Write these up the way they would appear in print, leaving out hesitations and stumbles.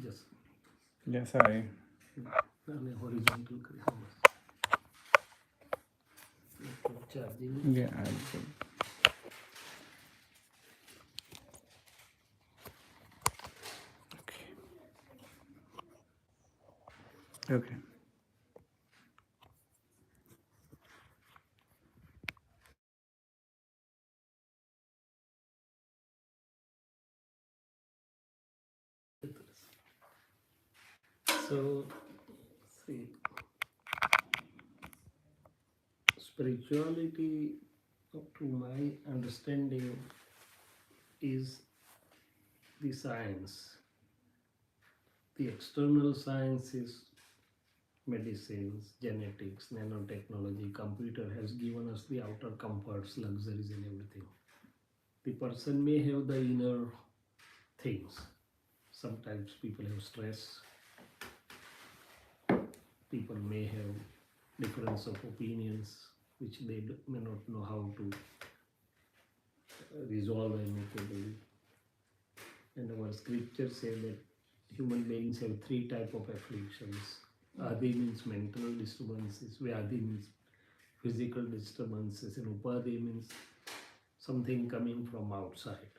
Just Yeah, sorry. horizontal charging. Yeah, I'll see. Okay. Okay. So, see, spirituality, to my understanding, is the science. The external science is medicines, genetics, nanotechnology, computer has given us the outer comforts, luxuries, and everything. The person may have the inner things. Sometimes people have stress, people may have difference of opinions which they may not know how to resolve amicably. And our scriptures say that human beings have three type of afflictions. Adi means mental disturbances, Vyadi means physical disturbances, and Upadi means something coming from outside.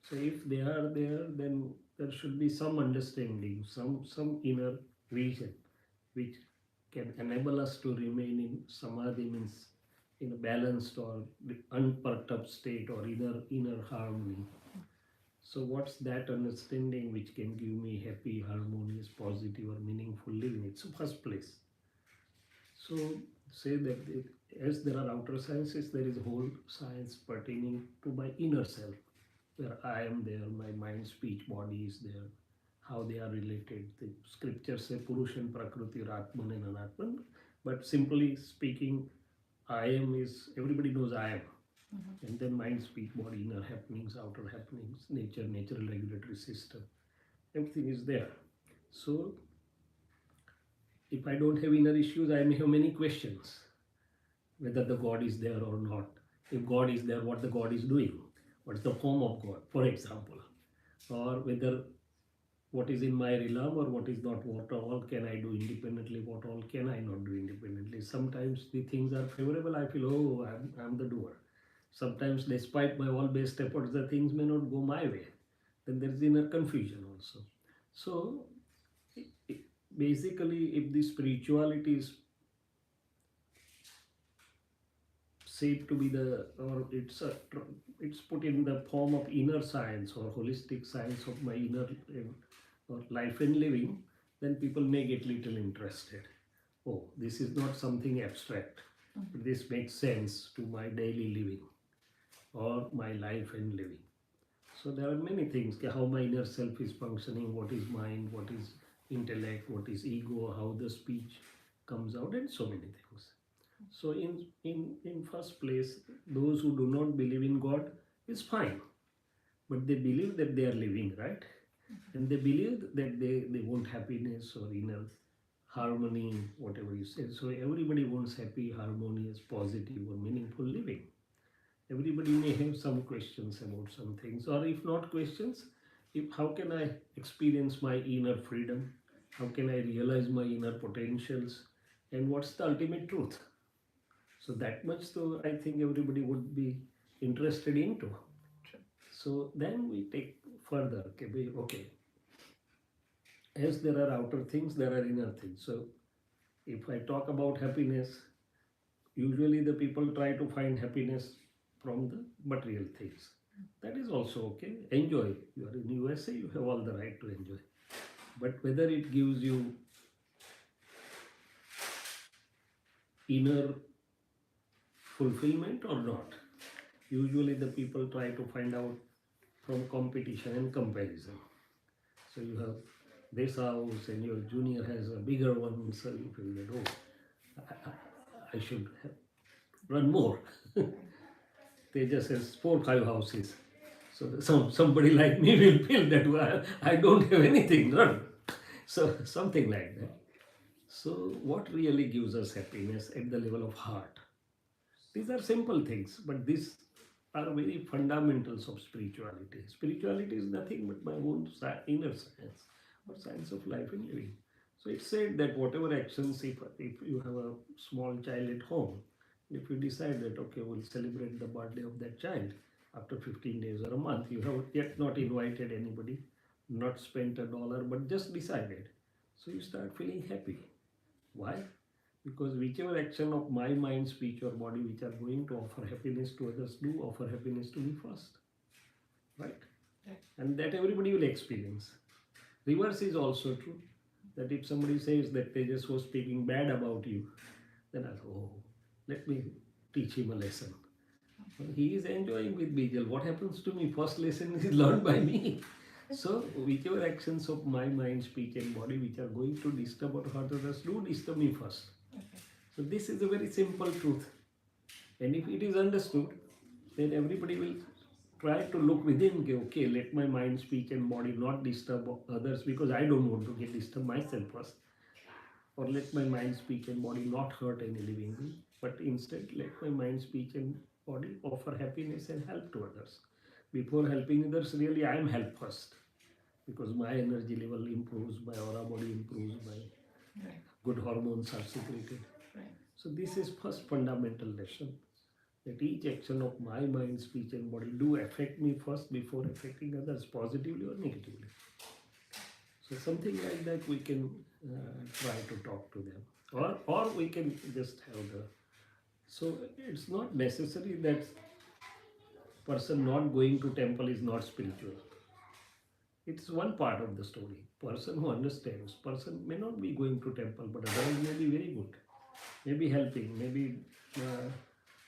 So if they are there, then there should be some understanding, some inner vision which can enable us to remain in samadhi, means in a balanced or unperturbed state, or inner harmony. So what's that understanding which can give me happy, harmonious, positive, or meaningful living? It's the first place. So say that as there are outer sciences, there is a whole science pertaining to my inner self, where I am there, my mind, speech, body is there, how they are related. The scriptures say Purushan, Prakriti, Atman and Anatman. But simply speaking, I am is, everybody knows I am. And then mind, speech, body, inner happenings, outer happenings, nature, natural regulatory system, everything is there. So if I don't have inner issues, I may have many questions whether the God is there or not. If God is there, what the God is doing? What's the form of God, for example? Or whether what is in my realm or what is not, what all can I do independently, what all can I not do independently. Sometimes the things are favorable, I feel, oh, I'm the doer. Sometimes, despite my all best efforts, the things may not go my way. Then there is inner confusion also. So, basically, if the spirituality is said to be the, or it's put in the form of inner science or holistic science of my inner or life and living, then people may get little interested. Oh, this is not something abstract. This makes sense to my daily living or my life and living. So there are many things, how my inner self is functioning, what is mind, what is intellect, what is ego, how the speech comes out, and so many things. So in first place, those who do not believe in God is fine, but they believe that they are living, right? And they believe that they want happiness or inner harmony, whatever you say. So everybody wants happy, harmonious, positive, or meaningful living. Everybody may have some questions about some things, or if not questions, if how can I experience my inner freedom? How can I realize my inner potentials? And what's the ultimate truth? So that much, though, I think everybody would be interested into. So then we take further. Okay, as there are outer things, there are inner things. So if I talk about happiness, usually the people try to find happiness from the material things. That is also okay. Enjoy. You are in USA, you have all the right to enjoy. But whether it gives you inner fulfillment or not, usually the people try to find out from competition and comparison. So you have this house and your junior has a bigger one, so you feel that, oh, I should run more. They just has 4 5 houses. So somebody like me will feel that, well, I don't have anything, run. So something like that. So what really gives us happiness at the level of heart? These are simple things, but this are very fundamentals of spirituality. Spirituality is nothing but my own inner science or science of life and living. So it's said that whatever actions, if you have a small child at home, if you decide that, okay, we'll celebrate the birthday of that child after 15 days or a month, you have yet not invited anybody, not spent $1, but just decided. So you start feeling happy. Why? Because whichever action of my mind, speech, or body which are going to offer happiness to others do offer happiness to me first. Right? And that everybody will experience. Reverse is also true. That if somebody says that Tejas was speaking bad about you, then I thought, oh, let me teach him a lesson. He is enjoying with Bijal. What happens to me? First lesson is learned by me. So, whichever actions of my mind, speech, and body which are going to disturb or hurt others do disturb me first. So, this is a very simple truth. And if it is understood, then everybody will try to look within. Okay, let my mind, speech, and body not disturb others because I don't want to get disturbed myself first. Or let my mind, speech, and body not hurt any living being, but instead let my mind, speech, and body offer happiness and help to others. Before helping others, really I am help first, because my energy level improves, my aura body improves, my good hormones are secreted. So this is first fundamental lesson, that each action of my mind, speech, and body do affect me first before affecting others, positively or negatively. So something like that we can try to talk to them, or we can just have the. So it's not necessary that person not going to temple is not spiritual. It's one part of the story. Person who understands, person may not be going to temple, but otherwise may be very good, maybe helping, maybe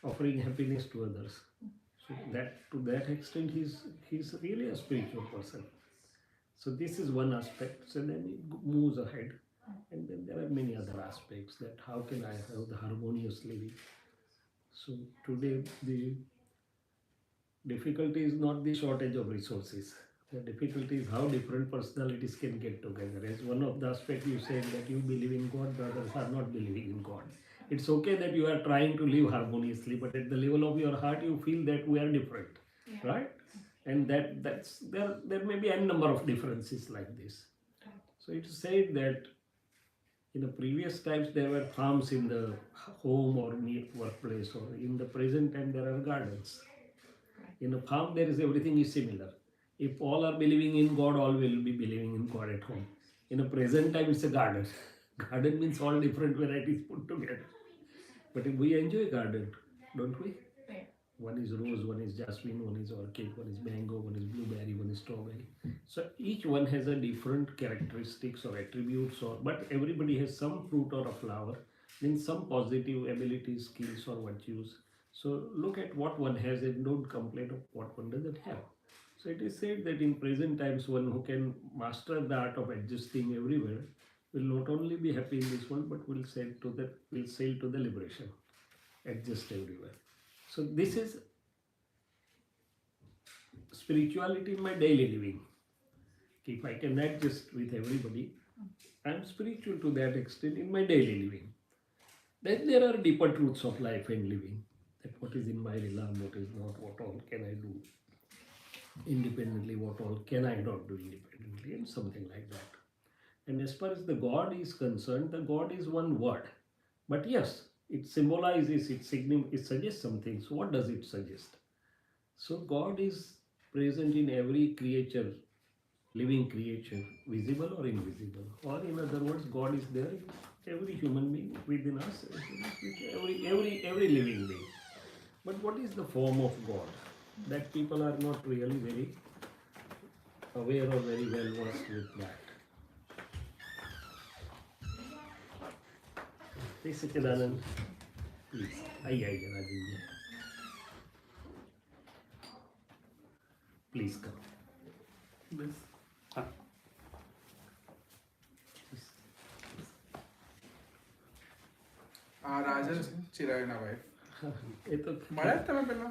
offering happiness to others. So that to that extent, he's really a spiritual person. So this is one aspect. So then it moves ahead, and then there are many other aspects, that how can I have the harmonious living. So today the difficulty is not the shortage of resources. The difficulty is how different personalities can get together. As one of the aspects you said that you believe in God, the others are not believing in God. It's okay that you are trying to live harmoniously, but at the level of your heart you feel that we are different, right? And that's there may be a number of differences like this. So it's said that in the previous times there were farms in the home or near workplace, or in the present time there are gardens. In a farm there is everything is similar. If all are believing in God, all will be believing in God at home. In a present time it's a garden. Garden means all different varieties put together. But we enjoy garden, don't we? One is rose, one is jasmine, one is orchid, one is mango, one is blueberry, one is strawberry. So each one has a different characteristics or attributes, but everybody has some fruit or a flower, means some positive abilities, skills or virtues. So look at what one has and don't complain of what one doesn't have. So it is said that in present times, one who can master the art of adjusting everywhere will not only be happy in this world, but will sail to the liberation. Adjust everywhere. So this is spirituality in my daily living. If I can adjust with everybody, I am spiritual to that extent in my daily living. Then there are deeper truths of life and living. That what is in my realm, what is not, what all can I do independently, what all can I not do independently, and something like that. And as far as the God is concerned, the God is one word. But yes, it symbolizes, it suggests something. So what does it suggest? So God is present in every creature, living creature, visible or invisible. Or in other words, God is there in every human being within us, every living being. But what is the form of God? That people are not really very aware or very well versed with that. Please, Sachidanand, please. Rajan. Please come. Please. Rajan ચિરાયના wife એ તો મળ્યા તમે પેલા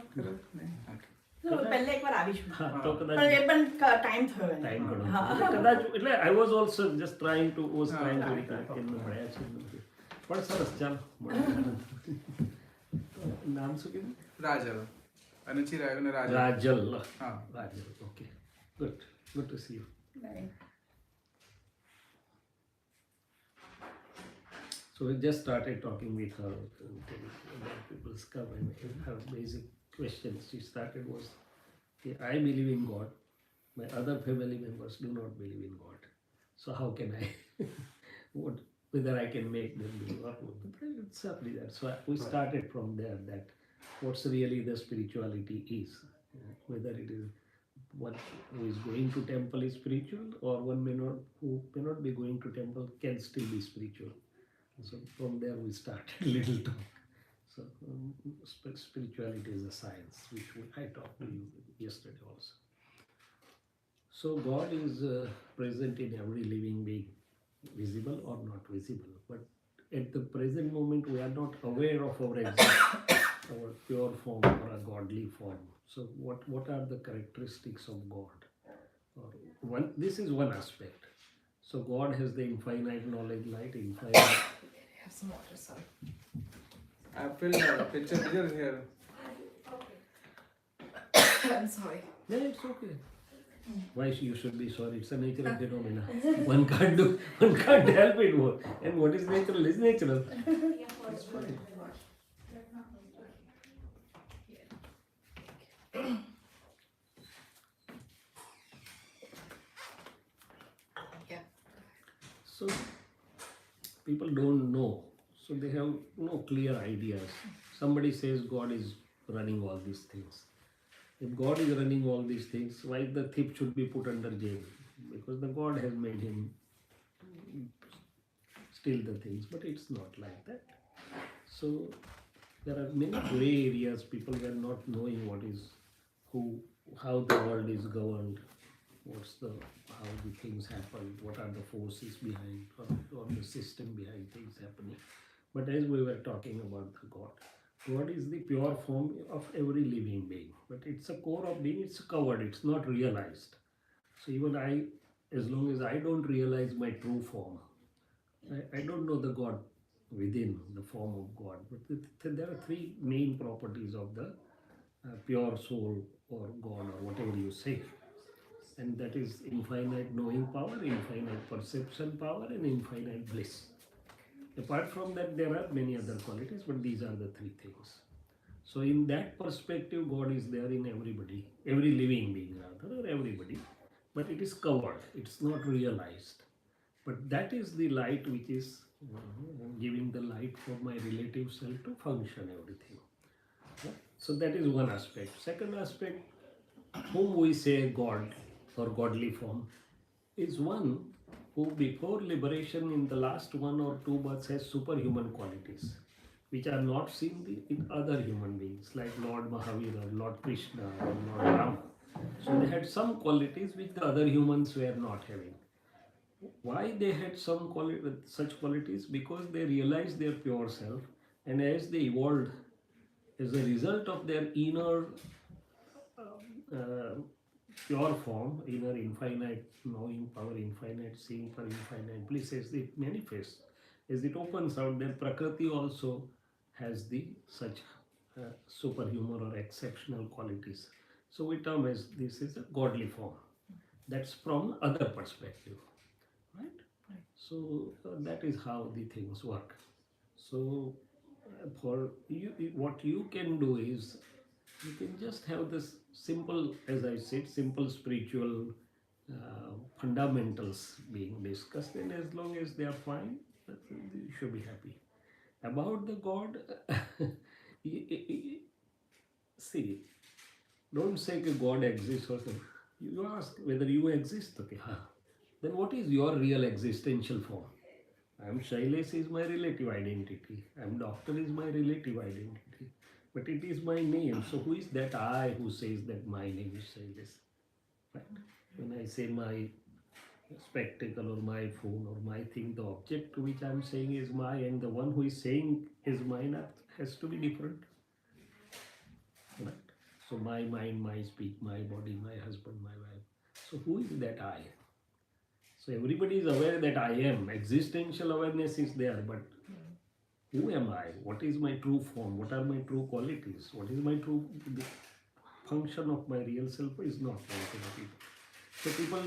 નહીં પહેલા એકવાર આવીશું હા તો કદાચ પણ એ પણ ટાઈમ થયો એને. ટાઈમ ઘણો હા. કદાચ એટલે I was also just trying to recollect કે મળ્યા છે પણ સરસ ચાલો નામ શું કીધું રાજલ અને ચિરાયુ ને રાજલ. Rajal. હા. Rajal. Okay. Good. Good to see you. Bye. So we just started talking with her. People's come and have basic questions. She started was, "Okay, I believe in God. My other family members do not believe in God. So how can I? what whether I can make them believe or not?" It's simply that. So we started from there. That what's really the spirituality is. Whether it is one who is going to temple is spiritual, or one may not who may not be going to temple can still be spiritual. So from there we started little talk. So spirituality is a science, which I talked to you yesterday also. So God is present in every living being, visible or not visible. But at the present moment, we are not aware of our our pure form or a godly form. So what are the characteristics of God? Or this is one aspect. So God has the infinite knowledge, light, infinite. Have some water, sorry. I feel picture bigger here. I'm sorry. Yeah, it's okay. Why you should be sorry? It's a natural phenomena. One can't help it. And what is natural is natural. It's fine. Yeah. So people don't know. So they have no clear ideas. Somebody says God is running all these things. If God is running all these things, why the thief should be put under jail? Because the God has made him steal the things, but it's not like that. So there are many gray areas. People were not knowing what is how the world is governed, how the things happen, what are the forces behind or the system behind things happening. But as we were talking about the God is the pure form of every living being. But it's a core of being, it's covered, it's not realized. So even as long as I don't realize my true form, I don't know the God within the form of God. But there are three main properties of the pure soul or God or whatever you say. And that is infinite knowing power, infinite perception power, and infinite bliss. Apart from that, there are many other qualities, but these are the three things. So in that perspective, God is there in everybody, every living being rather, or everybody, but it is covered, it's not realized. But that is the light which is giving the light for my relative self to function everything. So that is one aspect. Second aspect, whom we say God or godly form, is one who before liberation in the last 1 or 2 births has superhuman qualities which are not seen in other human beings like Lord Mahavir or Lord Krishna or Lord Rama. So they had some qualities which the other humans were not having. Why they had such qualities? Because they realized their pure self, and as they evolved as a result of their inner uh, pure form, inner infinite knowing power, infinite seeing power, infinite bliss, as it manifests, as it opens out, then Prakriti also has the such superhuman or exceptional qualities. So we term as this is a godly form. That's from other perspective, right? So that is how the things work. So for you, what you can do is you can just have this simple, as I said, simple spiritual fundamentals being discussed, and as long as they are fine, you should be happy. About the God, see, don't say that God exists or something. You ask whether you exist, okay? Then what is your real existential form? I am Shailesh is my relative identity. I am doctor is my relative identity. But it is my name. So who is that I who says that my name is Shailesh? Right? When I say my spectacle or my phone or my thing, the object which I am saying is my, and the one who is saying is mine has to be different. Right? So my mind, my speech, my body, my husband, my wife. So who is that I? So everybody is aware that I am. Existential awareness is there, but who am I? What is my true form? What are my true qualities? What is my true function of my real self is not known to the people. So people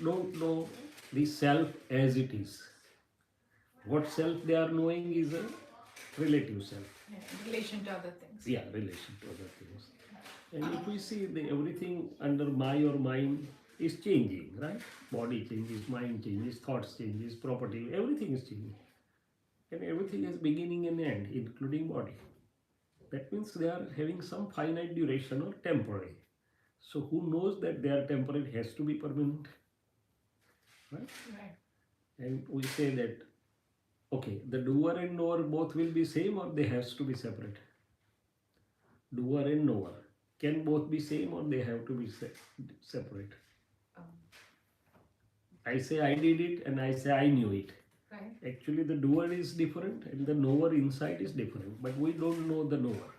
don't know the self as it is. What self they are knowing is a relative self. Yeah, in relation to other things. Yeah, relation to other things. And if we see everything under my or mine is changing, right? Body changes, mind changes, thoughts changes, property, everything is changing. And everything has beginning and end, including body. That means they are having some finite duration or temporary. So who knows that they are temporary has to be permanent, right? Right. And we say that, okay, the doer and knower both will be same or they has to be separate. Doer and knower can both be same or they have to be separate. Um, I say I did it and I say I knew it. right. Actually, the doer is different and the knower inside is different, but we don't know the knower.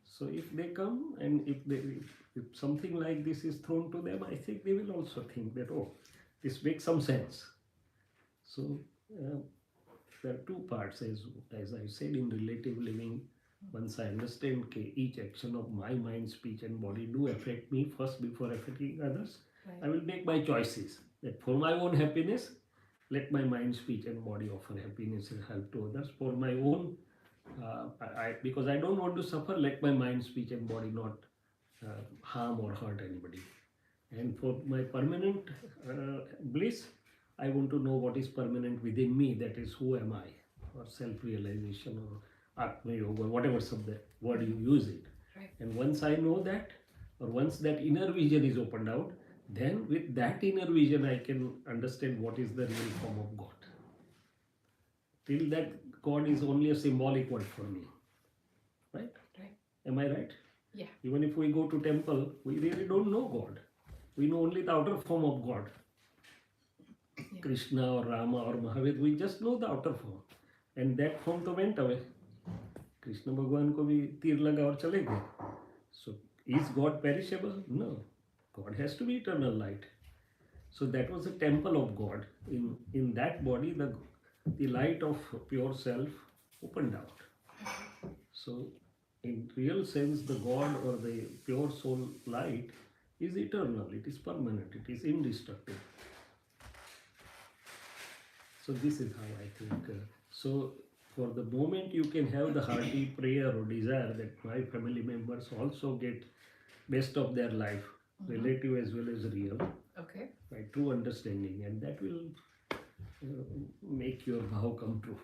So if they come and if something like this is thrown to them, I think they will also think that, oh, this makes some sense. So there are two parts, as I said, in relative living. Once I understand that each action of my mind, speech and body do affect me first before affecting others, Right. I will make my choices. That for my own happiness, let my mind, speech and body offer happiness and help to others. For my own, because I don't want to suffer, let my mind, speech and body not harm or hurt anybody. And for my permanent bliss, I want to know what is permanent within me, that is who am I, or self-realization or Atma Yoga, whatever word you use it. Right. And once I know that, or once that inner vision is opened out, then with that inner vision I can understand what is the real form of God. Till that, God is only a symbolic word for me. Right? Right. Am I right? Yeah. Even if we go to temple, we really don't know God. We know only the outer form of God. Yeah. Krishna or Rama or Mahavir, we just know the outer form. And that form to went away. Krishna Bhagwan ko bhi tir laga aur chale gaye. So is God perishable? No. God has to be eternal light. So that was a temple of God. In that body, the light of pure self opened out. So in real sense, the God or the pure soul light is eternal, it is permanent, it is indestructible. So this is how I think. So for the moment you can have the hearty prayer or desire that my family members also get best of their life, relative as well as real, Okay. by true understanding, and that will make your vow come true.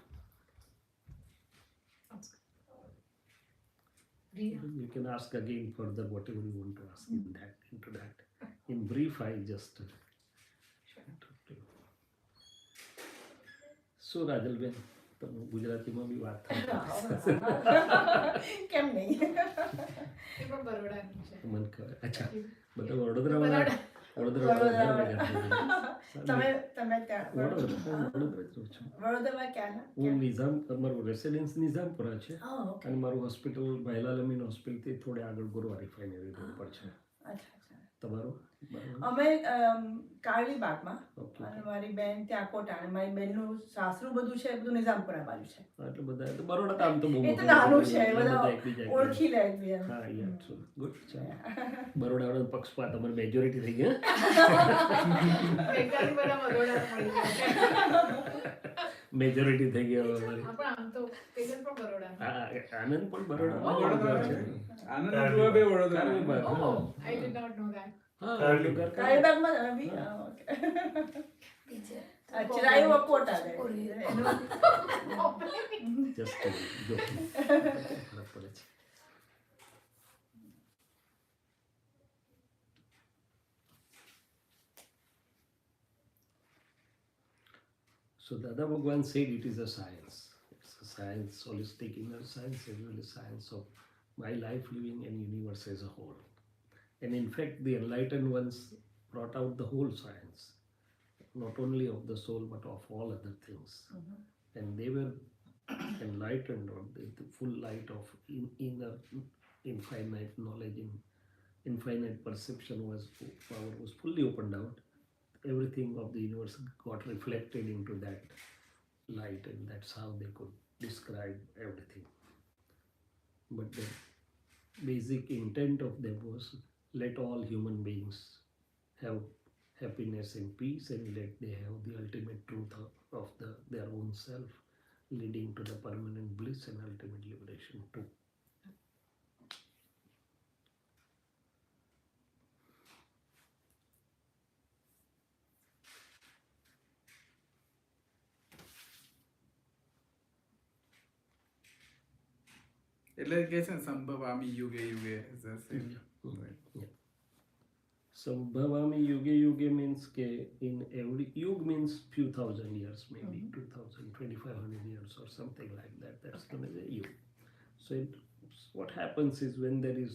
Sounds good. Riya. You can ask again further whatever you want to ask into that. In brief, I just Sure. interrupt you. So Rajalben, તમે ગુજરાતીમાં બી વાત થાય કેમ નહીં એ પણ બરોડાની છે. મને ખબર. અચ્છા, બધા વડોદરાવાળા વડોદરા તમે તમે ત્યાં વડોદરા જ રહું છું. વડોદરામાં ક્યાં હું નિઝામ, મારું રેસિડેન્સ નિઝામપુરા છે ઓકે અને મારું હોસ્પિટલ ભાઈલાલ અમીન હોસ્પિટલથી થોડે આગળ ગોરવા રિફાઇનરી રોડ પર છે. અચ્છા અચ્છા તમારું? અમે કાળીબાગમાં ઓકે. અને મારી બેન ત્યાં કોટા અને મારી બેનનું સાસરું બધું છે બધું નિઝામપુરા બાજુ છે એટલે બધા તો બરોડા તો આમ તો બહુ એ તો મોટું નાનું છે એટલે બધા એકબીજા ઓળખી લે એકબીજા હા યાર છો ગુડ ચાલો બરોડાવાળા પક્ષપાત અમારે મેજોરિટી થઈ ગયા. એકદમ બધા બરોડા મળી જાય. મેજોરિટી થઈ ગયા અમારી. હા, પણ આમ તો પેગન પણ બરોડા. હા, આનંદ પણ બરોડા વડોદરા છે. આનંદ રૂપા બે વડોદરા. કારવીબાગ, હા. Oh, I did not know that. હા, કારવીબાગ. કારવીબાગ. કાળીબાગમાં બી ઓકે ચિરાયુ કોટા ગઈ Just kidding, joking. ફરક પડે છે. So Dada Bhagwan said it is a science. It's a science, holistic inner science, as well as science of my life living and universe as a whole. And in fact, the enlightened ones brought out the whole science, not only of the soul but of all other things. And they were enlightened, or the full light of inner infinite knowledge, infinite perception power was fully opened out. Everything of the universe got reflected into that light, and that's how they could describe everything. But basic intent of them was let all human beings have happiness and peace, and let they have the ultimate truth of their own self, leading to the permanent bliss and ultimate liberation too. એટલે કે છે ને સંભવામી યુગે યુગે is the same. Yeah. So Bhavami Yuge Yuge means ke in every Yug means few thousand years, maybe 2000, 2500 years or something like that. That's known as a Yug. So what happens is when there is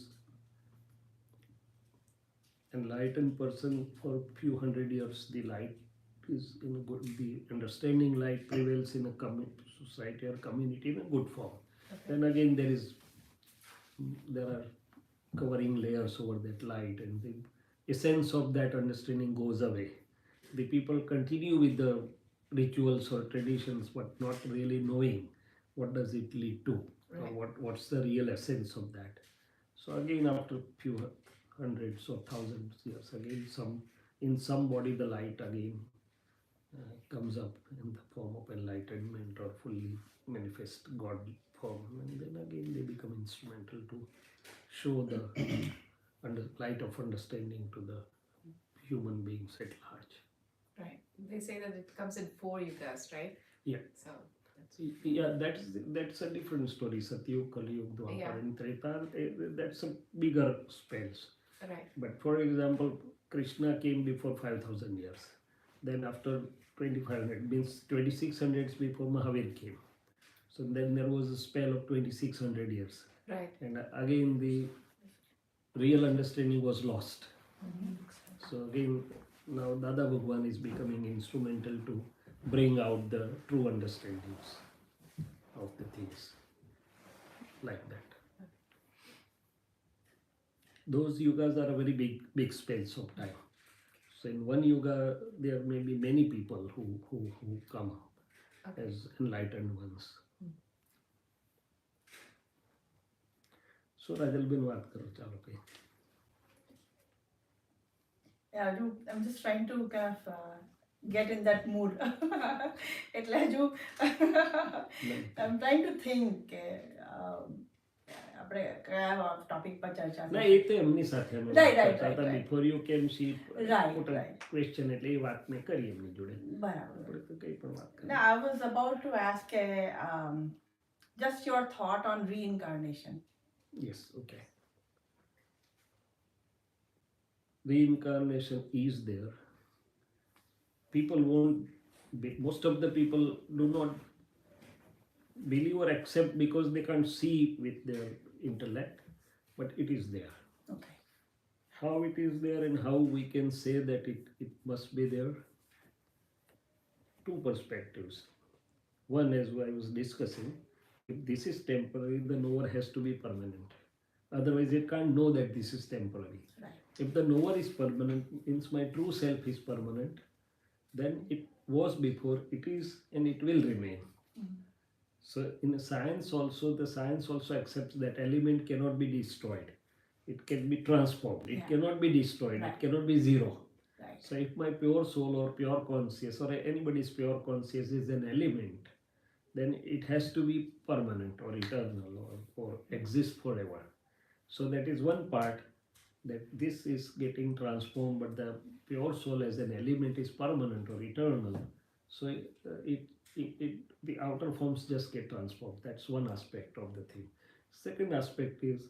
enlightened person for few hundred years, the light is in a good, the understanding light prevails in a society or community in a good form. Then again there are covering layers over that light, and the essence of that understanding goes away. The people continue with the rituals or traditions, but not really knowing what does it lead to, or what's the real essence of that. So again, after few hundreds or thousands years, again in somebody the light again comes up in the form of enlightenment or fully manifest God form, and then again they become instrumental to show the light of understanding to the human beings at large. Right. They say that it comes in 4 yugas, right? Yeah. So Yeah, that's a different story. Satyug, Kaliyug, Dwapar, Yeah. and Treta, that's a bigger spells. right. But for example, Krishna came before 5000 years. Then after 2500, means 2600s before Mahavir came. So then there was a spell of 2600 years. Right. And again the real understanding was lost. So again, now Dada Bhagwan is becoming instrumental to bring out the true understandings of the things like that. Those yugas are a very big spans of time. So in one yuga, there may be many people who come as enlightened ones. So Rajalben વાત કરો ચાલો કઈ. Yeah, I'm just trying to kind of get in that mood. એટલે હજુ I'm trying to think કે આપણે કયા topic પર ચર્ચા ના એ તો એમની સાથે અમે Right, right, કરતા હતા. right. Before you came, she Right, put a right. question, એટલે એ વાત મેં કરી એમની જોડે. બરાબર. આપણે તો કઈ પણ વાત કરી. Now, I was about to ask just your thought on reincarnation. Yes, okay. Reincarnation is there. People won't most of the people do not believe or accept because they can't see with their intellect, but it is there. Okay. How it is there and how we can say that it must be there? Two perspectives. One, as I was discussing, if this is temporary, the knower has to be permanent. Otherwise, it can't know that this is temporary. Right. If the knower is permanent, means my true self is permanent, then it was before, it is, and it will remain. So in science also, the science also accepts that element cannot be destroyed. It can be transformed. It Yeah. cannot be destroyed. Right. It cannot be zero. Right. So if my pure soul or pure conscious or anybody's pure conscious is an element, then it has to be permanent or eternal or exist forever. So that is one part, that this is getting transformed, but the pure soul as an element is permanent or eternal. So the outer forms just get transformed. That's one aspect of the thing. Second aspect is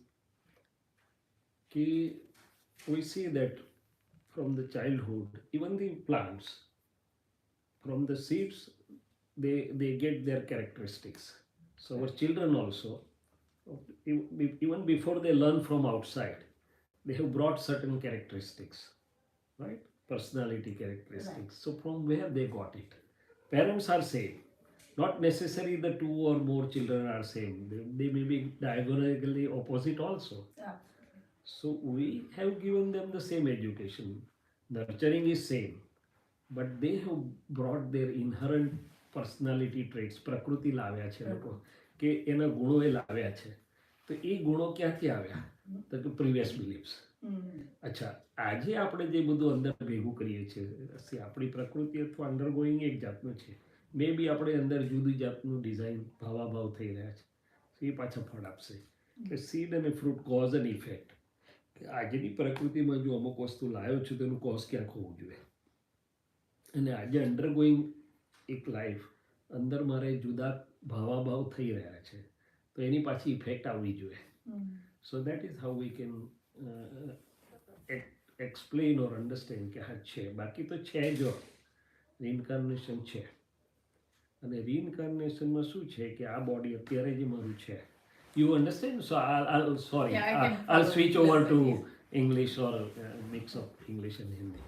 we see that from the childhood, even the plants, from the seeds, they get their characteristics. So our children also, even before they learn from outside, they have brought certain characteristics, right? Personality characteristics. Right. So from where they got it? Parents are same. Not necessarily the two or more children are same. They may be diagonally opposite also. Yeah. So we have given them the same education. Nurturing is same, but they have brought their inherent personality traits. પ્રકૃતિ લાવ્યા છે લોકો કે એના ગુણો એ લાવ્યા છે. તો એ ગુણો ક્યાંથી આવ્યા? તો કે પ્રીવિયસ બિલીફ્સ. અચ્છા, આજે આપણે જે બધું અંદર ભેગું કરીએ છીએ આપણી પ્રકૃતિ અથવા અંડરગોઈંગ એક જાતનું છે. મે બી આપણે અંદર જુદી જાતનું ડિઝાઇન ભાવાભાવ થઈ રહ્યા છે, એ પાછા ફળ આપશે. કે સીડ અને ફ્રૂટ કોઝ એન્ડ ઇફેક્ટ. આજની પ્રકૃતિમાં જો અમુક વસ્તુ લાવ્યો છું તેનું કોઝ ક્યાંક હોવું જોઈએ. અને આજે અંડરગોઈંગ એક લાઈફ અંદર મારે જુદા ભાવાભાવ થઈ રહ્યા છે, તો એની પાછી ઇફેક્ટ આવવી જોઈએ. So that is how we can explain or understand કે હા છે. બાકી તો છે જો રીઇન્કાર્નેશન છે. અને રીઇન્કાર્નેશનમાં શું છે કે આ બોડી અત્યારે જે મારું છે, you understand? So sorry, Yeah, I can I'll follow switch you over that to way, yes. English or mix of English and Hindi.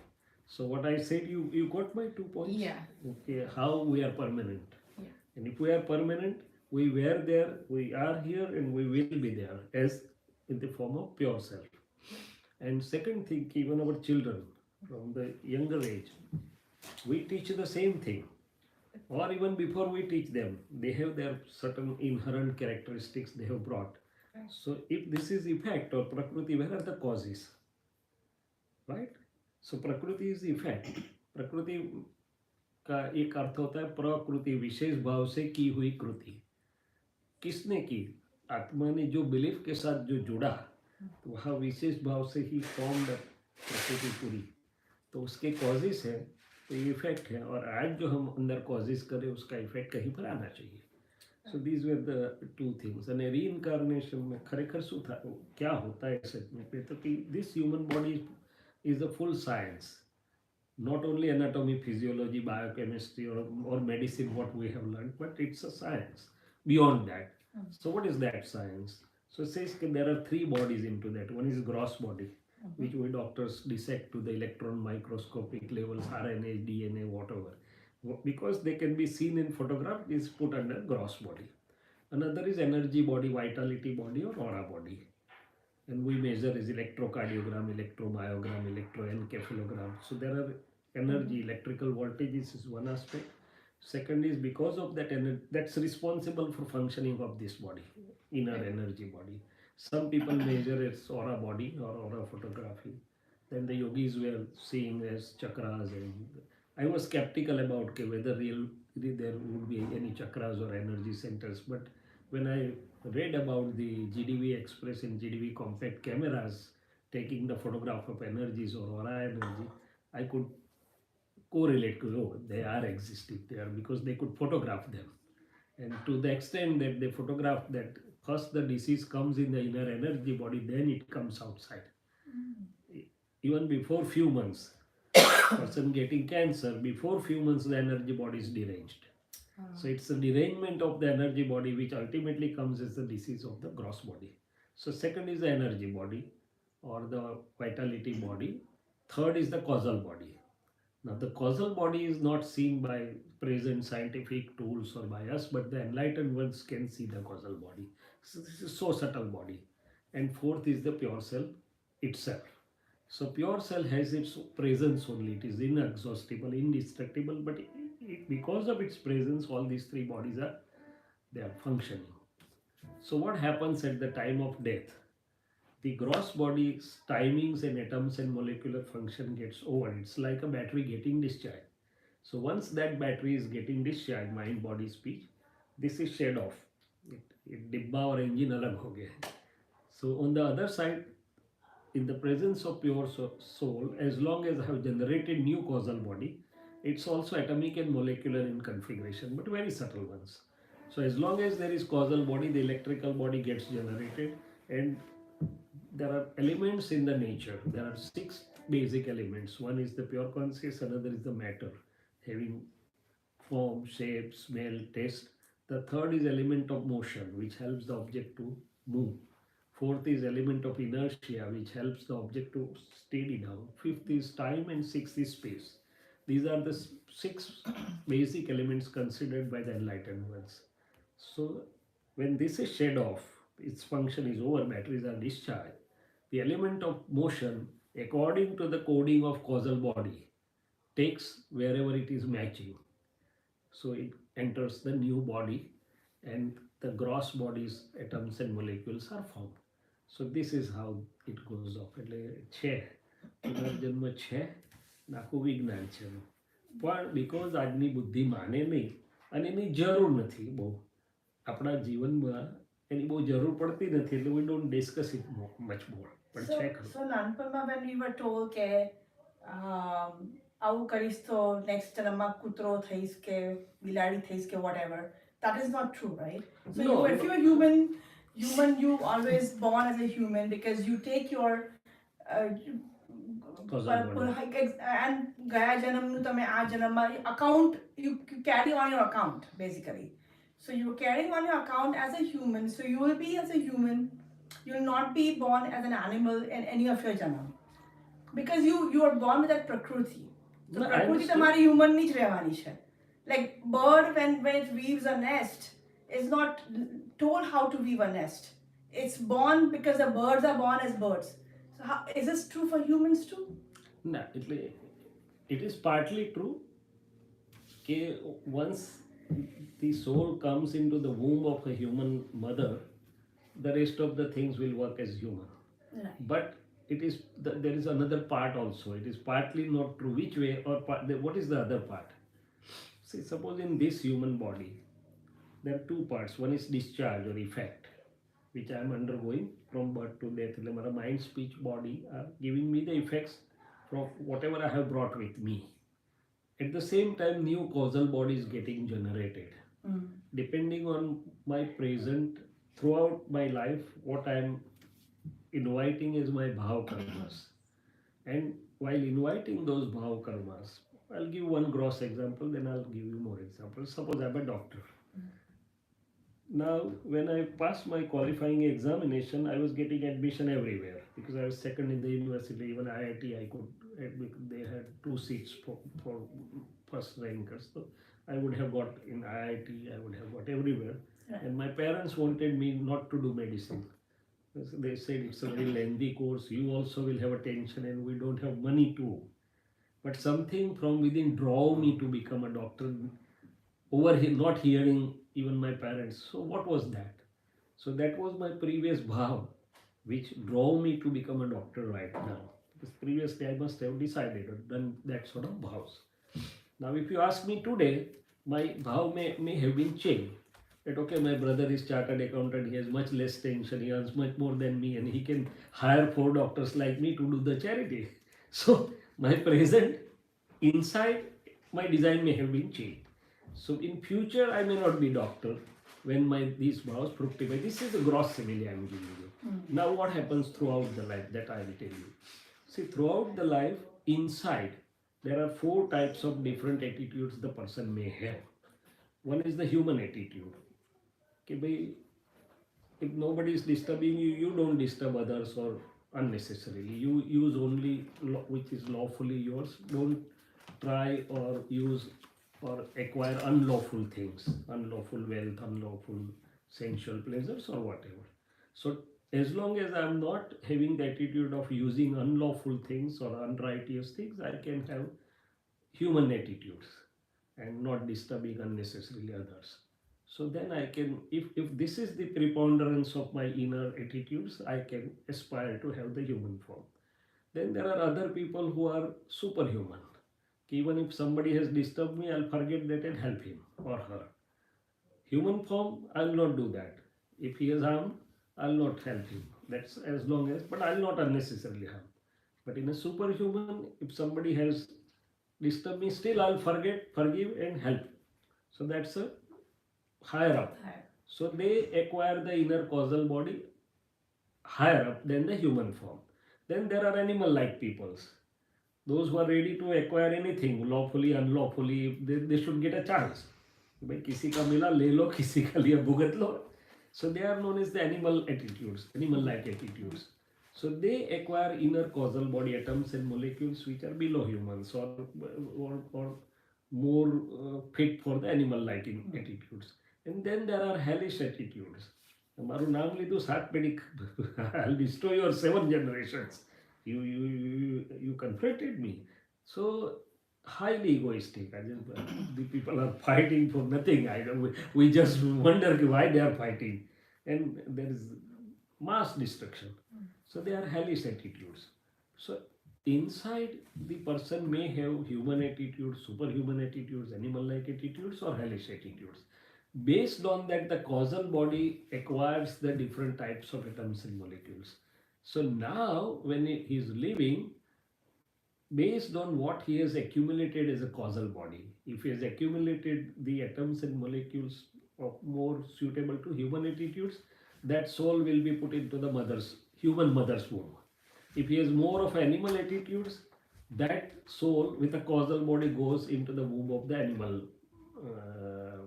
So what I said, you got my 2 points? Yeah. Okay, how we are permanent. Yeah. And if we are permanent, we were there, we are here, and we will be there as in the form of pure self. And second thing, even our children from the younger age, we teach the same thing. Or even before we teach them, they have their certain inherent characteristics they have brought. Right. So if this is effect or prakriti, where are the causes? Right? So prakriti is effect. प्रकृति का एक अर्थ होता है प्रकृति, विशेष भाव से की हुई कृति. किसने की? आत्मा ने जो बिलीफ के साथ जो जुड़ा, तो वह विशेष भाव से ही फॉर्म्ड प्रकृति पूरी. तो उसके कॉजेस है, तो ये इफेक्ट है. और आज जो हम अंदर कॉजेस करें उसका इफेक्ट कहीं पर आना चाहिए. So these were the 2 things. અને રીઇન્કાર્નેશન में ખરેખર શું થાય, क्या होता है सेगमेंट में, तो कि this human body is a full science, not only anatomy, physiology, biochemistry or medicine what we have learned, but it's a science beyond that. So what is that science? So it says that there are 3 bodies into that. One is gross body, which we doctors dissect to the electron microscopic levels, RNA, DNA, whatever. Because they can be seen in photograph, is put under gross body. Another is energy body, vitality body or aura body. And we measure is electrocardiogram, electromyogram, electroencephalogram. So there are energy, electrical voltages is one aspect. Second is because of that energy, that's responsible for functioning of this body, inner energy body. Some people measure its aura body or aura photography. Then the yogis were seeing as chakras, and I was skeptical about whether really there would be any chakras or energy centers. But when I read about the GDV Express and GDV compact cameras taking the photograph of energies or aura energy, I could correlate to, oh, they are existing there because they could photograph them. And to the extent that they photograph that first the disease comes in the inner energy body, then it comes outside. Even before few months, person getting cancer, before few months the energy body is deranged. So it's the derangement of the energy body which ultimately comes as the disease of the gross body. So second is the energy body or the vitality body. Third is the causal body. Now the causal body is not seen by present scientific tools or by us, but the enlightened ones can see the causal body. So this is so subtle body. And fourth is the pure self itself. So pure self has its presence only. It is inexhaustible, indestructible, but because of its presence, all these 3 bodies are functioning. So what happens at the time of death? The gross body's timings and atoms and molecular function gets over. It's like a battery getting discharged. So once that battery is getting discharged, mind, body, speech, this is shed off. It dibba or engine alag ho gaya. So on the other side, in the presence of pure soul, as long as I have generated new causal body, it's also atomic and molecular in configuration, but very subtle ones. So as long as there is causal body, the electrical body gets generated, and there are elements in the nature. There are 6 basic elements. One is the pure conscious, another is the matter, having form, shape, smell, taste. The third is element of motion, which helps the object to move. Fourth is element of inertia, which helps the object to steady down. Fifth is time, and sixth is space. These are the 6 basic elements considered by the enlightened ones. So when this is shed off, its function is over, batteries are discharged, the element of motion, according to the coding of causal body, takes wherever it is matching. So it enters the new body, and the gross bodies, atoms and molecules are formed. So this is how it goes off. એટલે છે પુનર્જન્મ છે નાખું વિજ્ઞાન છે એનું. પણ because આજની બુદ્ધિ માને નહીં અને એની જરૂર નથી બહુ આપણા જીવનમાં એની બહુ જરૂર પડતી નથી એટલે we don't discuss it much more. પણ So, છે ખરું. so નાનપણમાં when we were told કે આવું કરીશ તો next જન્મમાં કૂતરો થઈશ કે બિલાડી થઈશ કે whatever, that is not true, right? So No, if you're human, you always born as a human because you take your Causal body. and ગયા જન્મનું તમે આ જન્મમાં account you carry on your account basically. So you're carrying on your account as a human. So you will be as a human. You will not be born as an animal in any of your janam. Because you are born with that prakriti. So No, I prakriti understood. તમારી human ની જ રહેવાની છે. Like bird when it weaves a nest is not told how to weave a nest. It's born because the birds are born as birds. So how, is this true for humans too? ના એટલે it is partly true કે once the soul comes into the womb of a human mother, the rest of the things will work as human. Right. But it is there is another part also. It is partly not true. Which way or what is the other part? See, suppose in this human body, there are two parts. One is discharge or effect, which I am undergoing from birth to death. એટલે મારા mind, speech, body are giving me the effects from whatever I have brought with me. At the same time, new causal body is getting generated. Depending on my present, throughout my life, what I am inviting is my bhav karmas. And while inviting those bhav karmas, I'll give one gross example, then I'll give you more examples. Suppose I'm a doctor. Now, when I passed my qualifying examination, I was getting admission everywhere because I was second in the university. Even IIT, I could. They had 2 seats for first rankers. So I would have got in IIT. I would have got everywhere. Right. And my parents wanted me not to do medicine. They said it's a very lengthy course. You also will have a tension, and we don't have money too. But something from within drove me to become a doctor. Over here, not hearing even my parents. So what was that? So that was my previous bhav, which drove me to become a doctor right now. Because previously I must have decided or done that sort of bhavs. Now if you ask me today, my bhav may have been changed. That okay, my brother is chartered accountant, he has much less tension, he earns much more than me, and he can hire 4 doctors like me to do the charity. So my present inside, my design may have been changed. So in future, I may not be doctor when these vows fructify. This is the gross simile I am giving you. Now what happens throughout the life, that I will tell you. See, throughout the life, inside, there are 4 types of different attitudes the person may have. One is the human attitude. Okay, bhai, if nobody is disturbing you, you don't disturb others or unnecessarily. You use only which is lawfully yours. Don't try or use or acquire unlawful things, unlawful wealth, unlawful sensual pleasures or whatever. So as long as I am not having the attitude of using unlawful things or unrighteous things, I can have human attitudes and not disturbing unnecessarily others. So then I can, if this is the preponderance of my inner attitudes, I can aspire to have the human form. Then there are other people who are superhuman. Even if somebody has disturbed me, I'll forget that and help him or her. Human form, I'll not do that. If he has harmed, I'll not help him. That's as long as, but I'll not unnecessarily harm. But in a superhuman, if somebody has disturbed me, still I'll forget, forgive and help. So that's a higher up. So they acquire the inner causal body higher up than the human form. Then there are animal-like peoples. Those who are ready to acquire anything, lawfully, unlawfully, they should get a chance. भाई किसी का मिला ले लो, किसी का लिया भुगत लो. So they are known as the animal attitudes, animal-like attitudes. So they acquire inner causal body atoms and molecules which are below humans or more fit for the animal-like attitudes. And then there are hellish attitudes. મારું નામ લીધું 7 પેઢી, I'll destroy your 7 generations. You confronted me. So highly egoistic. I think the people are fighting for nothing. I don't. We just wonder why they are fighting, and there is mass destruction. So they are hellish attitudes. So inside the person may have human attitudes, superhuman attitudes, animal-like attitudes, or hellish attitudes. Based on that, the causal body acquires the different types of atoms and molecules. So now, when he is living, based on what he has accumulated as a causal body, if he has accumulated the atoms and molecules of more suitable to human attitudes, that soul will be put into the human mother's womb. If he has more of animal attitudes, that soul with a causal body goes into the womb of the animal uh,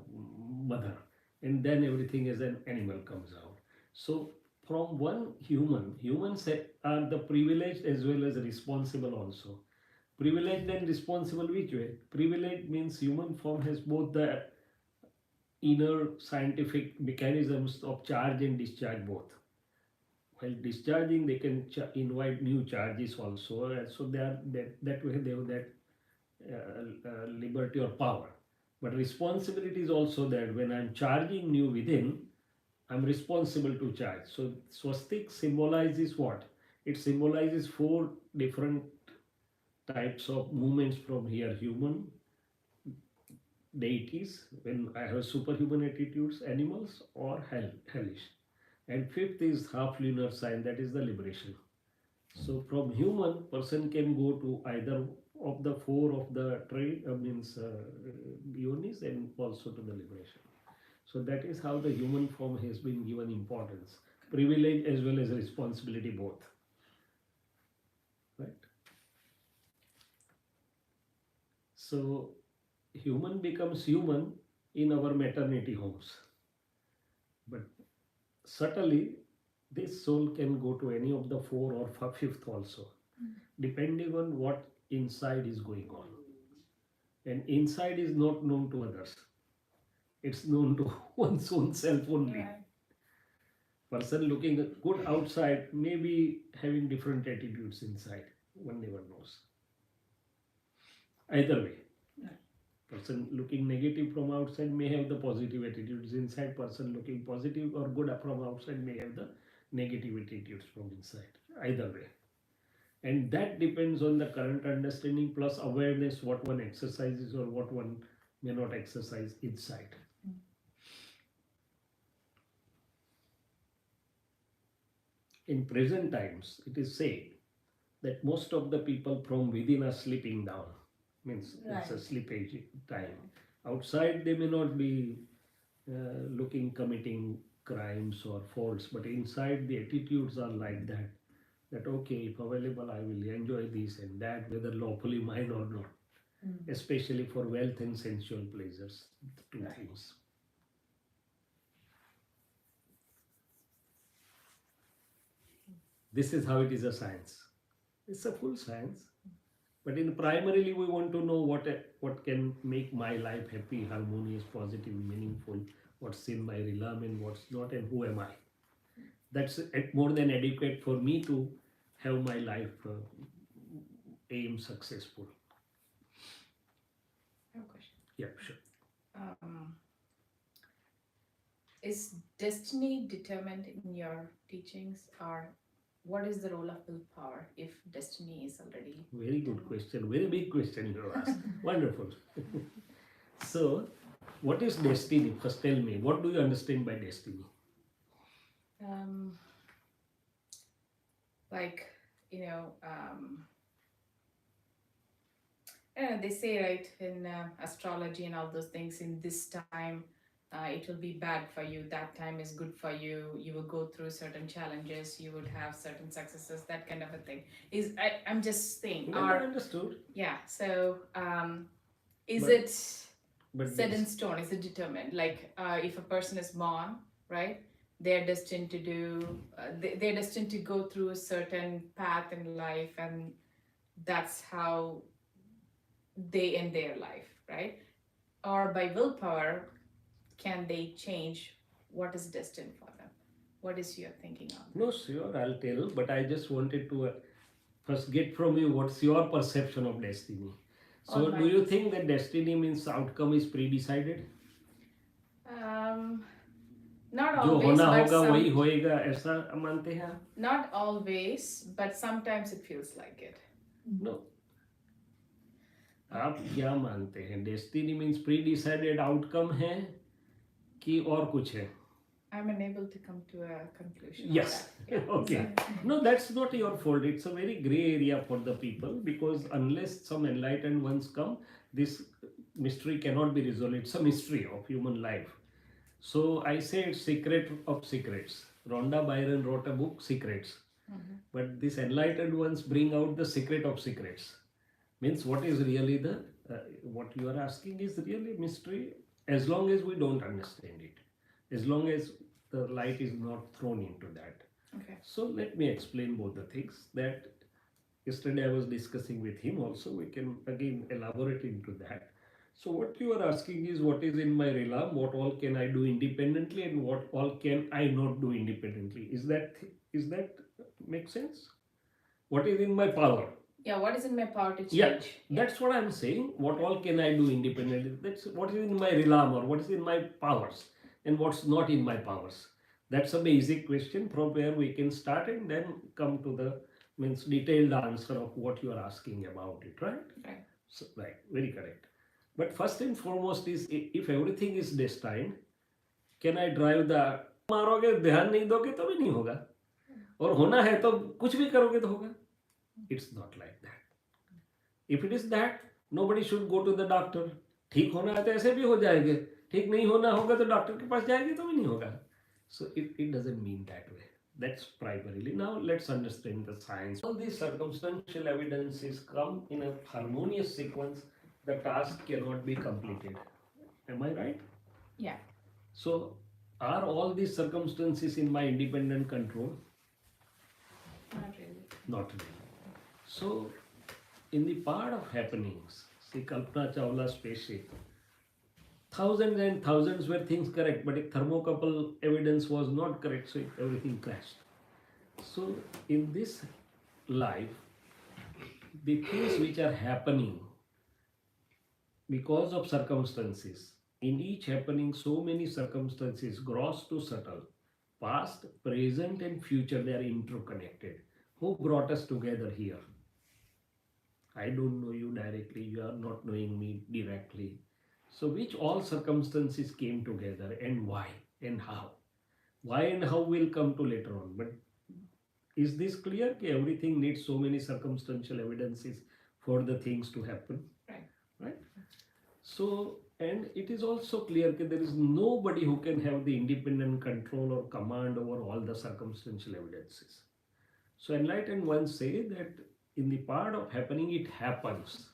mother, and then everything as an animal comes out. So from one humans are the privileged as well as responsible also. Privileged and responsible which way? Privileged means human form has both the inner scientific mechanisms of charge and discharge both. While discharging, they can invite new charges also, so they are that way they have that liberty or power. But responsibility is also that when I'm charging new within, I'm responsible to charge. So swastik symbolizes what? It symbolizes four different types of movements from here: human, deities, when I have superhuman attitudes, animals, or hellish. And fifth is half lunar sign, that is the liberation. So from human, person can go to either of the four of the trade means yonis, and also to the liberation. So that is how the human form has been given importance, privilege as well as responsibility both. Right. So human becomes human in our maternity homes, but subtly this soul can go to any of the four or fifth also, depending on what inside is going on. And inside is not known to others, it's known to one's own self only. Right. Person looking good outside may be having different attitudes inside, one never knows. Either way, person looking negative from outside may have the positive attitudes inside, person looking positive or good from outside may have the negative attitudes from inside. Either way, and that depends on the current understanding plus awareness what one exercises or what one may not exercise inside. In present times, it is said that most of the people from within are sleeping down, means it's a Right. sleepage time. Outside they may not be looking committing crimes or faults, but inside the attitudes are like that, that okay, if available I will enjoy this and that, whether lawfully mine or not, especially for wealth and sensual pleasures, the two Right. things. This is how it is a science. It's a full science, but in primarily we want to know what can make my life happy, harmonious, positive, meaningful, what's in my realm and what's not, and who am I. That's more than adequate for me to have my life aim successful. I have a question. Yeah, sure. Is destiny determined in your teachings, or what is the role of willpower if destiny is already? Very good question. Very big question you asked. Wonderful. So, what is destiny? First, tell me, what do you understand by destiny? Like, they say, right, in astrology and all those things, in this time it will be bad for you, that time is good for you, you will go through certain challenges, you would have certain successes, that kind of a thing. I'm just saying, Well understood. yeah, so is But- it But set in stone? Is it determined? Like if a person is born, right, they're destined to do, they're destined to go through a certain path in life, and that's how they end their life, right? Or by willpower, can they change what is destined for them? What is your thinking on that? No, sure, I'll tell, but I just wanted to first get from you what's your perception of destiny. So All do right. you think that destiny means outcome is pre-decided? Not जो always, होना but होगा वही some, होएगा ऐसा मानते हैं आप? not always, but sometimes it feels like it. No. आप क्या मानते हैं? Destiny means pre decided outcome है कि और कुछ है? I'm unable to come to a conclusion. on Yes. that. Yeah. Okay. No, that's not your fault. It's a very gray area for the people, because unless some enlightened ones come, this mystery cannot be resolved. It's a mystery of human life. So I say it's secret of secrets. Rhonda Byron wrote a book, Secrets. But these enlightened ones bring out the secret of secrets. Means what is really the, what you are asking is really mystery, as long as we don't understand it. As long as the light is not thrown into that. Okay. So let me explain both the things. That yesterday I was discussing with him also. We can again elaborate into that. So what you are asking is, what is in my realm, what all can I do independently, and what all can I not do independently. Is that make sense? What is in my power? Yeah, what is in my power to change? Yeah, that's what I'm saying. What all can I do independently? That's what is in my realm, or what is in my powers, and what's not in my powers. That's a basic question from where we can start and then come to the means detailed answer of what you are asking about it, right? Right. So, right, very correct. But first and foremost is, if everything is destined, can I drive the, मारोगे ध्यान नहीं दोगे तो भी नहीं होगा, और होना है तो कुछ भी करोगे तो होगा. It's not like that. If it is that, nobody should go to the doctor. ठीक होना है तो ऐसे भी हो जाएंगे, ठीक नहीं होना होगा तो डॉक्टर के पास जाएंगे तो भी नहीं होगा. So it doesn't mean that way. That's primarily. Now let's understand the science. All these circumstantial evidences come in a harmonious sequence. The task cannot be completed. Am I right? Yeah. So are all these circumstances in my independent control? Not really. Not really. So in the part of happenings, see Kalpana Chawla's spaceship, thousands and thousands were things correct, but if thermocouple evidence was not correct, so everything crashed. So in this life, the things which are happening because of circumstances, in each happening so many circumstances, gross to subtle, past, present and future, they are interconnected. Who brought us together here? I don't know you directly, you are not knowing me directly. So which all circumstances came together, and why and how? Why and how will come to later on. But is this clear? That everything needs so many circumstantial evidences for the things to happen. Right? So, and it is also clear that there is nobody who can have the independent control or command over all the circumstantial evidences. So enlightened ones say that in the part of happening, it happens.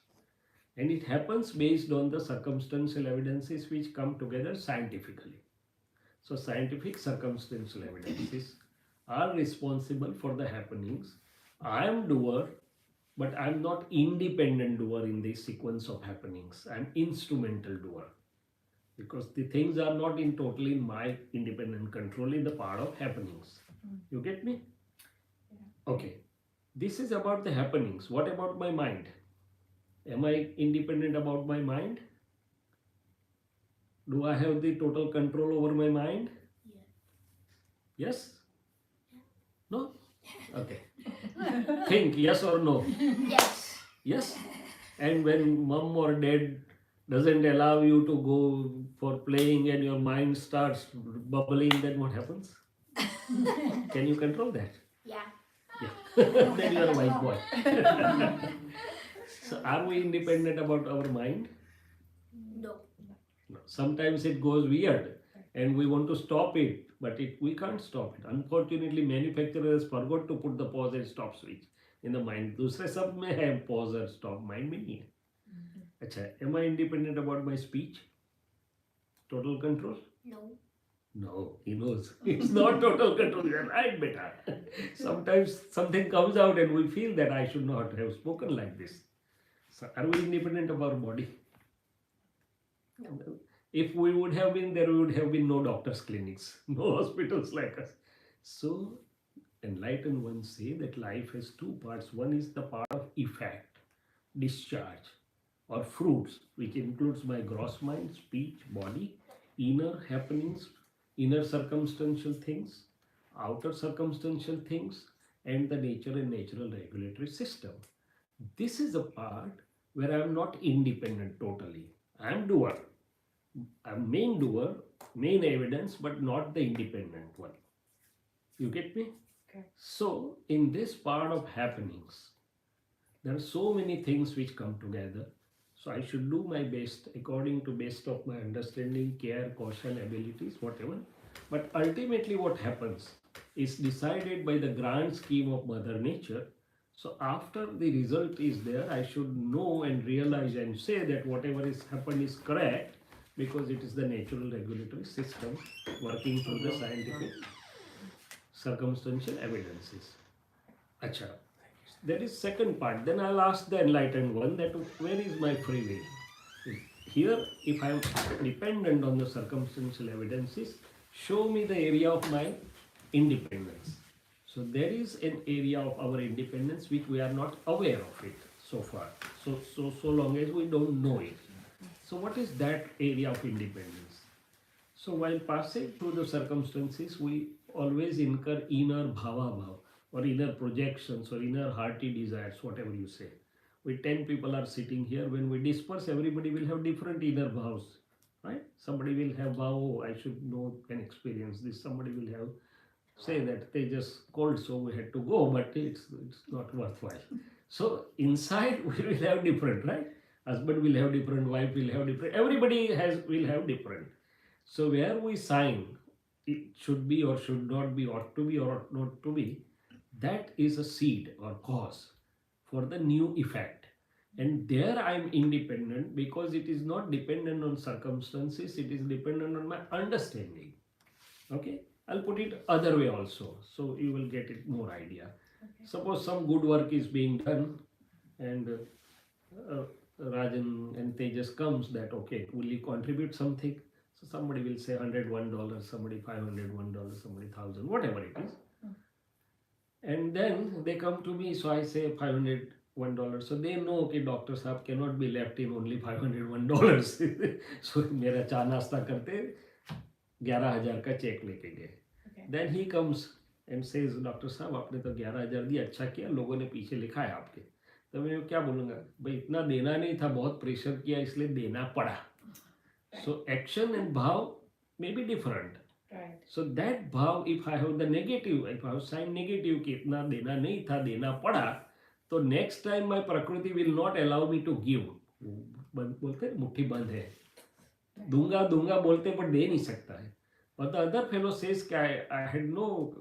And it happens based on the circumstantial evidences which come together scientifically. So scientific circumstantial evidences are responsible for the happenings. I am doer, but I am not independent doer in this sequence of happenings. I am instrumental doer. Because the things are not in totally in my independent control in the part of happenings. You get me? Yeah. Okay. This is about the happenings. What about my mind? Am I independent about my mind? Do I have the total control over my mind? Yeah. Yes? No? Okay. Think yes or no? Yes. Yes? And when mom or dad doesn't allow you to go for playing and your mind starts bubbling, then what happens? Can you control that? Yeah. Yeah. Then you are a white boy. So are we independent about our mind? No. No. Sometimes it goes weird and we want to stop it, but we can't stop it. Unfortunately, manufacturers forgot to put the pause and stop switch in the mind. दूसरे सब में है pause और stop, mind में नहीं है. अच्छा, am I independent about my speech? Total control? No. No, he knows. It's not total control. You're right, beta. Sometimes something comes out and we feel that I should not have spoken like this. So are we independent of our body? No. If we would have been, there would have been no doctors' clinics, no hospitals like us. So enlightened ones say that life has two parts. One is the part of effect, discharge. or fruits, which includes my gross mind, speech, body, inner happenings, inner circumstantial things, outer circumstantial things, and the nature and natural regulatory system. This is a part where I am not independent totally. I am doer. I'm main doer, main evidence, but not the independent one. You get me? Okay. So, in this part of happenings, there are so many things which come together. So, I should do my best according to best of my understanding, care, caution, abilities, whatever. But ultimately, what happens is decided by the grand scheme of Mother Nature. So, after the result is there, I should know and realize and say that whatever is happened is correct because it is the natural regulatory system working through the scientific circumstantial evidences. Acha. That is second part. Then I'll ask the enlightened one that where is my free will? Here, if I am dependent on the circumstantial evidences, show me the area of my independence. So there is an area of our independence which we are not aware of it so far. So long as we don't know it. So what is that area of independence? So while passing through the circumstances, we always incur inner bhava or inner projections or inner hearty desires, whatever you say. We 10 people are sitting here. When we disperse, everybody will have different inner bhavs, right? Somebody will have bhav, oh, I should know and experience this. Somebody will have say that they just called, so we had to go, but it's not worthwhile. So inside we will have different, right? Husband will have different, wife will have different. Everybody will have different. So where we sign, it should be or should not be, ought to be or ought not to be, that is a seed or cause for the new effect. And there I am independent because it is not dependent on circumstances, it is dependent on my understanding. Okay, I'll put it other way also, so you will get it more idea. Okay. Suppose some good work is being done and Rajan and Tejas comes that, okay, will you contribute something? So somebody will say $101, somebody $501, somebody 1,000, whatever it is. And then they come to me, so I say $501. So they know, okay, Dr. Saab cannot be left in only $501. So मेरा चा नाश्ता करते 11,000 का check लेके गए. Then he comes and says, doctor साहब आपने तो 11,000 दिया, अच्छा किया, लोगों ने पीछे लिखा है आपके. तो मैं क्या बोलूँगा, भाई इतना देना नहीं था, बहुत प्रेशर किया इसलिए देना पड़ा. So action and bhav may be different. Right. So that bhav, if I have the negative, if I have signed negative कि इतना देना नहीं था, देना पड़ा, तो next time my prakriti will not allow me to give. बोलते हैं मुट्ठी बंद है, दूंगा बोलते पर दे नहीं सकता है. But the other fellow says कि I had no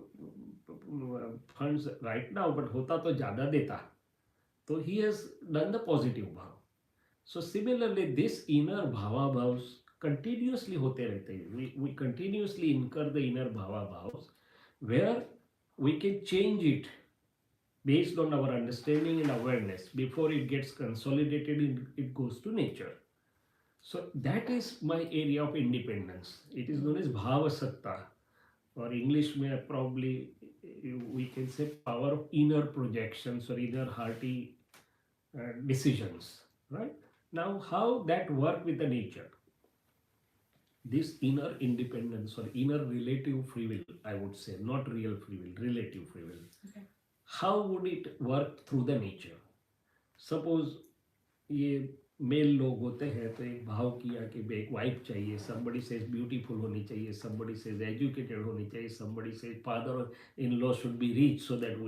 funds right now, but होता तो ज़्यादा देता. So he has done the positive bhav. So similarly, this inner bhava bhavs continuously होते रहते हैं. We continuously incur the inner bhava bhavs where we can change it based on our understanding and awareness. Before it gets consolidated, it goes to nature. So that is my area of independence. It is known as bhava satta, or English may probably we can say power of inner projections or inner hearty decisions, right? Now, how that work with the nature? This inner independence or inner relative free will, I would say, not real free will, relative free will. Okay. How would it work through the nature? Suppose ये mail लोग होते हैं तो एक भाव किया कि एक वाइफ चाहिए, somebody says beautiful होनी चाहिए, somebody says educated होनी चाहिए, somebody says father-in-law should be rich so that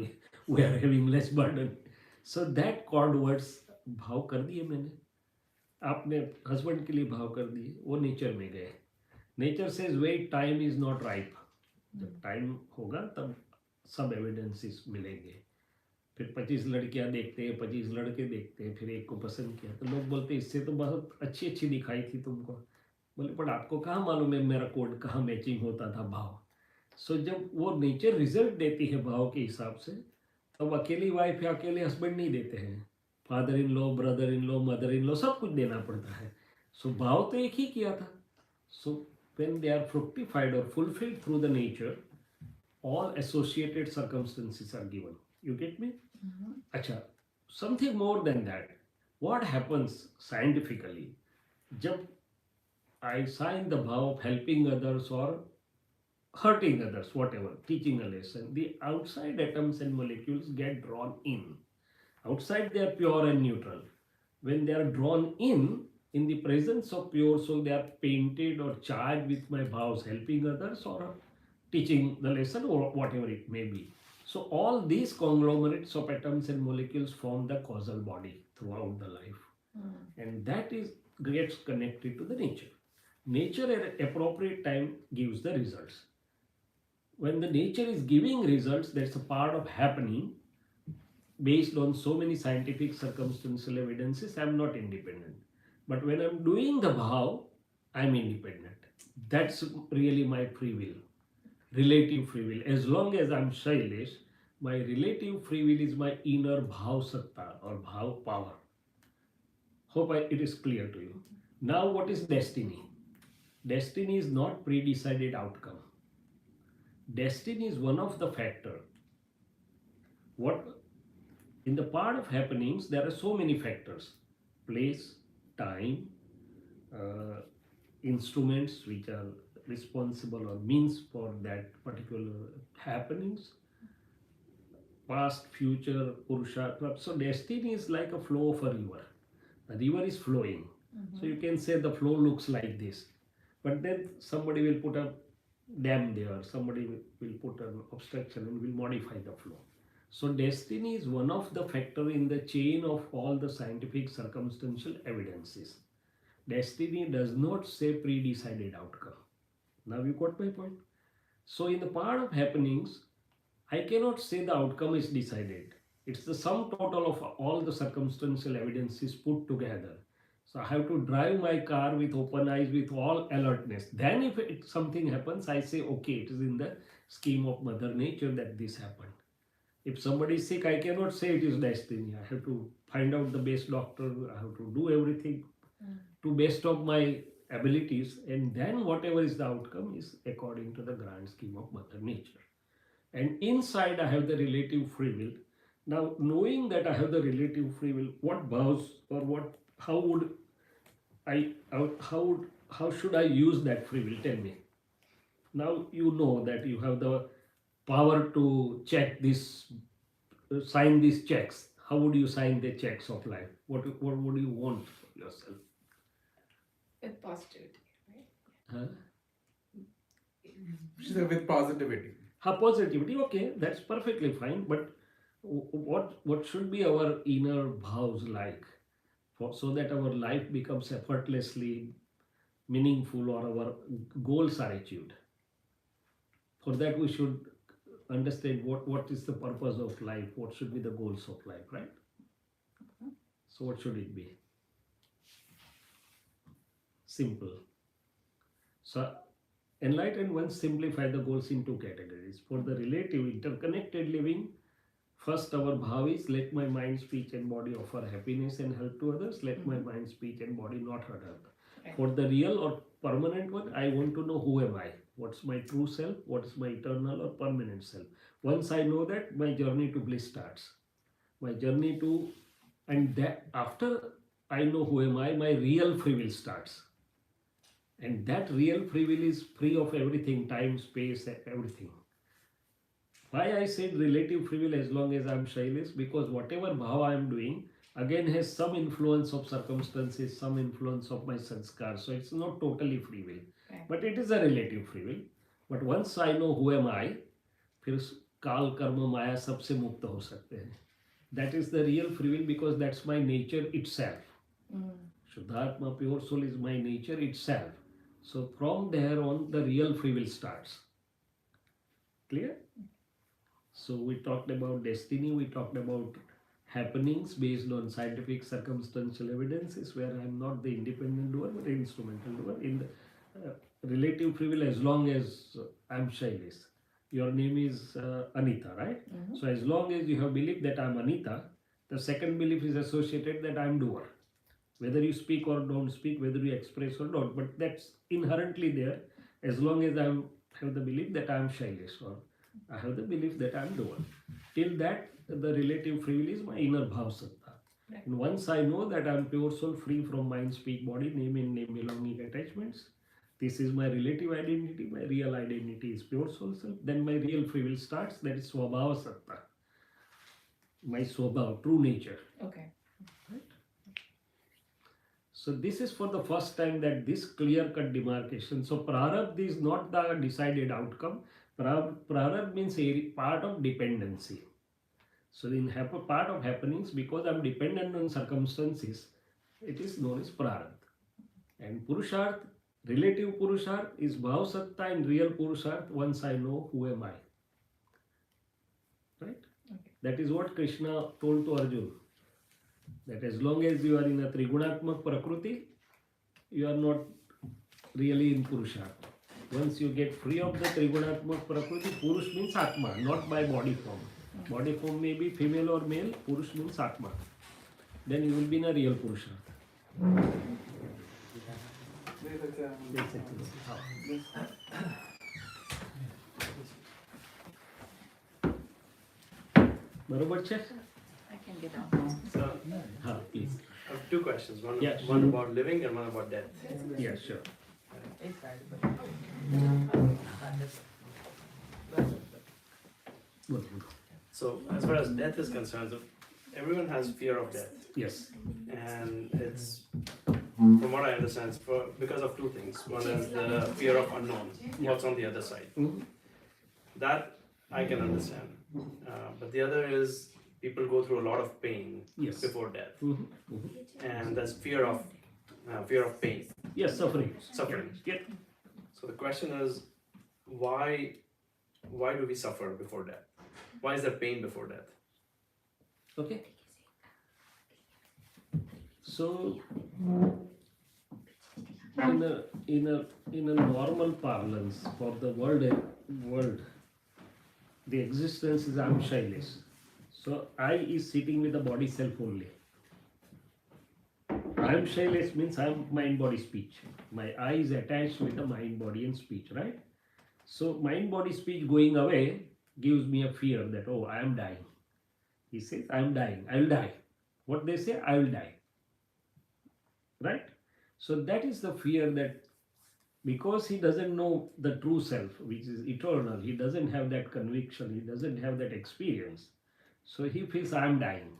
we are having less burden. So that chord words भाव कर दिए मैंने, आपने हस्बैंड के लिए भाव कर दिए, वो नेचर में गए. Nature says wait, time is not ripe. जब टाइम होगा तब सब एविडेंसेस मिलेंगे. फिर 25 लड़कियां देखते हैं, 25 लड़के देखते हैं, फिर एक को पसंद किया तो लोग बोलते हैं इससे तो बहुत अच्छी दिखाई थी तुमको. बोले पर आपको कहाँ मालूम है मेरा कोड कहाँ मैचिंग होता था भाव. सो जब वो नेचर रिजल्ट देती है भाव के हिसाब से, तब अकेली वाइफ या अकेले हस्बैंड नहीं देते हैं, father in law, brother in law, mother in law, सब कुछ देना पड़ता है. सो भाव तो एक ही किया था. सो व्हेन दे आर फ्रुक्टिफाइड और fulfilled through the nature, all associated circumstances are given. You get me? Mm-hmm. Acha, something more than that. what happens scientifically? जब I sign the vow of helping others or hurting others, whatever, teaching a lesson, the outside atoms and molecules get drawn in. Outside they are pure and neutral. When they are drawn in the presence of pure soul, they are painted or charged with my vows, helping others or teaching the lesson or whatever it may be. So all these conglomerates of atoms and molecules form the causal body throughout the life. And that is gets connected to the nature. Nature at appropriate time gives the results. When the nature is giving results, that's a part of happening based on so many scientific circumstantial evidences. I'm not independent. But when I'm doing the vow, I'm independent. That's really my free will, relative free will. As long as I'm Shailesh, my relative free will is my inner bhav satta or bhav power. Hope it is clear to you. Now, what is destiny? Destiny is not pre-decided outcome. Destiny is one of the factor. What in the part of happenings, there are so many factors: place, time, instruments which are responsible or means for that particular happenings, past, future, purusha. So destiny is like a flow of a river. The river is flowing. So you can say the flow looks like this. But then somebody will put a dam there, somebody will put an obstruction and will modify the flow. So destiny is one of the factor in the chain of all the scientific circumstantial evidences. Destiny does not say pre-decided outcome. Now you got my point? So in the part of happenings, I cannot say the outcome is decided. It's the sum total of all the circumstantial evidences put together. So I have to drive my car with open eyes, with all alertness. Then if something happens, I say, okay, it is in the scheme of Mother Nature that this happened. If somebody is sick, I cannot say it is destiny. I have to find out the best doctor. I have to do everything to best of my abilities. And then whatever is the outcome is according to the grand scheme of Mother Nature. And inside I have the relative free will. Now, knowing that I have the relative free will, what vows or how would I, how should I use that free will? Tell me. Now you know that you have the power to check this, sign these checks. How would you sign the checks of life? What would you want for yourself? With positivity, right? Huh? She said with positivity. Positivity, okay, that's perfectly fine. But what should be our inner vows like, so that our life becomes effortlessly meaningful or our goals are achieved? For that, we should understand what is the purpose of life, what should be the goals of life, right? So, what should it be? Simple. So, enlightened ones simplify the goals in two categories. For the relative interconnected living, first our bhav is let my mind, speech and body offer happiness and help to others. Let my mind, speech and body not hurt others. Right. For the real or permanent one, I want to know who am I? What's my true self? What is my eternal or permanent self? Once I know that, my journey to bliss starts. My journey to, and that after I know who am I, my real free will starts. And that real free will is free of everything, time, space, everything. Why I said relative free will as long as I am Shailesh? Because whatever bhava I am doing, again has some influence of circumstances, some influence of my sanskar. So it's not totally free will. Right. But it is a relative free will. But once I know who am I, फिर काल कर्म माया सबसे मुक्त हो सकते हैं. That is the real free will because that's my nature itself. Shuddhatma, pure soul is my nature itself. So from there on, the real free will starts. Clear? So we talked about destiny, we talked about happenings based on scientific circumstantial evidences where I am not the independent doer but instrumental doer. In the relative free will, as long as I am Shailesh. Your name is Anita, right? So as long as you have believed that I am Anita, the second belief is associated that I am doer. Whether you speak or don't speak, whether you express or not, but that's inherently there as long as I have the belief that I am Shailesh or I have the belief that I am doer. Till that, the relative free will is my inner bhav satta. Right. And once I know that I'm pure soul, free from mind, speak, body, name and name belonging attachments, this is my relative identity, my real identity is pure soul self, then my real free will starts, that is Swabhava Satta, my Swabhava, true nature. Okay. So this is for the first time that this clear-cut demarcation. So Prarabdha is not the decided outcome. Prarabdha means a part of dependency. So in part of happenings, because I'm dependent on circumstances, it is known as Prarabdha. And Purusharth, relative Purusharth is Bhav Satta, and real Purusharth once I know who am I. Right? Okay. That is what Krishna told to Arjuna. That as long as you are in a Trigunatmak Prakriti, you are not really in Purusharth. Once you get free of the Trigunatmak Prakriti, Purush means Atma, not by body form. Body form may be female or male, Purush means Atma. Then you will be in a real Purusharth. Yes, it is. બરોબર છે? I can get on. So, હા, please. I have two questions. One, Yes. one about living and one about death. Yeah, sure. Good, good. So, as far as death is concerned, so everyone has fear of death, Yes. and it's, from what I understand, it's because of two things. One is the fear of unknown, what's on the other side. Mhm. That I can understand. But the other is people go through a lot of pain Yes. before death, Mhm, mhm. and that's fear of pain, Yes, suffering. suffering. Yeah. So the question is, why do we suffer before death? Why is there pain before death? Okay. So, in a normal parlance for the world, the existence is I'm Shailesh. So I is sitting with the body self only. I'm Shailesh means I'm mind body speech. My I is attached with the mind body and speech, right? So mind body speech going away gives me a fear that oh I am dying. He says I am dying. I will die. What they say I will die. Right? So that is the fear that because he doesn't know the true self, which is eternal, he doesn't have that conviction, he doesn't have that experience. So he feels I am dying.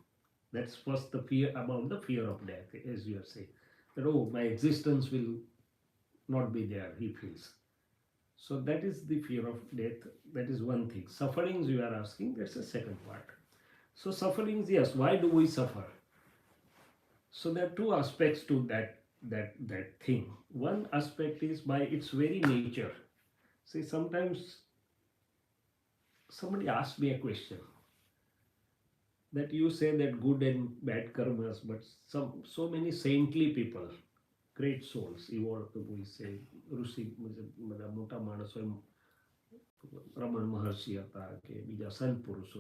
That's first the fear about the fear of death, as you are saying. That oh, my existence will not be there, he feels. So that is the fear of death. That is one thing. Sufferings you are asking, that's the second part. So sufferings, yes, why do we suffer? So there are two aspects to that thing. One aspect is by its very nature. See, sometimes somebody asked me a question that you say that good and bad karmas, but so many saintly people, great souls, evolved, we say, ઋષિ બધા મોટા માણસો એમ રમણ મહર્ષિ હતા કે બીજા સંત પુરુષો,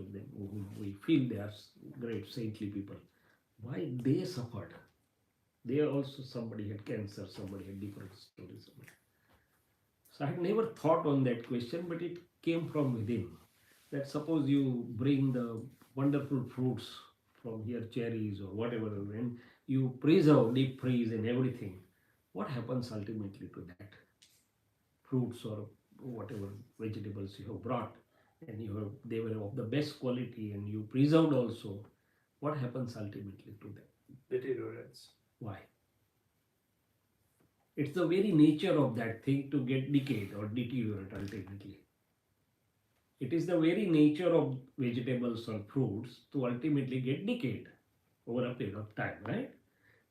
we feel they are great saintly people. Why they suffered? They also, somebody had cancer, somebody had different stories. So I had never thought on that question, but it came from within. That suppose you bring the wonderful fruits from here, cherries or whatever, and you preserve, deep freeze and everything, what happens ultimately to that? Fruits or whatever vegetables you have brought, and they were of the best quality and you preserved also, what happens ultimately to them? Deteriorates. Why? It's the very nature of that thing to get decayed or deteriorate ultimately. It is the very nature of vegetables or fruits to ultimately get decayed over a period of time, right?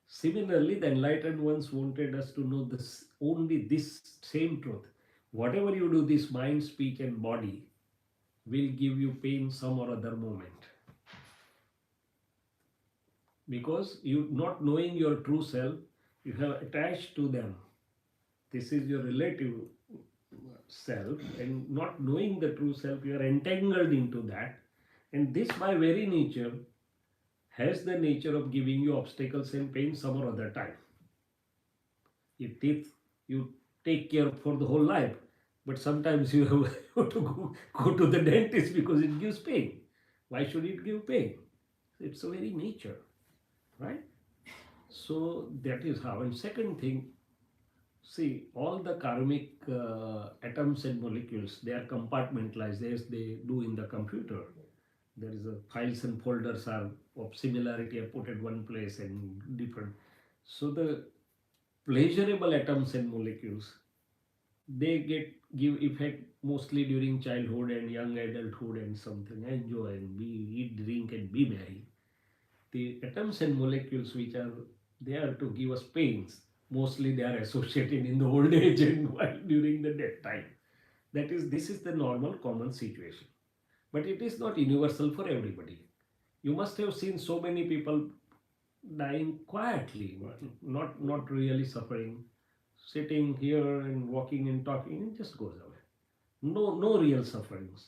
Similarly, the enlightened ones wanted us to know this, only this same truth. Whatever you do, this mind, speech and body will give you pain some or other moment. Because you not knowing your true self, you have attached to them. This is your relative self, and not knowing the true self, you are entangled into that. And this by very nature has the nature of giving you obstacles and pain some or other time. Your teeth you take care for the whole life, but sometimes you have to go to the dentist because it gives pain. Why should it give pain? It's a very nature. right? So that is how. And second thing, see, all the karmic atoms and molecules, they are compartmentalized as they do in the computer. There is a files and folders are of similarity are put at one place and different. So the pleasurable atoms and molecules, they give effect mostly during childhood and young adulthood and something. Enjoy and be eat, drink and be merry. The atoms and molecules which are there to give us pains, mostly they are associated in the old age and while during the death time. This is the normal common situation. But it is not universal for everybody. You must have seen so many people dying quietly, not really suffering, sitting here and walking and talking and just goes away. No real sufferings.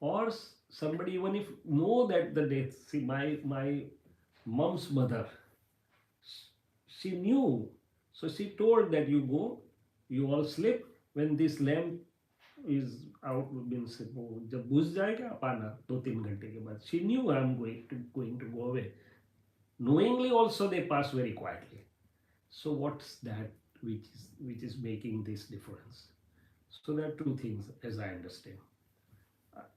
Or somebody even if know that the death. See, my mom's mother, she knew, so she told that you go, you all sleep. When this lamp is out, means वो जब बुझ जाएगा पाना 2-3 घंटे के बाद, she knew I am going to go away. Knowingly also they pass very quietly. So what's that which is making this difference? So there are two things as I understand.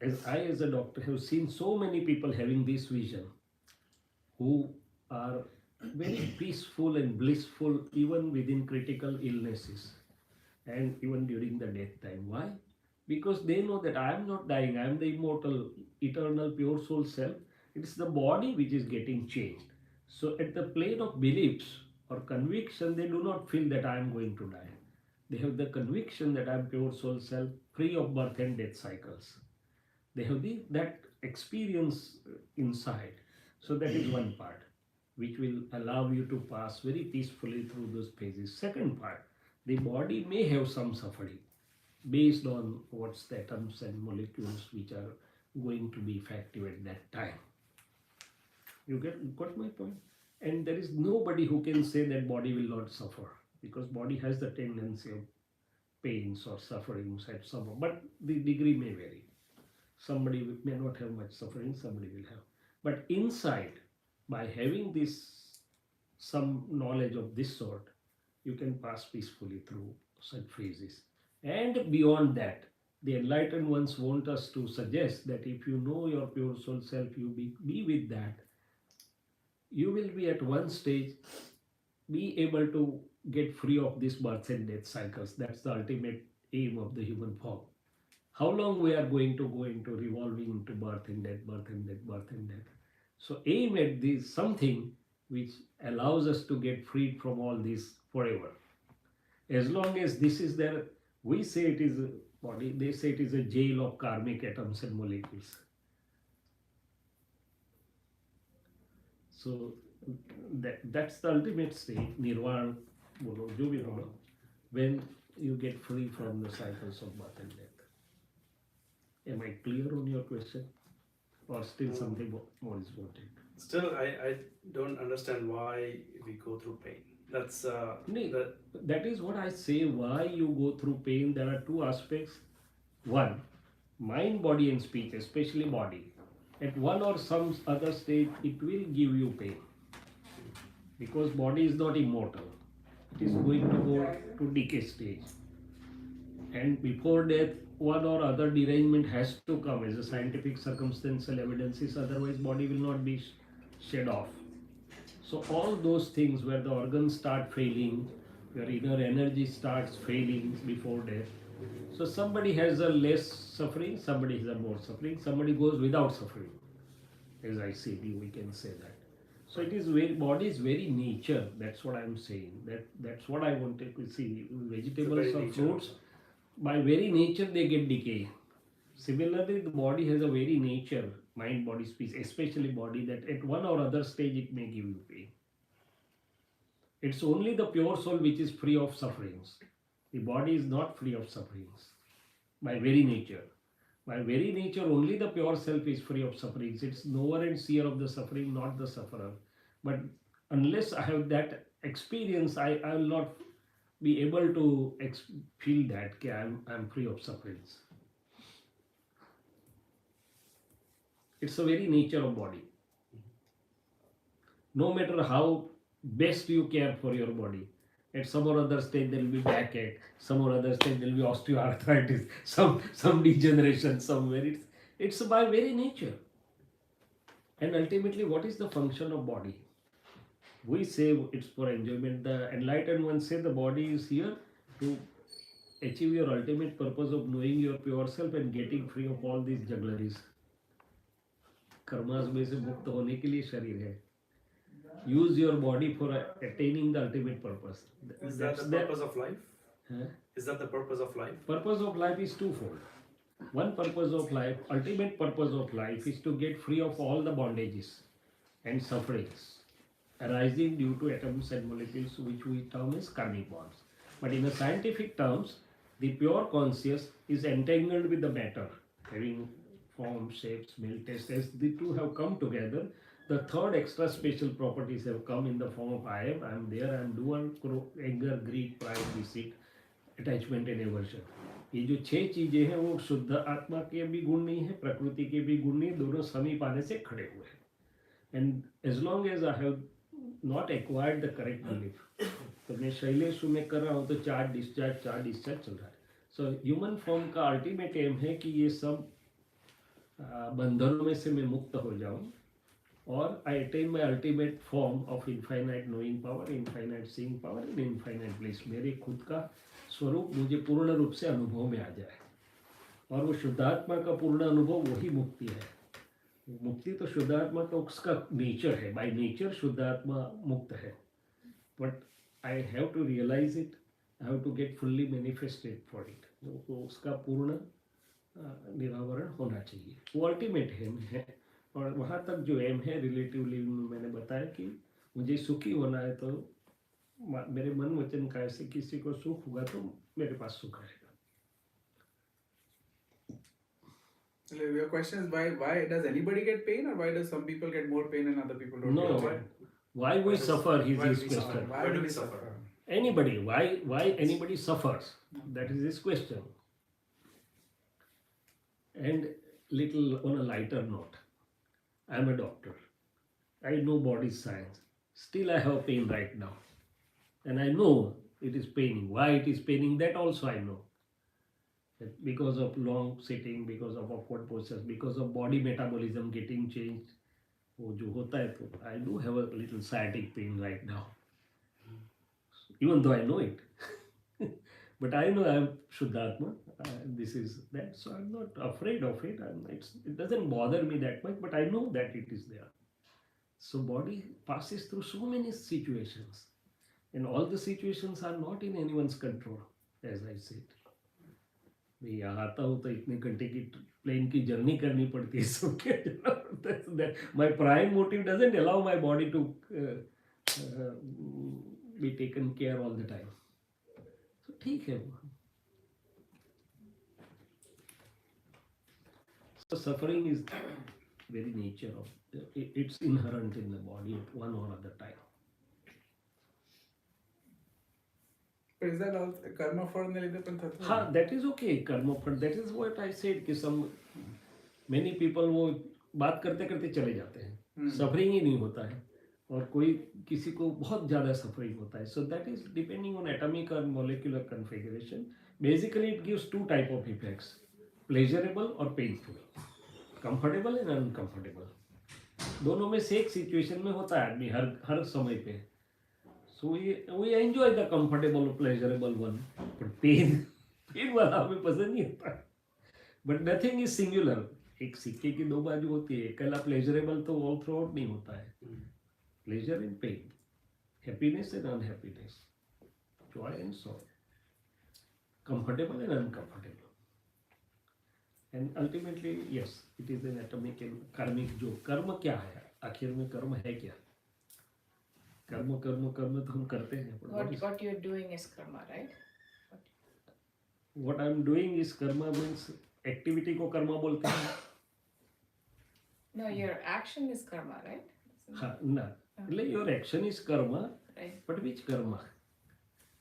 As a doctor have seen so many people having this vision who are very peaceful and blissful even within critical illnesses and even during the death time. Why? Because they know that I am not dying, I am the immortal, eternal, pure soul self. It is the body which is getting changed. So at the plane of beliefs or conviction, they do not feel that I am going to die. They have the conviction that I am pure soul self, free of birth and death cycles. They have that experience inside. So that is one part which will allow you to pass very peacefully through those phases. Second part, the body may have some suffering based on what's the atoms and molecules which are going to be effective at that time. You got my point? And there is nobody who can say that body will not suffer, because body has the tendency of pains or sufferings at some, but the degree may vary. Somebody may not have much suffering, somebody will have. But inside, by having some knowledge of this sort, you can pass peacefully through such phases. And beyond that, the enlightened ones want us to suggest that if you know your pure soul self, you be with that, you will be at one stage be able to get free of these birth and death cycles. That's the ultimate aim of the human form. How long we are going to go into revolving into birth and death, birth and death, birth and death. So aim at this something which allows us to get freed from all this forever. As long as this is there, we say it is a body, they say it is a jail of karmic atoms and molecules. So that's the ultimate state, nirvana, bolo, jo bhi bolo, when you get free from the cycles of birth and death. Am I clear on your question? Or still something more is wanted? Still, I don't understand why we go through pain. That's that is what I say, why you go through pain. There are two aspects. One, mind, body and speech, especially body. At one or some other stage, it will give you pain. Because body is not immortal. It is going to go to decay stage. And before death, one or other derangement has to come as a scientific circumstantial evidences, otherwise body will not be shed off. So all those things where the organs start failing, your inner energy starts failing before death. So somebody has a less suffering, somebody has a more suffering, somebody goes without suffering. As I say, we can say that. So it is body's very nature, that's what I am saying. That's what I wanted to see. Vegetables or fruits, by very nature they get decay. Similarly, the body has a very nature, mind, body, speech, especially body, that at one or other stage it may give you pain. It's only the pure soul which is free of sufferings. The body is not free of sufferings by very nature. By very nature, only the pure self is free of sufferings. It's knower and seer of the suffering, not the sufferer. But unless I have that experience, I will not be able to feel that I'm free of sufferings. It's the very nature of body. No matter how best you care for your body, at some or other stage there will be backache, some or other stage there will be osteoarthritis, some degeneration somewhere. It's by very nature. And ultimately, what is the function of body? We say it's for enjoyment. The enlightened ones say the body is here to achieve your ultimate purpose of knowing your pure self and getting free of all these juggleries. Karmas में से मुक्त होने के लिए शरीर है. Use your body for attaining the ultimate purpose. Is that the purpose of life? Huh? Is that the purpose of life? Purpose of life is twofold. One purpose of life, ultimate purpose of life, is to get free of all the bondages and sufferings arising due to atoms and molecules, which we term as karmic bonds. But in the scientific terms, the pure conscious is entangled with the matter, having form, shape, smell, taste. As the two have come together, the third extra special properties have come in the form of I am there, I am doer, anger, greed, pride, deceit, attachment and aversion. ये जो 6 चीजें हैं वो शुद्ध आत्मा के भी गुण नहीं है, प्रकृति के भी गुण नहीं, दोनों समीप आने से खड़े हुए हैं. And as long as I have not acquired the correct belief, तो मैं शैलेश में कर रहा हूँ तो चार्ज डिस्चार्ज चल रहा है. सो ह्यूमन फॉर्म का अल्टीमेट एम है कि ये सब बंधनों में से मैं मुक्त हो जाऊं और I attain my ultimate form of infinite knowing power, infinite seeing power in infinite place. मेरे खुद का स्वरूप मुझे पूर्ण रूप से अनुभव में आ जाए, और वो शुद्धात्मा का पूर्ण अनुभव वही मुक्ति है. मुक्ति तो शुद्धात्मा का उसका नेचर है, बाय नेचर शुद्धात्मा मुक्त है. But I have to realise it, I have to get fully manifested for it. तो उसका पूर्ण निरावरण होना चाहिए, वो अल्टीमेट एम है. और वहाँ तक जो एम है रिलेटिव लिविंग में मैंने बताया कि मुझे सुखी होना है, तो मेरे मन वचन काय से किसी को सुख होगा तो मेरे पास सुख रहेगा. Your question is why does anybody get pain, or why does some people get more pain and other people don't No, get pain? why we suffer is why his we suffer? question. Why do we suffer? Anybody, why anybody suffers? That is his question. And little on a lighter note, I am a doctor. I know body science. Still I have pain right now. And I know it is paining. Why it is paining, that also I know. That because of long sitting, because of awkward postures, because of body metabolism getting changed, वो जो होता है, तो I do have a little sciatic pain right now. Even though I know it. But I know I am Shuddhatma. This is that. So I'm not afraid of it. It doesn't bother me that much, but I know that it is there. So body passes through so many situations. And all the situations are not in anyone's control, as I said. मैं यहाँ आता हूँ तो इतने घंटे की plane की journey करनी पड़ती है, so that my prime motive doesn't allow my body to be taken care all the time. So ठीक है वो. So suffering is very nature of it's inherent in the body at one or other time. But is that all karma फल ने लिधे पण थતું? हाँ, that is okay. कर्म फल, that is what I said कि some many people वो बात करते करते चले जाते हैं, सफरिंग ही नहीं होता है, और कोई किसी को बहुत ज़्यादा सफरिंग होता है. So that is depending on atomic or molecular configuration. Basically it gives two type of effects, pleasurable or painful, comfortable and uncomfortable. दोनों में से एक सिचुएशन में होता है आदमी हर समय पे. So we enjoy the comfortable, pleasurable one, but pain वाला हमें पसंद नहीं होता. But nothing is singular. एक सिक्के की दो बाजू होती है, अकेला pleasurable तो all throughout नहीं होता है. Pleasure and pain, happiness and unhappiness, joy and sorrow, comfortable and uncomfortable. And ultimately, yes, it is an atomic and karmic जो कर्म क्या है, आखिर में कर्म है क्या? कर्म तो हम करते हैं. What you're doing is karma, right? What I'm doing is karma means activity को कर्म बोलते हैं. No, your action is karma, right? हाँ ना, मतलब your action is karma, Right. but which कर्म?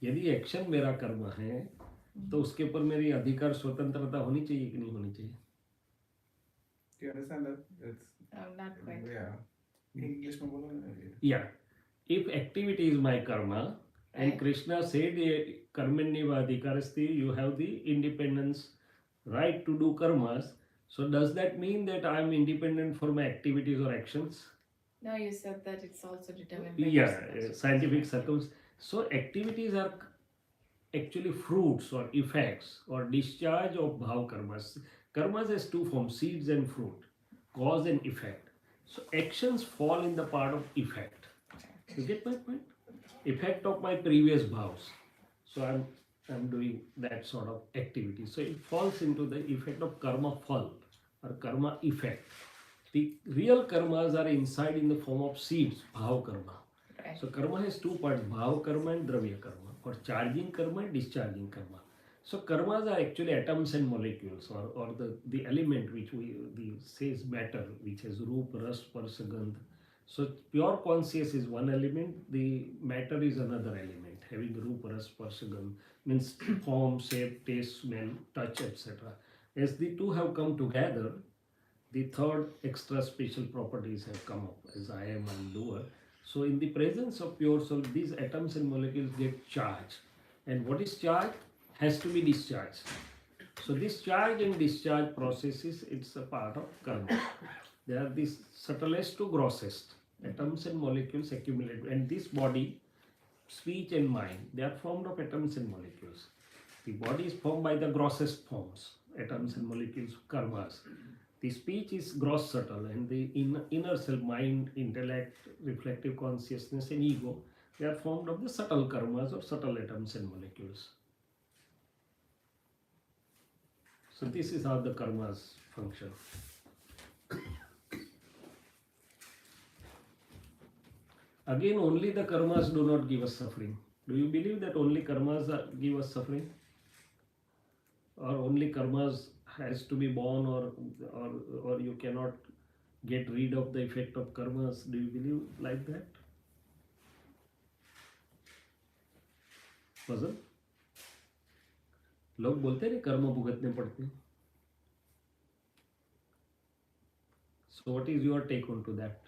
यदि एक्शन मेरा कर्म है तो उसके ऊपर मेरी अधिकार स्वतंत्रता होनी चाहिए कि नहीं होनी चाहिए? Do you understand that? It's Not quite. yeah. English में बोलो ना. Yeah. If activity is my karma, and Right. Krishna said, karmanyavadhikarasti, you have the independence, right to do karmas. So does that mean that I am independent for my activities or actions? No, you said that it's also determined by Yeah, circumstances. scientific circumstances. So activities are actually fruits or effects or discharge of bhav karmas. Karmas has two forms, seeds and fruit, cause and effect. So actions fall in the part of effect. You get my point? Effect of my previous bhavs. So I'm doing that sort of activity. So it falls into the effect of karma phal or karma effect. The real karmas are inside in the form of seeds, bhav karma. Right. So karma has two parts, bhav karma and dravya karma, or charging karma and discharging karma. So karmas are actually atoms and molecules, or the element which the says matter, which has roop, ras, sparsa, gandh. So pure conscious is one element, the matter is another element, having roop, ras, sparsa, gandh, means form, shape, taste, smell, touch, etc. As the two have come together, the third extra special properties have come up as I am and doer. So in the presence of pure soul, these atoms and molecules get charged. And what is charged has to be discharged. So this charge and discharge processes, it's a part of karma. They are the subtlest to grossest. Atoms and molecules accumulate. And this body, speech and mind, they are formed of atoms and molecules. The body is formed by the grossest forms, atoms and molecules, karmas. The speech is gross subtle, and the inner self, mind, intellect, reflective consciousness, and ego, they are formed of the subtle karmas or subtle atoms and molecules. So this is how the karmas function. Again, only the karmas do not give us suffering. Do you believe that only karmas give us suffering? Or only karmas has to be born, or you cannot get rid of the effect of karmas? Do you believe like that? Puzzle? लोग बोलते हैं कर्म भुगतने पड़ते हैं. So what is your take on to that?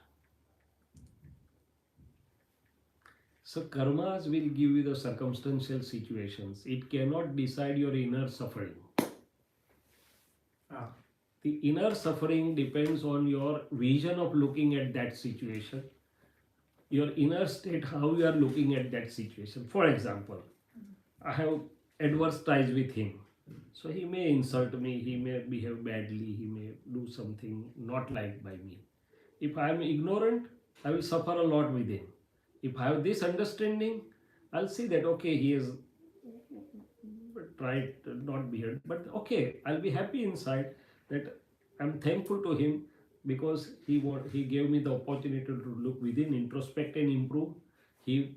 So karmas will give you the circumstantial situations. It cannot decide your inner suffering. The inner suffering depends on your vision of looking at that situation, your inner state, how you are looking at that situation. For example, I have adverse ties with him. So he may insult me, he may behave badly, he may do something not liked by me. If I am ignorant, I will suffer a lot with him. If I have this understanding, I'll see that okay, he has tried to not behave, but okay, I'll be happy inside that I'm thankful to him because he gave me the opportunity to look within, introspect and improve. He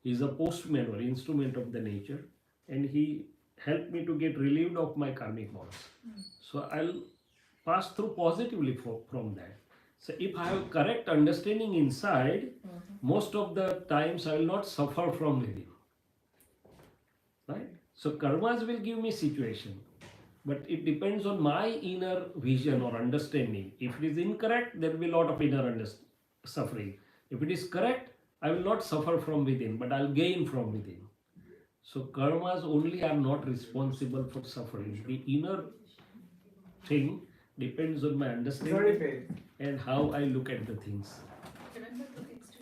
is a postman or instrument of the nature, and he helped me to get relieved of my karmic bonds. So I'll pass through positively from that. So if I have correct understanding inside, most of the times I will not suffer from within. Right? So karmas will give me situation, but it depends on my inner vision or understanding. If it is incorrect, there will be a lot of inner suffering. If it is correct, I will not suffer from within, but I'll gain from within. So karmas only are not responsible for suffering. The inner thing depends on my understanding and how I look at the things.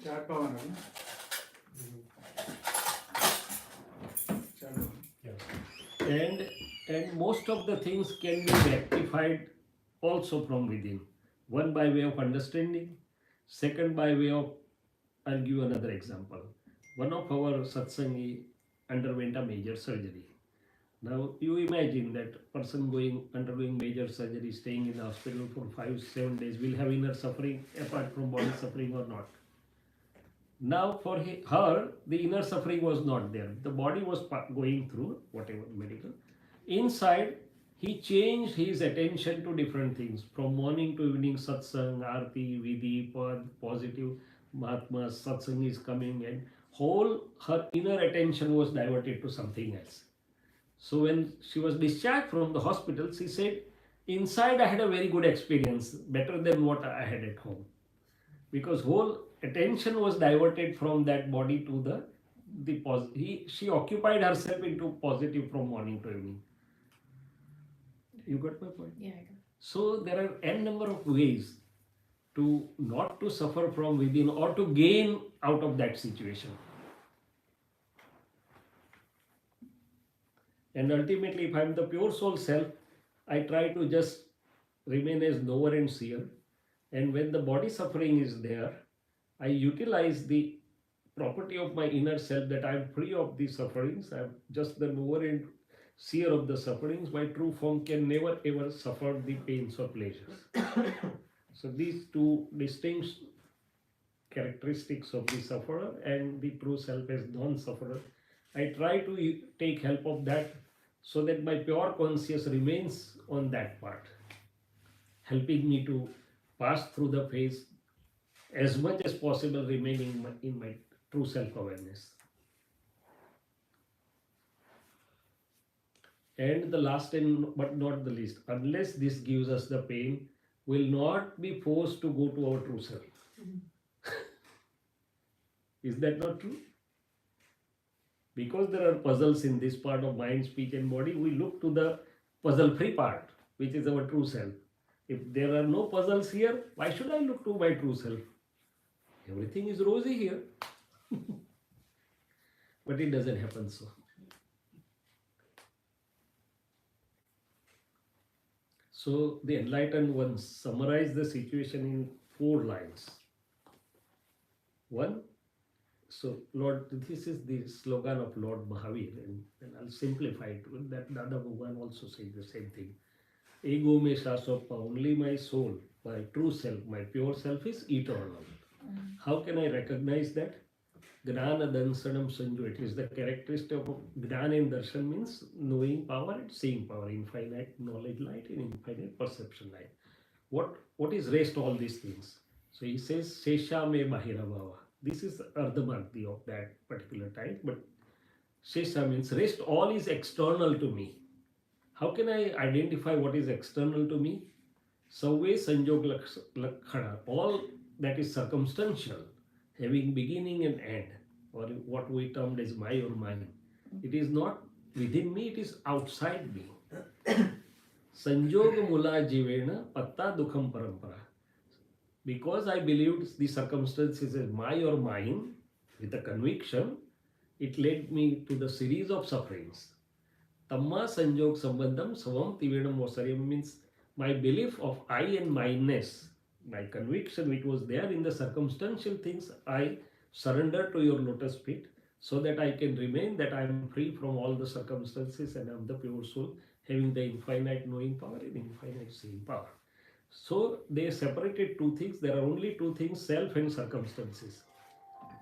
Chart power, no? And most of the things can be rectified also from within. One by way of understanding, second by way of, I'll give another example. One of our Satsangi underwent a major surgery. Now you imagine that person undergoing major surgery, staying in the hospital for 5-7 days, will have inner suffering apart from body suffering or not. Now for her, the inner suffering was not there. The body was going through whatever medical. Inside, he changed his attention to different things. From morning to evening, satsang, arti, vidhi, pad, positive, mahatma, satsang is coming, and her inner attention was diverted to something else. So when she was discharged from the hospital, she said, inside I had a very good experience, better than what I had at home. because whole attention was diverted from that body to she occupied herself into positive from morning to evening. You got my point? Yeah, I got it. So there are n number of ways to not to suffer from within or to gain out of that situation. And ultimately, if I am the pure soul self, I try to just remain as knower and seer. And when the body suffering is there, I utilize the property of my inner self that I am free of these sufferings. I am just the knower and seer of the sufferings. My true form can never ever suffer the pains or pleasures. So these two distinct characteristics of the sufferer and the true self as non-sufferer, I try to take help of that so that my pure conscious remains on that part, helping me to pass through the phase as much as possible, remaining in my true self-awareness. And the last but not the least, unless this gives us the pain, will not be forced to go to our true self. Is that not true? Because there are puzzles in this part of mind, speech and body, we look to the puzzle-free part, which is our true self. If there are no puzzles here, why should I look to my true self? Everything is rosy here. But it doesn't happen so. So the enlightened ones summarize the situation in 4 lines. 1, so Lord, this is the slogan of Lord Mahavir, and I'll simplify it with that. Dada Bhagwan also says the same thing. Ego me shasoppa, only my soul, my true self, my pure self is eternal. How can I recognize that? Gnana Dansanam Sanju, it is the characteristic of Gnana and Darshan means knowing power and seeing power, infinite knowledge light and infinite perception light. What is rest all these things? So he says, Sesha me Bahirabhava. This is Ardhamarti of that particular type, but Sesha means rest all is external to me. How can I identify what is external to me? Savve Sanjog Lakhana, all that is circumstantial, having beginning and end, or what we termed as my or mine. It is not within me, it is outside me. Sanjoga mula jivena patta dukham parampara. Because I believed the circumstances as my or mine, with a conviction, it led me to the series of sufferings. Tamma sanjog sambandham savam tivedam vasaryam means my belief of I and mineness, my conviction which was there in the circumstantial things, I surrender to your lotus feet so that I can remain, that I am free from all the circumstances and I am the pure soul having the infinite knowing power and infinite seeing power. So they separated 2 things. There are only 2 things, self and circumstances.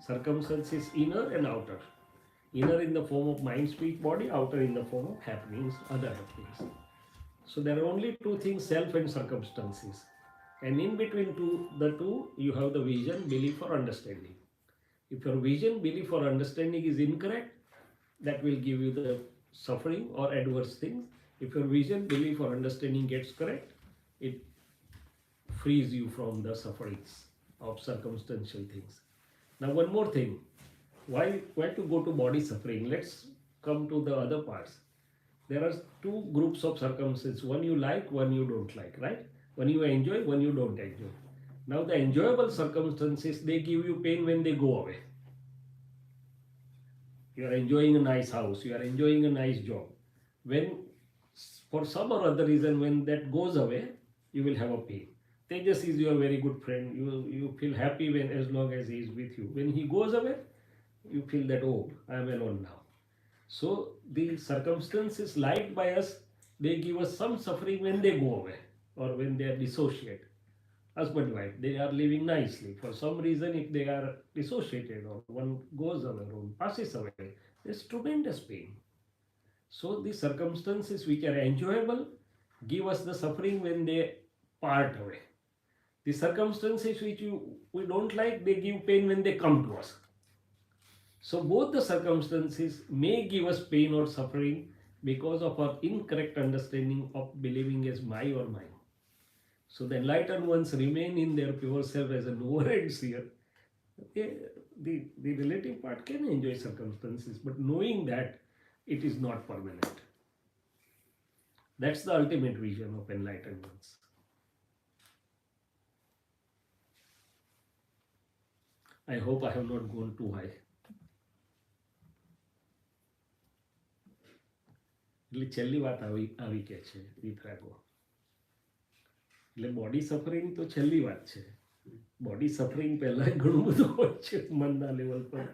Circumstances inner and outer. Inner in the form of mind, speech, body, outer in the form of happenings, other things. So there are only 2 things, self and circumstances. And in between the two, you have the vision, belief or understanding. If your vision, belief or understanding is incorrect, that will give you the suffering or adverse things. If your vision, belief or understanding gets correct, it frees you from the sufferings of circumstantial things. Now one more thing, why to go to body suffering? Let's come to the other parts. There are 2 groups of circumstances, one you like, one you don't like, right? One you enjoy, one you don't enjoy. Now the enjoyable circumstances, they give you pain when they go away. You are enjoying a nice house, you are enjoying a nice job. When for some or other reason, when that goes away, you will have a pain. Tejas is your very good friend. You feel happy when as long as he is with you. When he goes away, you feel that, oh, I am alone now. So the circumstances liked by us, they give us some suffering when they go away or when they are dissociated. Husband and wife, they are living nicely. For some reason, if they are dissociated or one goes away or one passes away, there's tremendous pain. So the circumstances which are enjoyable give us the suffering when they part away. The circumstances which we don't like, they give pain when they come to us. So both the circumstances may give us pain or suffering because of our incorrect understanding of believing as my or mine. So the enlightened ones remain in their pure self as a knower and seer. The relative part can enjoy circumstances, but knowing that it is not permanent. That's the ultimate vision of enlightened ones. I hope I have not gone too high. એટલે છેલ્લી વાત આવી કે છે વિતરાગો. એટલે body suffering તો છેલ્લી વાત છે. બોડી સફરિંગ પહેલા ઘણું બધું હોય છે, મનના લેવલ પર,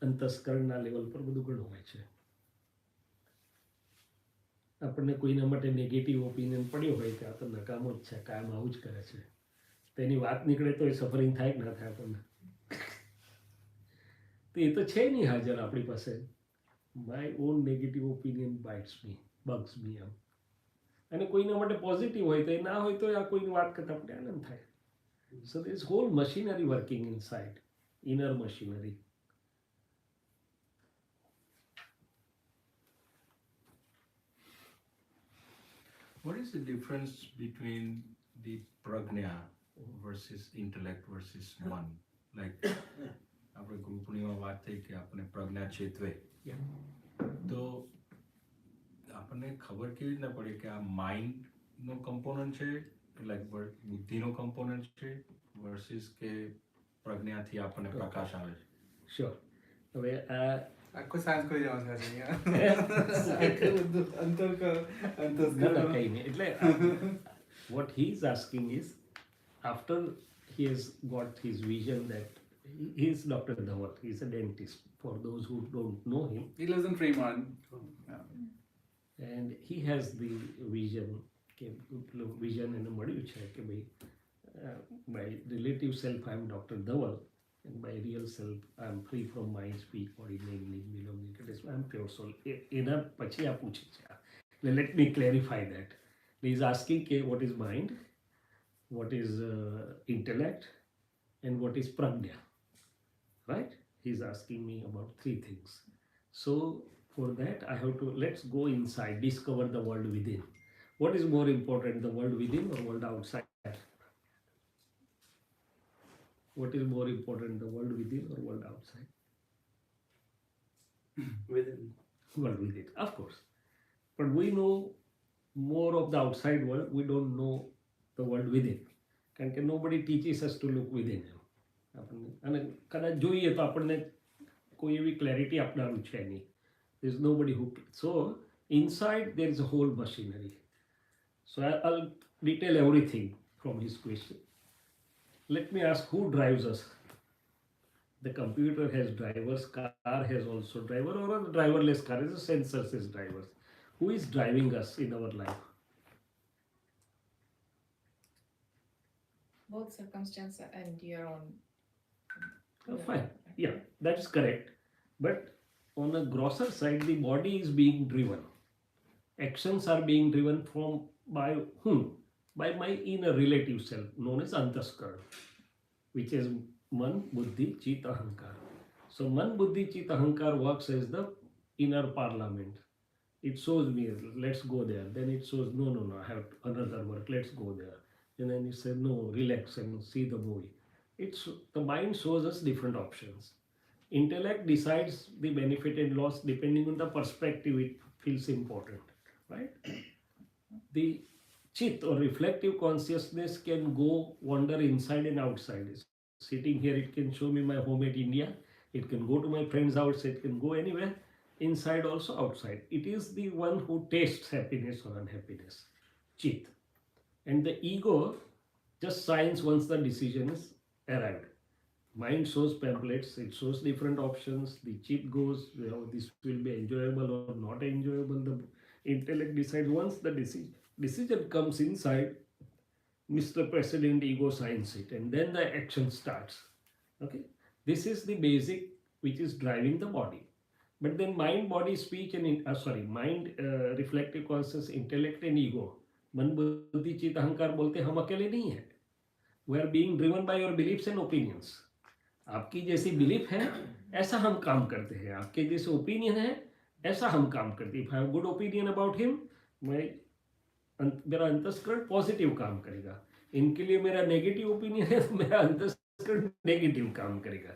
અંતસ્કરણના લેવલ પર બધું ઘણું હોય છે. આપણને કોઈના માટે નેગેટિવ ઓપિનિયન પડ્યો હોય કે આ તો નકામો જ છે, કાયમ આવું જ કરે છે, તેની વાત નીકળે તો એ સફરિંગ થાય કે ના થાય આપણને. તો એ તો છે નહીં હાજર આપણી પાસે. My own negative opinion bites me, bugs me આમ. અને કોઈના માટે પોઝિટિવ હોય તો એ ના હોય તો આ કોઈની વાત કરતા આપણે આનંદ થાય. So this hall machinery working inside, inner machinery. What is the difference between the prajna versus intellect versus मन? Like આપણે ગ્રુપની વાત થઈ કે આપણે પ્રજ્ઞા ચેતવે, તો આપણને ખબર કેવી રીતના પડે કે આ માઇન્ડનો કમ્પોનન્ટ છે, લાઈક બુદ્ધિનો કમ્પોનન્ટ છે, વર્સિસ કે પ્રજ્ઞાથી આપણને પ્રકાશ આવે છે? શ્યોર. હવે આ આખો સાયન્સ કરી જવાનું છે કંઈ નહીં. એટલે what he is asking is, after he has got his vision that he is Dr. Dhaval, he is a dentist, for those who don't know him. He lives in Fremont. And he has the vision કે vision એને મળ્યું છે કે ભાઈ by relative self I am Dr. Dhaval, and by real self I am free from mind, speech, body, name, belonging, I am pure soul. એના પછી આ પૂછે છે. Let me clarify that. He is asking કે what is mind, what is intellect, and what is prajna, right? He is asking me about three things. So for that I have to, let's go inside, discover the world within. What is more important, the world within or world outside? What is more important, the world within or world outside? Within. World within, of course. But we know more of the outside world, we don't know the world within. કારણ કે nobody teaches us to look within. અને કદાચ જોઈએ તો આપણને કોઈ એવી clarity આપનારું છે નહીં. There is nobody who. So inside there is a whole machinery. So I'll detail everything from his question. Let me ask, who drives us? The computer has drivers, car has also driver, or a driverless car is a sensors as drivers. Who is driving us in our life? Both circumstances and your own. Fine, yeah, that's correct. But on a grosser side, the body is being driven. Actions are being driven from by whom? By my inner relative self, known as Antaskaran, which is Man, Buddhi, Chit, Ahankar. So Man, Buddhi, Chit, Ahankar works as the inner parliament. It shows me, let's go there. Then it shows, no, I have another work, let's go there. And then it says, no, relax and see the movie. The mind shows us different options. Intellect decides the benefit and loss depending on the perspective it feels important, right? The chit or reflective consciousness can go wander inside and outside. Sitting here, it can show me my home at India. It can go to my friend's house. It can go anywhere, inside also, outside. It is the one who tastes happiness or unhappiness, chit. And the ego just signs once the decision is arrived. Mind shows pamphlets, it shows different options. The chit goes, this will be enjoyable or not enjoyable. The intellect decides. Once the decision comes inside, Mr. President ego signs it, and then the action starts. Okay, this is the basic which is driving the body. But then mind, body, speech, and mind, reflective conscious, intellect, and ego. मन बुद्धि चित्त अहंकार बोलते हम अकेले नहीं हैं. We are being driven by your beliefs and opinions. आपकी जैसी बिलीफ है ऐसा हम काम करते हैं, आपके जैसे ओपिनियन है ऐसा हम काम करते हैं. If I have good opinion about him, मेरा अंतस्करण पॉजिटिव काम करेगा. इनके लिए मेरा नेगेटिव ओपिनियन है तो मेरा अंतस्करण नेगेटिव काम करेगा.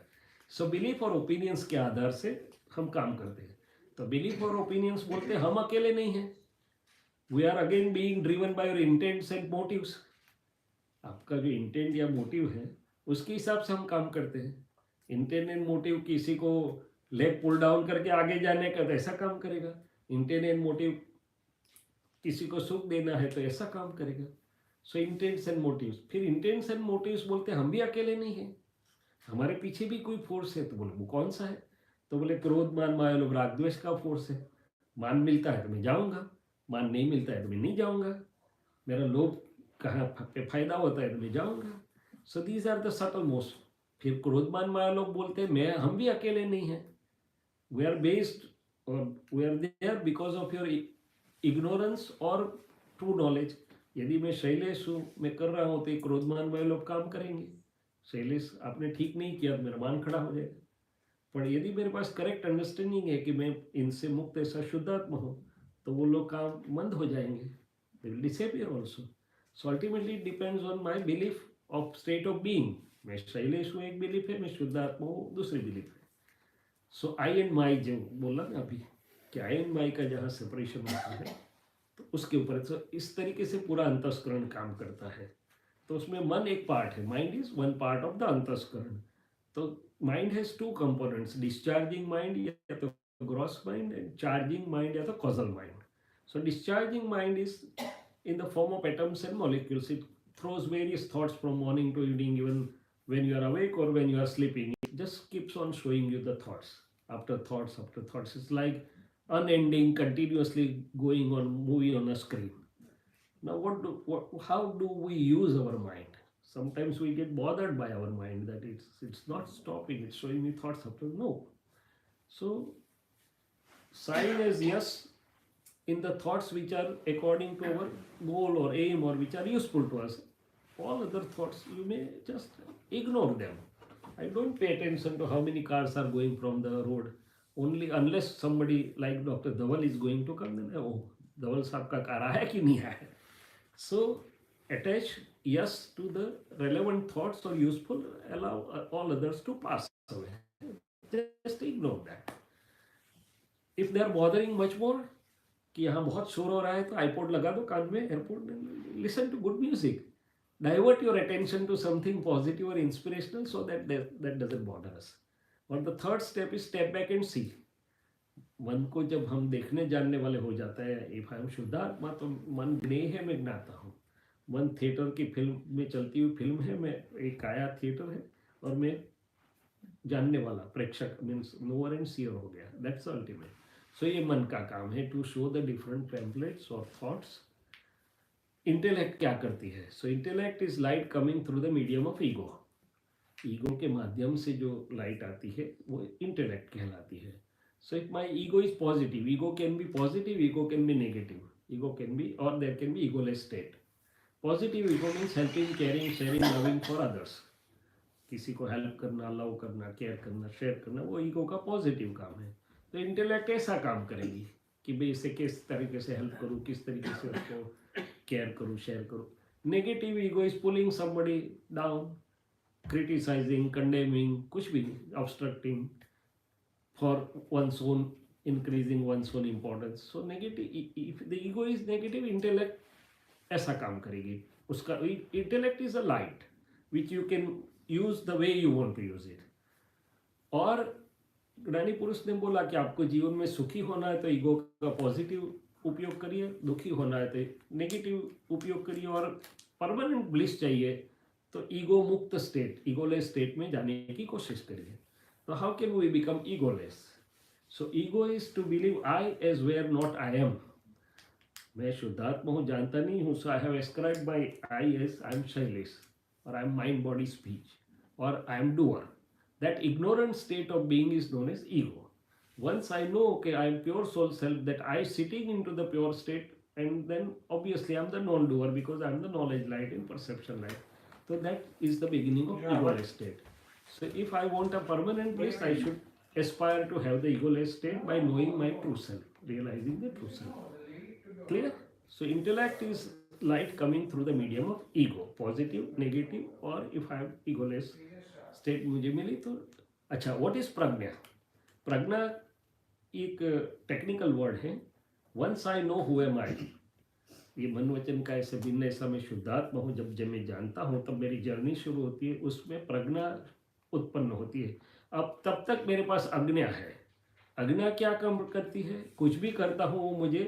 सो बिलीफ और ओपिनियंस के आधार से हम काम करते हैं. तो बिलीफ और ओपिनियंस बोलते हैं हम अकेले नहीं हैं. We are again being driven by your intents and motives. आपका जो इंटेंट या मोटिव है उसके हिसाब से हम काम करते हैं. इंटेंट एंड मोटिव किसी को लेग पुल डाउन करके आगे जाने का तो ऐसा काम करेगा. इंटेंट एंड मोटिव किसी को सुख देना है तो ऐसा काम करेगा. सो इंटेंट्स एंड मोटिव्स. फिर इंटेंट्स एंड मोटिव्स बोलते हैं हम भी अकेले नहीं हैं, हमारे पीछे भी कोई फोर्स है. तो बोले वो कौन सा है? तो बोले क्रोध मान माया लोभ राग द्वेष का फोर्स है. मान मिलता है तो मैं जाऊंगा, मान नहीं मिलता है तो मैं नहीं जाऊंगा. मेरा लोभ कहाँ पे फायदा होता है तो मैं जाऊंगा. So these are the subtle most. फिर क्रोध मान माया लोग बोलते हैं मैं हम भी अकेले नहीं हैं. वी आर बेस्ड और we are there because of your ignorance और ट्रू नॉलेज. यदि मैं शैलेश हूँ, मैं कर रहा हूँ तो क्रोध मान माया लोग काम करेंगे. शैलेश आपने ठीक नहीं किया तो मेरा मान खड़ा हो जाएगा. पर यदि मेरे पास करेक्ट अंडरस्टैंडिंग है कि मैं इनसे मुक्त ऐसा शुद्धात्मा हूँ तो वो लोग काम मंद हो जाएंगे. They will disappear also. So ultimately it depends on my belief of state of being. मैं शैलेश हूँ एक बिलीफ है, मैं शुद्धात्मा हूँ दूसरी बिलीफ है. सो आई एंड माई जो बोला ना अभी कि आई एंड माई का जहाँ सेपरेशन होता है तो उसके ऊपर तो इस तरीके से पूरा अंतस्करण काम करता है. तो उसमें मन एक पार्ट है. Mind is one part of the अंतस्करण. तो mind has two components, discharging mind या तो gross mind and charging mind या तो causal mind. So discharging mind is in the form of atoms and molecules. It throws various thoughts from morning to evening, even when you are awake or when you are sleeping. It just keeps on showing you the thoughts after thoughts after thoughts. It's like unending, continuously going on movie on a screen. Now, how do we use our mind? Sometimes we get bothered by our mind that it's not stopping. It's showing me thoughts after no. So, sign is yes in the thoughts which are according to our goal or aim or which are useful to us. All other thoughts you may just ignore them. I don't pay attention to how many cars are going from the road. Only unless somebody like Dr. Dhaval is going to come, then oh, Dhaval साहब का car आया कि नहीं आया. So attach yes to the relevant thoughts or useful. Allow all others to pass away. Just ignore that. If they are bothering much more, कि यहाँ बहुत शोर हो रहा है तो आईपॉड लगा दो कान में, airport, listen to good music. Divert your attention to something positive और inspirational so that doesn't bother us. और the third step is step back and see. मन को जब हम देखने जानने वाले हो जाता है, इफ आई एम शुद्धात्मा तो मन ज्ञेय है, मैं ज्ञाता हूँ. मन थिएटर की फिल्म में चलती हुई फिल्म है, मैं एक काया थिएटर है और मैं जानने वाला प्रेक्षक मीन्स नोअर एंड सीयर हो गया. That's ultimate. सो ये मन का काम है to show the different templates और थॉट्स. इंटेलेक्ट क्या करती है? So intellect is light coming through the medium of ego. Ego के माध्यम से जो लाइट आती है वो इंटेलेक्ट कहलाती है. So if my ego is positive, ego can be positive, ego can be negative, ego can be और there can be egoless state. Positive ego means helping, caring, sharing, loving for others. किसी को help करना, love करना, care करना, share करना, वो ego का positive काम है. तो इंटेलेक्ट ऐसा काम करेगी कि भाई इसे किस तरीके से हेल्प करूँ, किस तरीके से उसको केयर करूँ, शेयर करूँ. Negative ego is pulling somebody down, criticising, condemning, कुछ भी, obstructing for one's own, increasing one's own importance. So negative, if the ego is negative, intellect ऐसा काम करेगी. उसका intellect is a light which you can use the way you want to use it. और ज्ञानी पुरुष ने बोला कि आपको जीवन में सुखी होना है तो ईगो का पॉजिटिव उपयोग करिए, दुखी होना है तो नेगेटिव उपयोग करिए. और परमानेंट ब्लिस चाहिए तो ईगो मुक्त स्टेट, ईगोलेस स्टेट में जाने की कोशिश करिए. तो how can we become egoless? So ego is to believe I as where not I am. मैं शुद्धात्मा हूँ, जानता नहीं हूँ. So I have ascribed my I as I am Shailesh और I am mind body speech और I am doer. That ignorant state of being is known as ego. Once I know, okay, I am pure soul self, that I sitting into the pure state, and then obviously I am the non-doer because I am the knowledge light and perception light. So that is the beginning of egoless state. So if I want a permanent bliss, I should aspire to have the egoless state by knowing my true self, realizing the true self. Clear? So intellect is light coming through the medium of ego, positive, negative, or if I have egoless state मुझे मिली तो अच्छा. What is prajna? Prajna एक technical word है. Once I know who am I, ये मन वचन का ऐसे भिन्न, ऐसा मैं शुद्धात्मा हूँ. जब मैं जानता हूँ तब मेरी जर्नी शुरू होती है, उसमें प्रज्ञा उत्पन्न होती है. अब तब तक मेरे पास अज्ञा है. अज्ञा क्या काम करती है? कुछ भी करता हूँ वो मुझे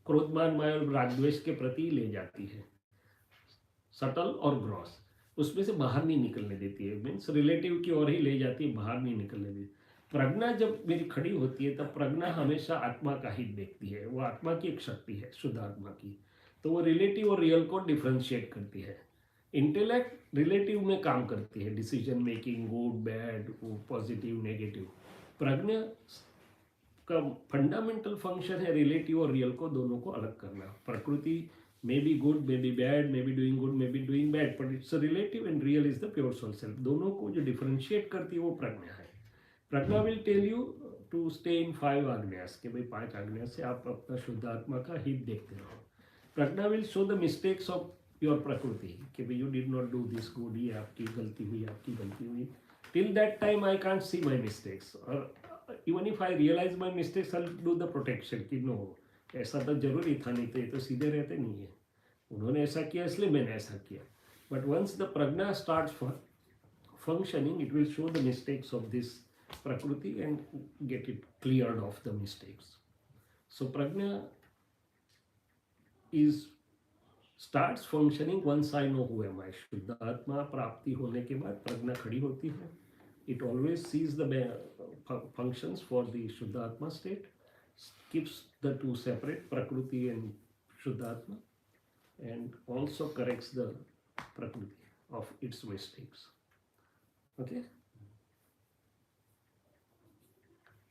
क्रोधमान माया और रागद्वेष के प्रति ले जाती है, सटल और ग्रॉस. उसमें से बाहर नहीं निकलने देती है, मीन्स रिलेटिव की ओर ही ले जाती है, बाहर नहीं निकलने देती. प्रज्ञा जब मेरी खड़ी होती है तब प्रज्ञा हमेशा आत्मा का ही देखती है. वो आत्मा की एक शक्ति है, शुद्ध आत्मा की. तो वो रिलेटिव और रियल को डिफ्रेंशिएट करती है. इंटेलेक्ट रिलेटिव में काम करती है, decision making, good bad, positive negative. प्रज्ञा का फंडामेंटल फंक्शन है रिलेटिव और रियल को दोनों को अलग करना. प्रकृति may be good, may be bad, may be doing good, may be doing bad, but it's relative and real is the pure soul self. दोनों को जो डिफ्रेंशिएट करती है वो प्रज्ञा है. Prajna will tell you to stay in 5 आज्ञास, के भाई 5 आज्ञा से आप अपना शुद्ध आत्मा का हित देखते रहो. Prajna will show the mistakes of your prakriti, कि भाई you did not do this good, ये आपकी गलती हुई, आपकी गलती हुई. Till that time I can't see my mistakes, और even if I realise my mistakes I do the protection, कि नो ऐसा तो जरूरी था, नहीं तो ये तो सीधे रहते नहीं है, उन्होंने ऐसा किया इसलिए मैंने ऐसा किया. बट वंस द प्रज्ञा starts functioning, it will show the mistakes of this prakriti and get it cleared of the mistakes. So prajna starts functioning once I know who am I. शुद्ध आत्मा प्राप्ति होने के बाद प्रज्ञा खड़ी होती है. It always sees the functions for the शुद्ध आत्मा state, keeps the two separate, prakriti and शुद्ध आत्मा, and also corrects the prakriti of its mistakes. Okay.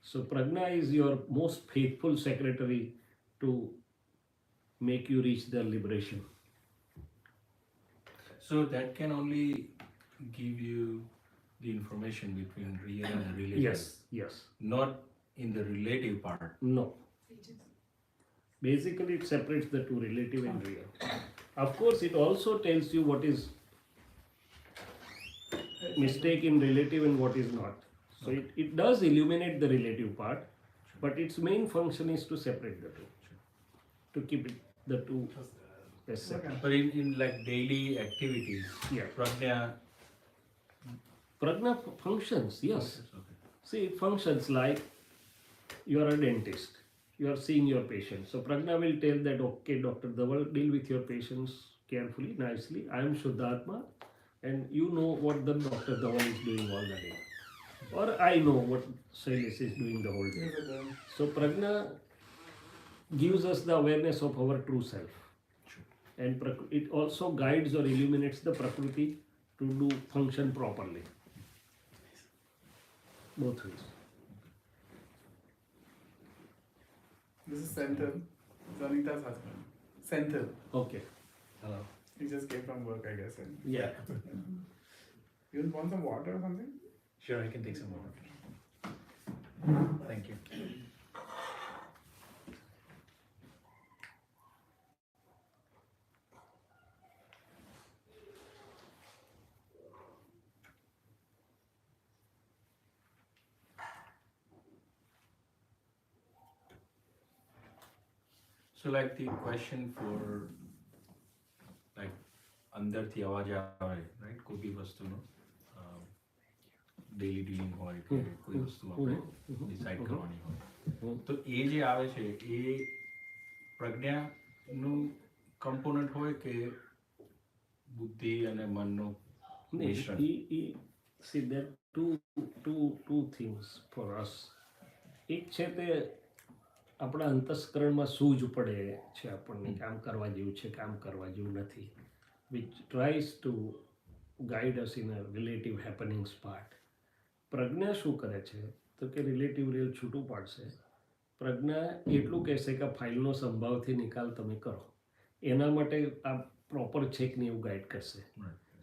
So prajna is your most faithful secretary to make you reach the liberation. So that can only give you the information between real and relative. Yes, yes. Not in the relative part. No. Basically, it separates the two, relative and real. Of course, it also tells you what is mistake in relative and what is not. So it does illuminate the relative part, but its main function is to separate the two, to keep it, the two as separate. But in like daily activities, Yeah. prajna Functions, yes. Okay. See, it functions like you are a dentist, you are seeing your patient. So prajna will tell that, okay, Dr. Dhaval, deal with your patients carefully, nicely. I am Shuddhatma, and you know what the Dr. Dhaval is doing all the day. Or I know what Shailesh is doing the whole day. So prajna gives us the awareness of our true self. And it also guides or illuminates the prakriti to do function properly. Both ways. This is Senthil, Zanita's husband. Senthil. Okay. Hello. He just came from work, I guess. And Yeah. you want some water or something? Sure, I can take some more. Thank you. So like the question for like અંદરથી અવાજ આવે, right? કોઈ બી વસ્તુનો daily dealing હોય કે કોઈ વસ્તુ આપણે ડિસાઇડ કરવાની હોય, તો એ જે આવે છે એ પ્રજ્ઞાનું કમ્પોનન્ટ હોય કે બુદ્ધિ અને મનનો મિશ્રણ? See, there are two things for us. એક છે તે આપણા અંતસ્કરણમાં સૂઝ પડે છે આપણને, કામ કરવા જેવું છે, કામ કરવા જેવું નથી, which tries to guide us in a relative happenings part. પ્રજ્ઞા શું કરે છે તો કે રિલેટિવ રિયલ છૂટું પાડશે. પ્રજ્ઞા એટલું કહેશે કે ફાઇલનો સંભાવથી નિકાલ તમે કરો, એના માટે આ પ્રોપર છે કે નહીં એવું ગાઈડ કરશે.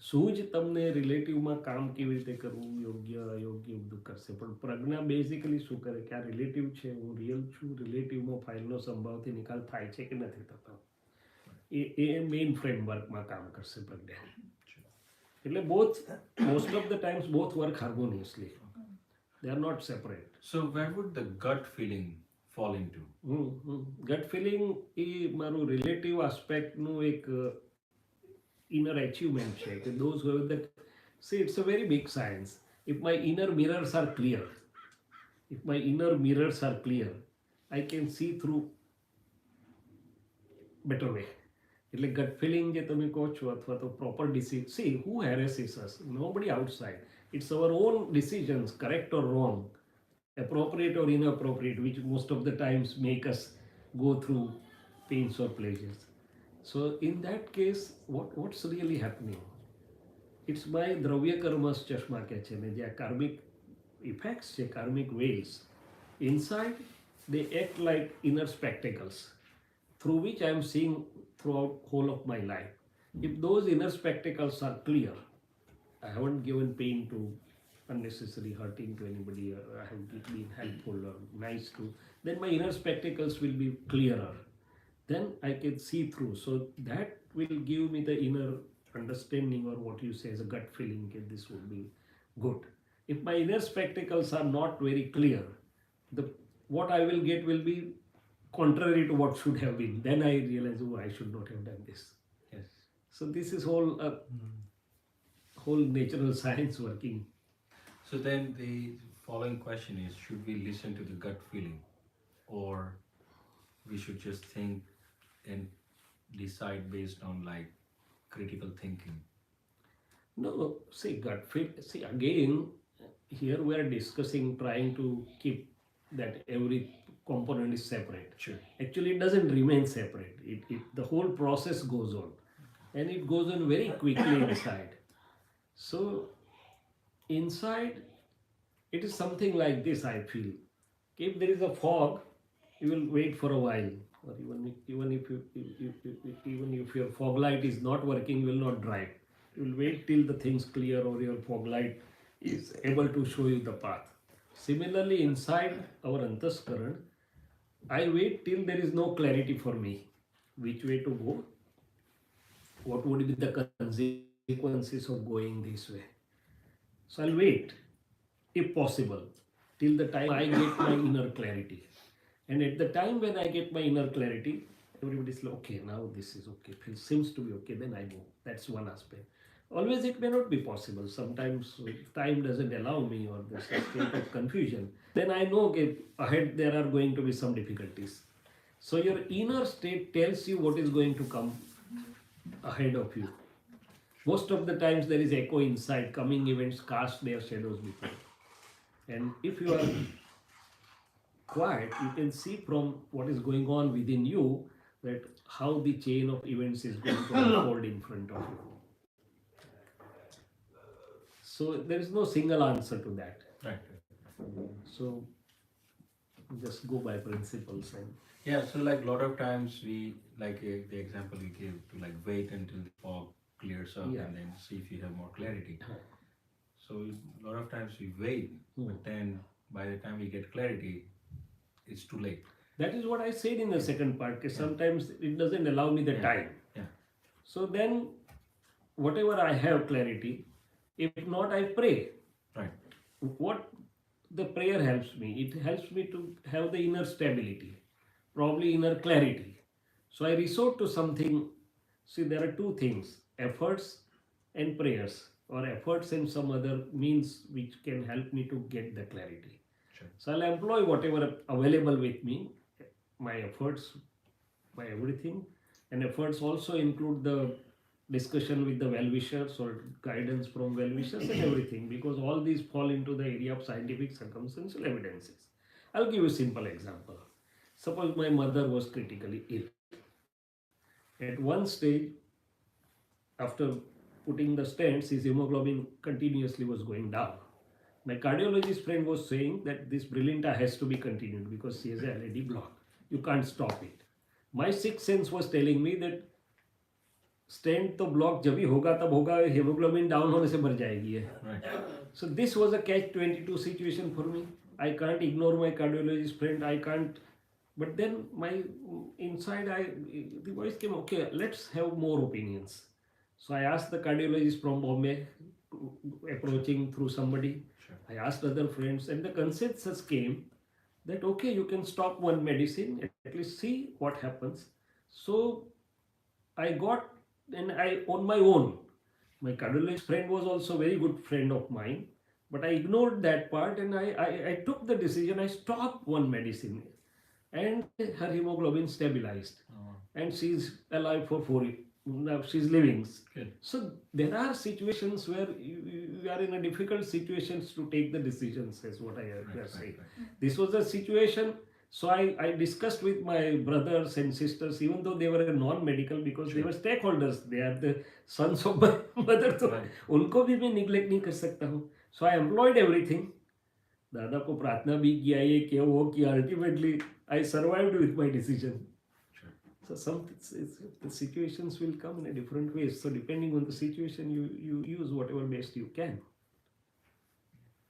સૂઝ તમને રિલેટિવમાં કામ કેવી રીતે કરવું, યોગ્ય અયોગ્ય બધું કરશે. પણ પ્રજ્ઞા બેઝિકલી શું કરે કે આ રિલેટિવ છે, હું રિયલ છું, રિલેટિવમાં ફાઇલનો સંભાવથી નિકાલ થાય છે કે નથી થતો, એ મેઇન ફ્રેમવર્કમાં કામ કરશે પ્રજ્ઞા. એટલે both most of the times both work harmoniously. They are not separate. So where would the gut feeling fall into? Gut feeling એ મારું રિલેટિવ આસ્પેક્ટનું એક inner achievement છે કે those who have that, see, it's a very big science. If my inner mirrors are clear, I can see through better way. એટલે ગટ feeling જે તમે કહો છો અથવા તો proper decision, see who harasses us? Nobody outside. It's our own decisions, correct or wrong, appropriate or inappropriate, which most of the times make us go through pains or pleasures. So in that case, what's really happening? It's my દ્રવ્ય કર્મસ ચશ્મા કે છે ને જે karmic effects છે, karmic waves, inside they act like inner spectacles through which I am seeing throughout whole of my life. If those inner spectacles are clear, I haven't given pain to unnecessary hurting to anybody, or I have been helpful or nice to, then my inner spectacles will be clearer. Then I can see through. So that will give me the inner understanding, or what you say as a gut feeling, that this would be good. If my inner spectacles are not very clear, what I will get will be contrary to what should have been. Then I realize, oh, I should not have done this. Yes. So this is whole natural science working. So then the following question is, should we listen to the gut feeling, or we should just think and decide based on like critical thinking? No, see, gut feel. See, again, here we are discussing, trying to keep that every component is separate. Sure. Actually, it doesn't remain separate. The whole process goes on, and it goes on very quickly inside. So, inside, it is something like this, I feel. If there is a fog, you will wait for a while, or even if your fog light is not working, you will not drive. You will wait till the things clear, or your fog light is able to show you the path. Similarly, inside our antaskaran, I wait till there is no clarity for me, which way to go, what would be the consequences of going this way. So I'll wait, if possible, till the time I get my inner clarity. And at the time when I get my inner clarity, everybody's like, okay, now this is okay, seems to be okay, then I go. That's one aspect. Always it may not be possible. Sometimes time doesn't allow me, or there's a state of confusion. Then I know, okay, ahead there are going to be some difficulties. So your inner state tells you what is going to come ahead of you. Most of the times there is echo inside. Coming events cast their shadows before. And if you are quiet, you can see from what is going on within you that how the chain of events is going to unfold in front of you. So there is no single answer to that. Right. So just go by principles. And Yeah, so like a lot of times we, like the example we gave, to like wait until the fog clears up, Yeah. and then see if you have more clarity. So a lot of times we wait, but then by the time we get clarity, it's too late. that is what I said in the second part, because sometimes it doesn't allow me the time. Yeah. So then whatever I have clarity, if not, I pray. Right. What the prayer helps me, it helps me to have the inner stability, probably inner clarity. So I resort to something. See, there are two things, efforts and prayers, or efforts and some other means which can help me to get the clarity. Sure. So I'll employ whatever available with me, my efforts, my everything. And efforts also include the discussion with the well-wishers, or guidance from well-wishers, and everything, because all these fall into the area of scientific circumstantial evidences. I'll give you a simple example. Suppose my mother was critically ill. At one stage, after putting the stents, his hemoglobin continuously was going down. My cardiologist friend was saying that this Brilinta has to be continued because she has a LAD block. You can't stop it. My sixth sense was telling me that stent तो block जब ही होगा तब होगा, haemoglobin down होने से मर जाएगी है. So this was a catch-22 situation for me. I can't ignore my cardiologist friend. I can't But then my inside, the voice came, okay, let's have more opinions. So I asked the cardiologist from Bombay, approaching through somebody. Sure. I asked other friends, and the consensus came that okay, you can stop one medicine, at least see what happens. So I got, and I on my own. My cardiologist friend was also a very good friend of mine, but I ignored that part and I took the decision. I stopped one medicine, and her hemoglobin stabilized, Oh, and she's alive for 4 years. Now she's living. good. So there are situations where you are in a difficult situations to take the decisions, is what I Right, say. right. This was a situation. So I discussed with my brothers and sisters, even though they were non-medical, because they Sure. were stakeholders. They are the sons of my mother. तो Right. उनको भी मैं neglect नहीं कर सकता हूँ. So I employed everything. दादा को प्रार्थना भी किया, ये किया, वो किया. Ultimately, I survived with my decision. Sure. So the situations will come in a different ways. So depending on the situation, you use whatever best you can.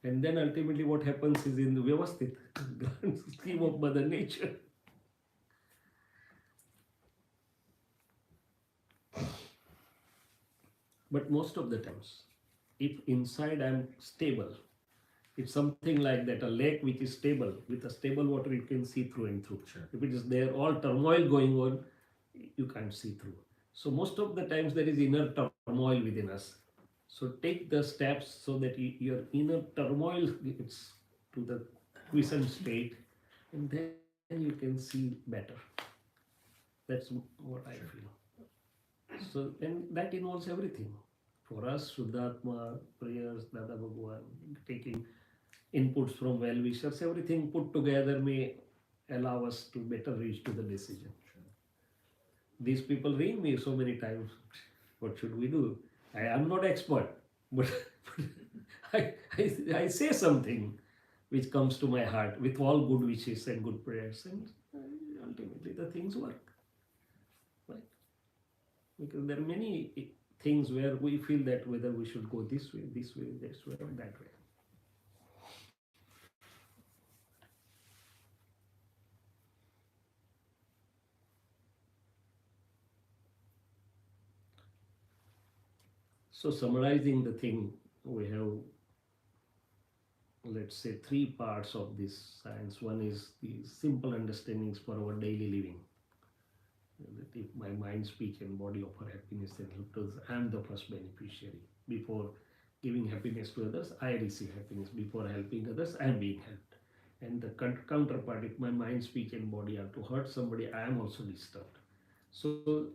And then ultimately what happens is in the Vyavasthit, grand scheme of Mother Nature. But most of the times, if inside I'm stable, it's something like that, a lake which is stable, with a stable water you can see through and through. Sure. If it is there, all turmoil going on, you can't see through. So most of the times there is inner turmoil within us. So take the steps so that your inner turmoil gets to the quiescent state, and then you can see better. That's what I feel. So, and that involves everything. For us, Shuddhatma, prayers, Dada Bhagwan, taking inputs from well-wishers, everything put together may allow us to better reach to the decision. These people ring me so many times. What should we do? I am not expert, but I say something which comes to my heart with all good wishes and good prayers, and ultimately the things work. Right? Because there are many things where we feel that whether we should go this way, or that way. So summarizing the thing, we have, let's say, three parts of this science. One is the simple understandings for our daily living. That if my mind, speech and body offer happiness and help to others, I am the first beneficiary. Before giving happiness to others, I receive happiness. Before helping others, I am being helped. And the counterpart, if my mind, speech and body are to hurt somebody, I am also disturbed. So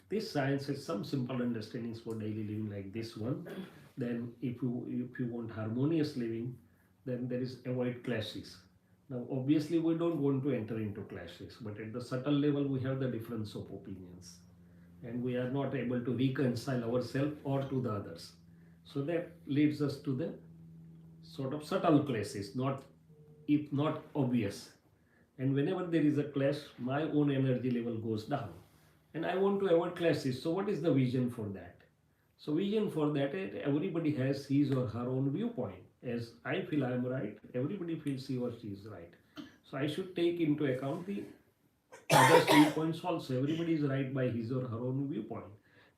this science has some simple understandings for daily living like this one. Then if you want harmonious living, then there is avoid clashes. Now obviously we don't want to enter into clashes, but at the subtle level we have the difference of opinions, and we are not able to reconcile ourselves or to the others. So that leads us to the sort of subtle clashes, if not obvious. And whenever there is a clash, my own energy level goes down. And I want to avoid clashes. So what is the vision for that? So vision for that, everybody has his or her own viewpoint. As I feel I am right, everybody feels he or she is right. So I should take into account the others' viewpoints also. Everybody is right by his or her own viewpoint.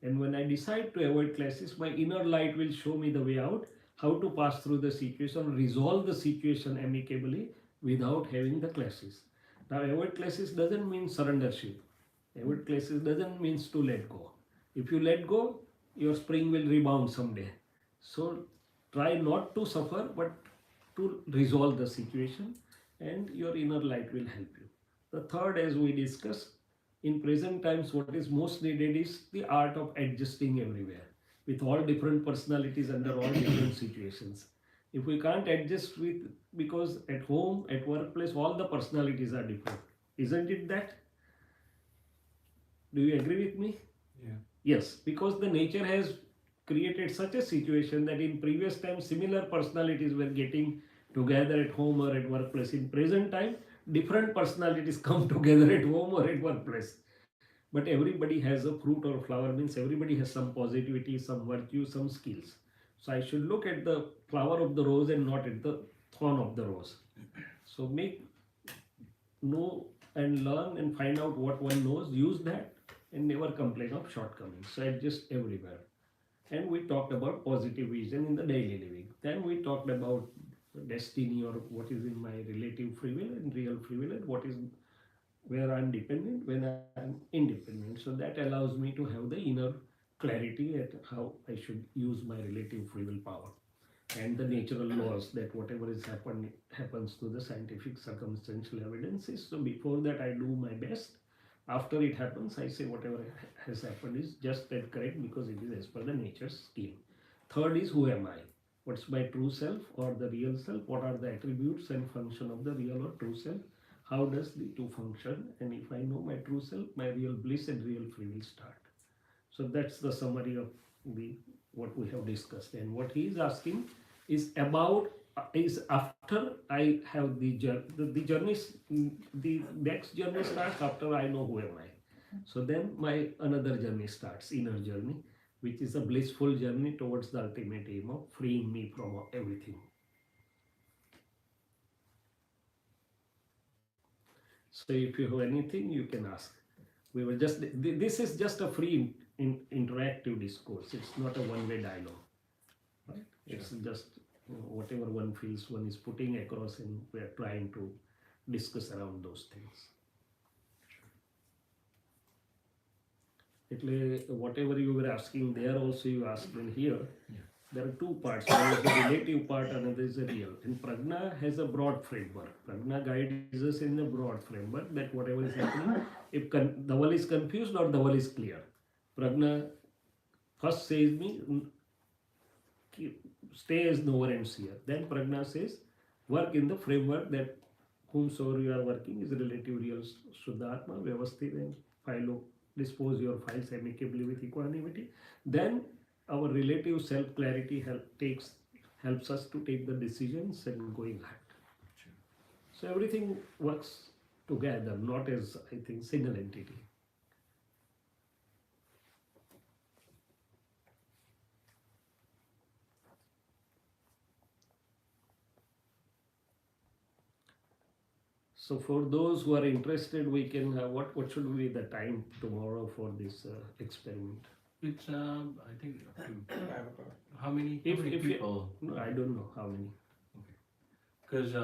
And when I decide to avoid clashes, my inner light will show me the way out, how to pass through the situation, resolve the situation amicably without having the clashes. Now avoid clashes doesn't mean surrendership. Avoid clashes doesn't mean to let go. If you let go, your spring will rebound someday. So try not to suffer, but to resolve the situation, and your inner light will help you. The third, as we discussed, in present times what is most needed is the art of adjusting everywhere with all different personalities under all different situations. If we can't adjust with, because at home, at workplace, all the personalities are different. Isn't it that? Do you agree with me? Yeah. Yes, because the nature has created such a situation that in previous times similar personalities were getting together at home or at workplace. In present time, different personalities come together at home or at workplace. But everybody has a fruit or flower, means everybody has some positivity, some virtue, some skills. So I should look at the flower of the rose and not at the thorn of the rose. So make no and learn and find out what one knows, use that, and never complain of shortcomings. So adjust everywhere. And we talked about positive vision in the daily living. Then we talked about destiny, or what is in my relative free will and real free will, and what is where I'm dependent, when I'm independent. So that allows me to have the inner clarity at how I should use my relative free will power and the natural laws, that whatever is happens to the scientific circumstantial evidences. So before that I do my best. After it happens, I say whatever has happened is just and correct because it is as per the nature's scheme. Third is, who am I? What's my true self or the real self? What are the attributes and function of the real or true self? How does the two function? And if I know my true self, my real bliss and real free will start. So that's the summary of the what we have discussed. And what he is asking is about is after I have the journey, the next journey starts after I know who am I. So then my another journey starts, inner journey, which is a blissful journey towards the ultimate aim of freeing me from everything. So if you have anything, you can ask. We were just this is just a free interactive discourse. It's not a one-way dialogue, right? It's just whatever one feels one is putting across, and we are trying to discuss around those things. Whatever you were asking there, also you asked in here. There are two parts. One is the relative part, another is the real. And Prajna has a broad framework. Prajna guides us in a broad framework that whatever is happening, if the world is confused or the world is clear. Prajna first says me, stay as knower and seer. Then Prajna says, work in the framework that whomsoever you are working is relative real Shuddhatma, Vyavasthit, and philo, dispose your files amicably with equanimity. Then our relative self-clarity helps us to take the decisions and going ahead. So everything works together, not as, I think, single entity. So for those who are interested, we can what should be the time tomorrow for this experiment? It's I think up to 5 o'clock. how many people? No, I don't know how many. Okay, because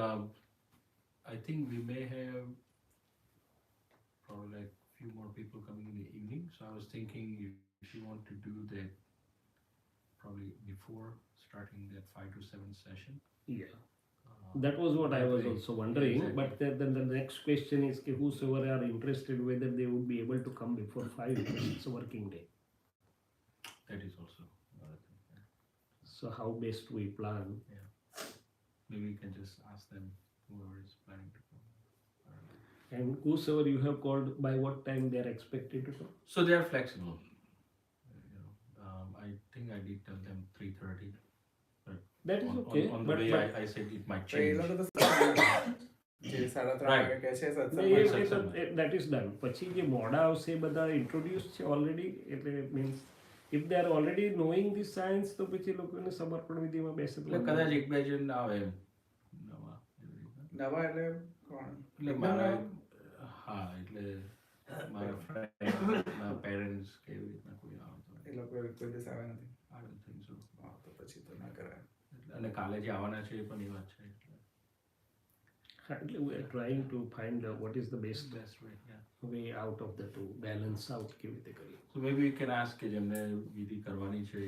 I think we may have probably like few more people coming in the evening. So I was thinking if you want to do that probably before starting that 5 to 7 session. Yeah. That was what I was also wondering. Exactly. But then the next question is, whosoever are interested, whether they would be able to come before 5 because it's a working day. That is also another thing. Yeah. So how best we plan? Yeah. Maybe we can just ask them, whoever is planning to come. And whosoever you have called, by what time they are expected to come? So they are flexible. I think I did tell them 3:30. That is okay. On the way I said it might change. That is done. પછી જે મોડા આવશે બધા introduce છે already, એટલે means if they are already knowing this science તો પછી લોકોને સમર્પણ વિધિમાં બેસે તો કદાચ એક બે જણ આવે નવા એટલે કોણ? એટલે મારા હા એટલે મારા ફ્રેન્ડ ના પેરેન્ટ્સ કેવી રીતના કોઈ આવતો એ લોકો કોઈ દિવસ આવે નથી. I don't think so. હા તો પછી તો ના કરાય. અને કાલે જે આવવાના છે એ પણ એ વાત છે એટલે we are trying to find what is the best way, way out of the two, balance out કેવી રીતે કરીએ. So maybe you can ask કે જેમને વિધિ કરવાની છે,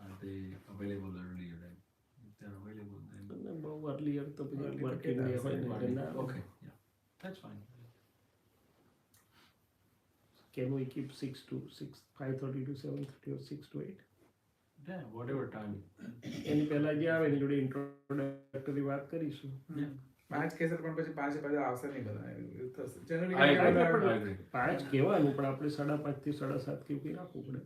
are they available earlier? If they are available then બહુ earlier તો પછી working day હોય ને એટલે ના. Okay, yeah, that's fine. Can we keep 5:30 to 7:30 or 6 to 8? Yeah, whatever time. એની પહેલા જે આવે એની જોડે ઇન્ટ્રોડક્ટરી વાત કરીશું. 5 કેસર પણ પછી 5 પછી આવશે નહીં બધા. જનરલી 5 કહેવાનું પણ આપણે 5:30 થી 7:30 કેવું કંઈ રાખવું પડે.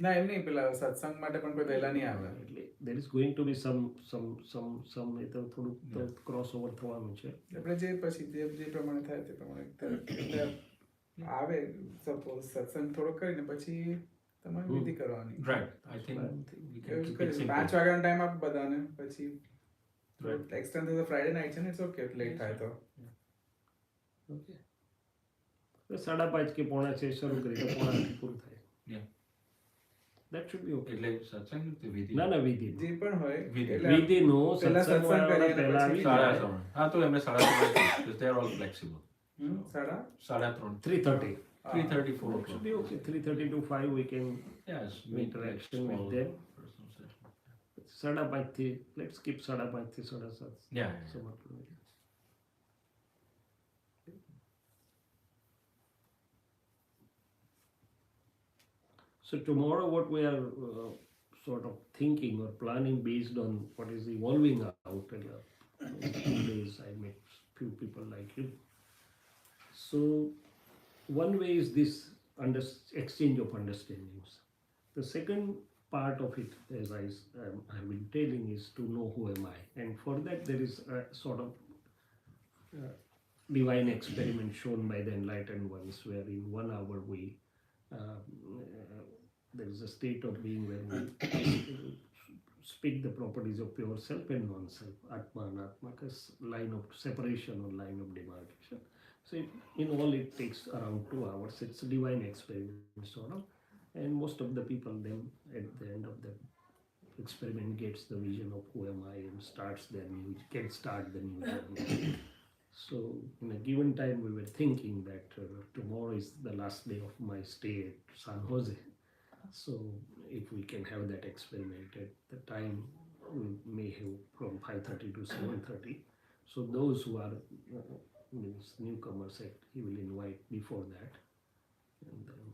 ના એમ નહીં, પેલા સત્સંગ માટે પણ કોઈ વહેલા નહીં આવે. એટલે there is going to be some એ તો થોડુંક ક્રોસ ઓવર થવાનું છે. આપણે જે પછી જે પ્રમાણે થાય તે પ્રમાણે આવે. સપોઝ સત્સંગ થોડો કરીને પછી તમારે વિધિ કરવાની. Right, I think we can keep it simple. 5 વાગ્યાનો ટાઈમ આપ બધાને, પછી એક્સટેન્ડ થશે. ફ્રાઈડે નાઇટ છે ને, ઇટ્સ ઓકે લેટ થાય તો ઓકે તો 5:30 કે 5:45 શરૂ કરી તો 5:30 પૂરું થાય. Yeah. That should be okay. એટલે સત્સંગ કે વિધિ ના વિધિ જે પણ હોય વિધિ. એટલે વિધિનો પહેલા સત્સંગ સત્સંગ કરીએ ને પહેલા આવી પછી સાડા જાય. 3. હા તો એમને 3:30 they are all flexible. સાડા 3:30 3:30 3:30 4 It should o'clock. be okay. 3:30 to 5 we can Yes, interaction with small them. personal session. 5:30 થી let's keep 5:30 થી 7:30 Yeah, yeah. સમર્પણ. So tomorrow what we are sort of thinking or planning based on what is evolving out in a few days I met few people like you. So one way is this exchange of understandings. The second part of it, as I've been telling, is to know who am I, and for that there is a sort of divine experiment shown by the enlightened ones, where in 1 hour we there is a state of being where we speak the properties of pure self and non-self, Atma and Atma, as line of separation or line of demarcation. So in all it takes around 2 hours. It's a divine experiment sort of, and most of the people then at the end of the experiment gets the vision of who am I and can start the new journey. So in a given time we were thinking that tomorrow is the last day of my stay at San Jose. So if we can have that experiment at the time, we may have from 5:30 to 7:30. So those who are means newcomers, he will invite before that, and then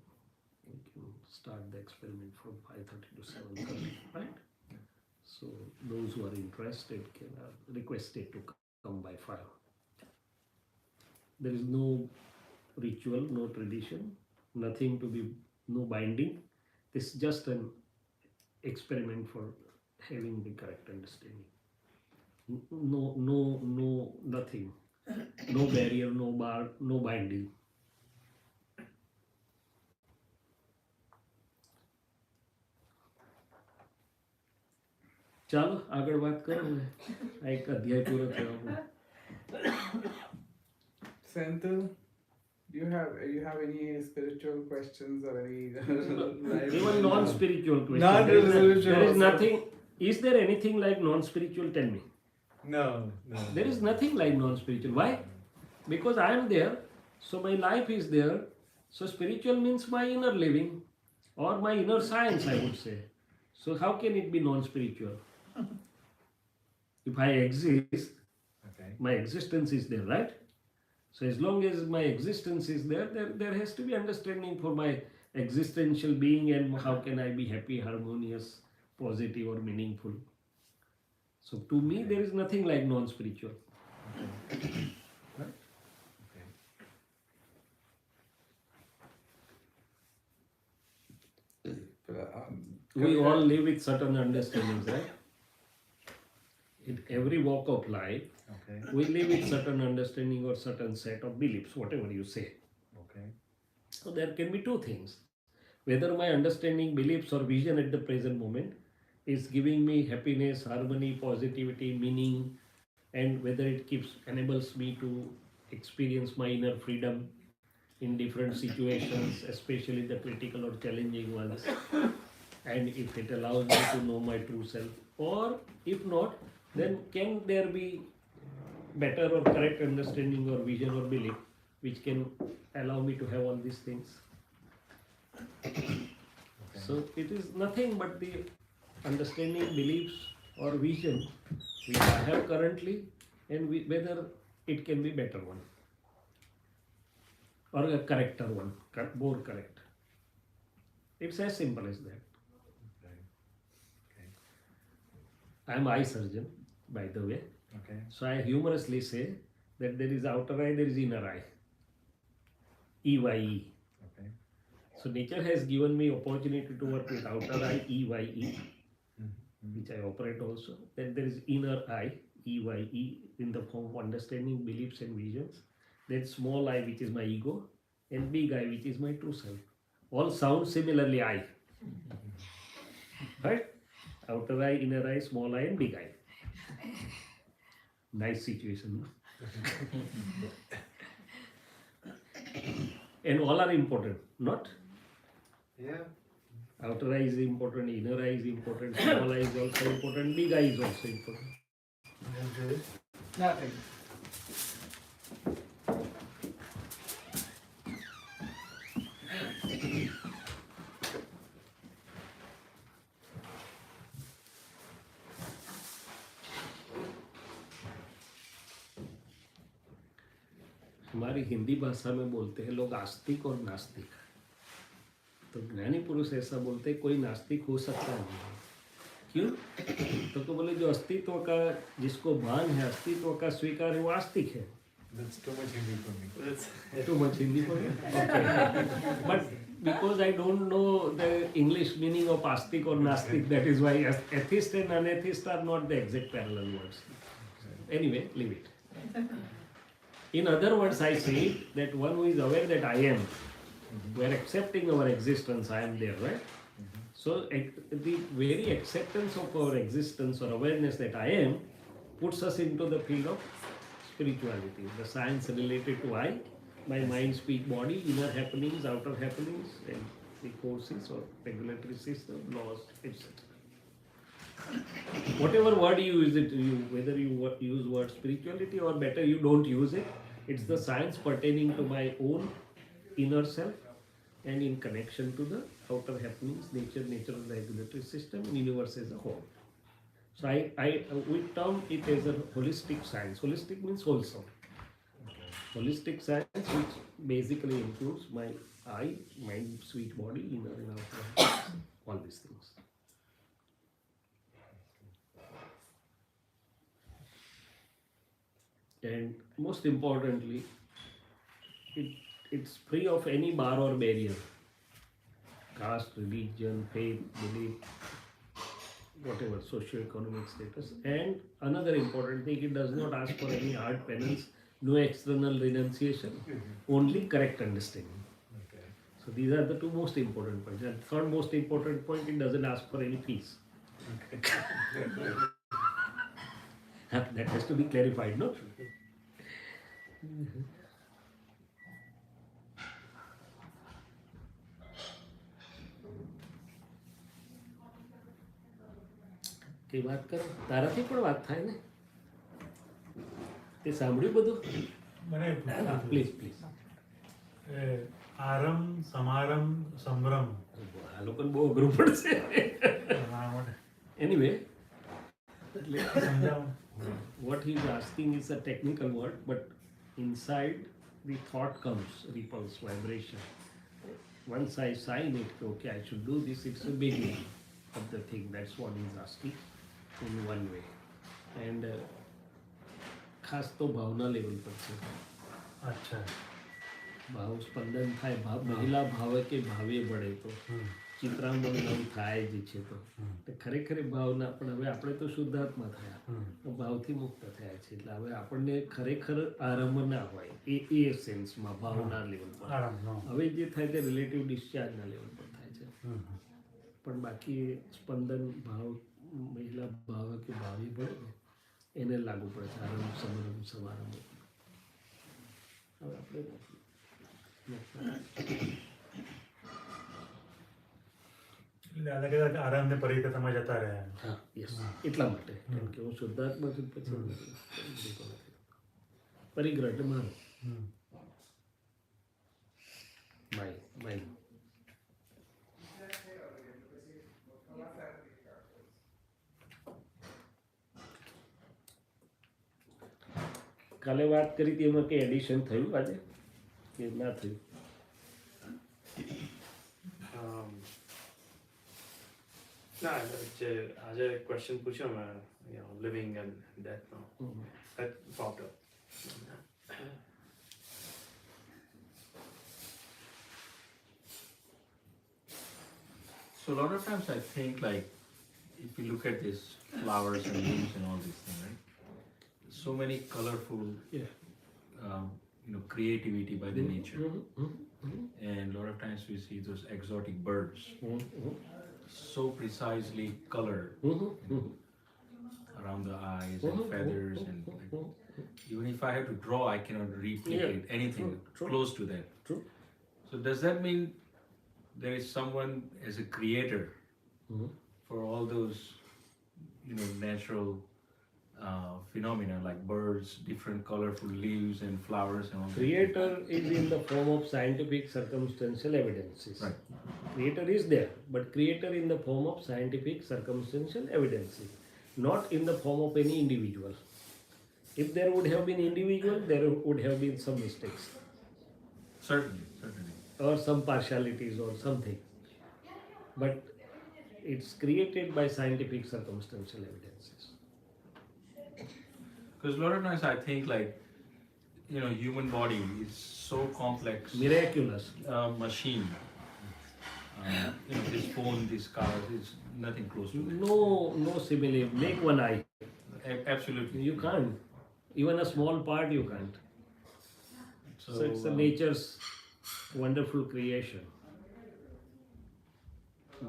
we can start the experiment from 5:30 to 7:30, right? So those who are interested can requested to come by 5. There is no ritual, no tradition, nothing to be, no binding. This is just an experiment for having the correct understanding. No, nothing. No barrier, no bar, no binding. ચાલો આગળ વાત કરો ને. આ એક અધ્યાય પૂરો થયો આપણો. Senthil, do you have any spiritual questions or any Even non-spiritual questions. Non-spiritual There is also. nothing. Is there anything like non-spiritual? Tell me. No. There is nothing like non-spiritual. Why? Because I am there, so my life is there. So spiritual means my inner living or my inner science, I would say. So how can it be non-spiritual? If I exist, Okay. my existence is there, right? So as long as my existence is there, there has to be understanding for my existential being and how can I be happy, harmonious, positive or meaningful. So to me there is nothing like non-spiritual. Right? Okay. We all live with certain understandings, right? In every walk of life, Okay. we live with certain understanding or certain set of beliefs, whatever you say. Okay. So there can be two things. Whether my understanding, beliefs or vision at the present moment is giving me happiness, harmony, positivity, meaning, and whether it enables me to experience my inner freedom in different situations, especially the critical or challenging ones, and if it allows me to know my true self, or if not, then can there be better or correct understanding or vision or belief which can allow me to have all these things? So it is nothing but the understanding, beliefs or vision which I have currently, and whether it can be better one or a correcter one, more correct. It's as simple as that. I am eye surgeon, by the way. Okay. So I humorously say that there is outer eye, there is inner eye. EYE. Okay. So nature has given me opportunity to work with outer eye, EYE, which I operate also. Then there is inner eye, EYE, in the form of understanding, beliefs and visions. Then small eye, which is my ego, and big eye, which is my true self. All sound similarly I. Right? Outer eye, inner eye, small eye and big eye. Nice situation. And all are important, not? Yeah. Outer eye is important, inner eye is important, small eye is also important, big eye is also important. Nothing. हमारी हिंदी भाषा में बोलते हैं लोग आस्तिक और नास्तिक, तो ज्ञानी पुरुष ऐसा बोलते हैं कोई नास्तिक हो सकता नहीं। क्यों? तो बोले जो अस्तित्व का, जिसको भान है अस्तित्व का स्वीकार है, वो आस्तिक है। That's too much Hindi for me. Too much Hindi for you? Okay. But because I don't know the English meaning of astic or nastic, that is why atheist and unatheist are not the exact parallel words. Anyway, leave it. In other words, I say that one who is aware that I am, we are accepting our existence, I am there, right? So the very acceptance of our existence or awareness that I am puts us into the field of spirituality, the science related to I, my mind, speech, body, inner happenings, outer happenings, and the forces or regulatory system, laws, etc. Whatever word you use it, whether you use word spirituality or better you don't use it, it's the science pertaining to my own inner self and in connection to the outer happenings, nature of the regulatory system, and universe as a whole. So we term it as a holistic science. Holistic means wholesome. Holistic science, which basically includes my I, mind, sweet body, inner and outer, all these things. And most importantly, it's free of any bar or barrier. Caste, religion, faith, belief, whatever, socio-economic status. And another important thing, it does not ask for any hard penance, no external renunciation, only correct understanding. Okay. So these are the two most important points. And third most important point, it doesn't ask for any fees. That has to be clarified, no? કઈ વાત કરો, તારાથી પણ વાત થાય ને, તે સાંભળ્યું બધું? મને પ્લીઝ પ્લીઝ. આરમ સમારમ સંભ્રમ આ લોકોને બહુ અઘરું પડશે. Anyway, સમજાવો. what he is asking is a technical word, but inside the thought comes repulse, vibration. Once I sign it, okay, I should do this, it's the beginning of the thing. That's what he is asking in one way. And ખાસ તો ભાવના level પર છે. અચ્છા. ભાવ સ્પંદન થાય, ભાવ મહિલા ભાવે કે ભાવે પડે તો ચિત્રાંગણ થાય જ છે. તો ખરેખર ભાવના પણ હવે આપણે તો શુદ્ધાત્મા થયા, ભાવથી મુક્ત થયા છે, એટલે હવે આપણને ખરેખર આરામ ના હોય એ સેન્સમાં ભાવના લેવલ પર. હવે જે થાય તે રિલેટિવ ડિસ્ચાર્જના લેવલ પર થાય છે. પણ બાકી સ્પંદન ભાવ મહિલા ભાવ કે ભાવે પડે એને લાગુ પડે છે આરંભ સમારંભ સમારંભ. હવે આપણે દાદા કદાચ આરામને પરિકથામાં જતા રહ્યા. હા, યસ, એટલા માટે કેમ કે હું શુદ્ધાત્મા છું, પછી પરિગ્રહ એટલે મારો માઇન્ડ. કાલે વાત કરી હતી એમાં કંઈ એડિશન થયું આજે કે ના થયું? ના, આજે ક્વેશ્ચન પૂછ્યો મેં, living and death now. That popped up. So a lot of times I think, like, if you look at these flowers and leaves and all these things, right? So many colorful, creativity by the nature. And a lot of times we see those exotic birds, so precisely colored around the eyes and feathers, and even if I have to draw, I cannot replicate anything close to that. True. So does that mean there is someone as a creator Mhm. for all those, natural phenomena like birds, different colorful leaves and flowers and all that? Creator is in the form of scientific circumstantial evidences. Right. Creator is there, but creator in the form of scientific circumstantial evidences, not in the form of any individual. If there would have been individual, there would have been some mistakes Certainly. or some partialities or something. But it's created by scientific circumstantial evidences. Because a lot of times I think like, human body is so complex. Miraculous. Machine. This phone, this car is nothing close to it. No simile. Make one eye. Absolutely. You can't. Even a small part you can't. So it's the nature's wonderful creation.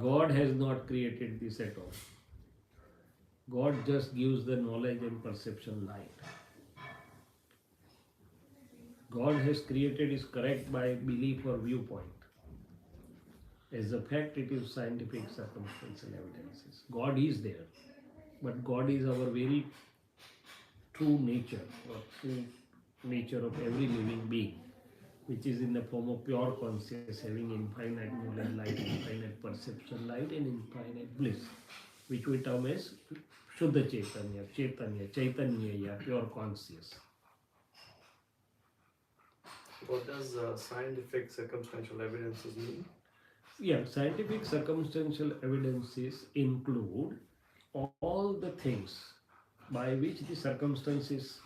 God has not created this at all. God just gives the knowledge and perception light. God has created is correct by belief or viewpoint. As a fact, it is scientific circumstantial evidences. God is there, but God is our very true nature, or true nature of every living being, which is in the form of pure consciousness, having infinite knowledge light, infinite perception light, and infinite bliss, which we term as Shuddha Chaitanya, pure conscious. What does scientific circumstantial evidences mean? Yeah, scientific circumstantial evidences include all the things by which the circumstances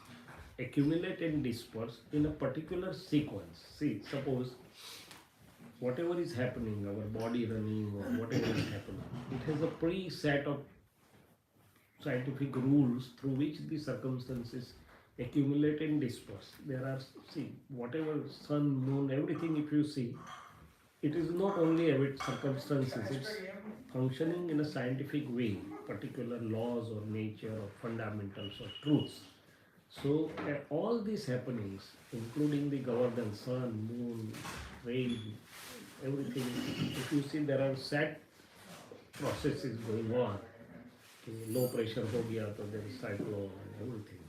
accumulate and disperse in a particular sequence. See, suppose whatever is happening, our body running or whatever is happening, it has a pre-set of scientific rules through which the circumstances accumulate and disperse. There are, see, whatever sun, moon, everything if you see, it is not only about circumstances, it's functioning in a scientific way, particular laws or nature or fundamentals or truths. So all these happenings, including the governance, sun, moon, rain, everything, if you see there are set processes going on. Low pressure ho gaya, so there is cyclone and everything.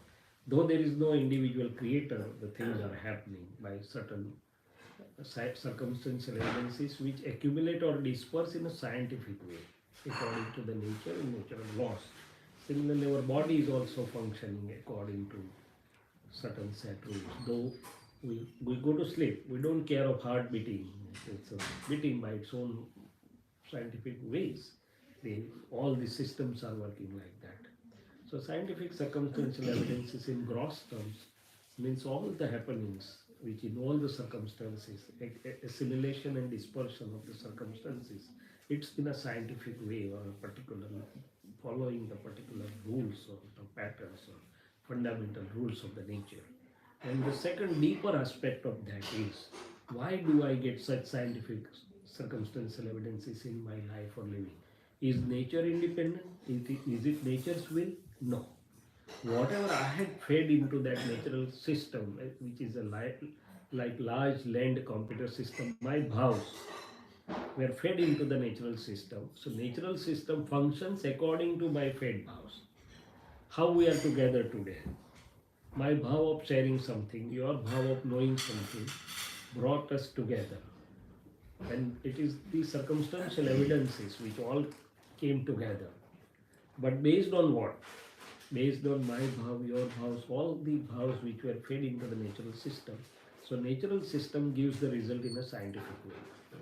Though there is no individual creator, the things are happening by certain circumstantial evidences which accumulate or disperse in a scientific way according to the nature and natural laws. Similarly, our body is also functioning according to certain set rules. Though we go to sleep, we don't care of heart beating. It's beating by its own scientific ways. All the systems are working like that. So scientific circumstantial evidences in gross terms means all the happenings which in all the circumstances, assimilation and dispersion of the circumstances, it's in a scientific way or a particular, following the particular rules or the patterns or fundamental rules of the nature. And the second deeper aspect of that is, why do I get such scientific circumstantial evidences in my life or living? Is nature independent? Is it nature's will? No. Whatever I had fed into that natural system, which is a like large land computer system, my bhavs were fed into the natural system. So natural system functions according to my fed bhavs. How we are together today. My bhav of sharing something, your bhav of knowing something brought us together. And it is the circumstantial evidences which all came together. But based on what? Based on my bhav, your bhavs, all the bhavs which were fed into the natural system. So natural system gives the result in a scientific way.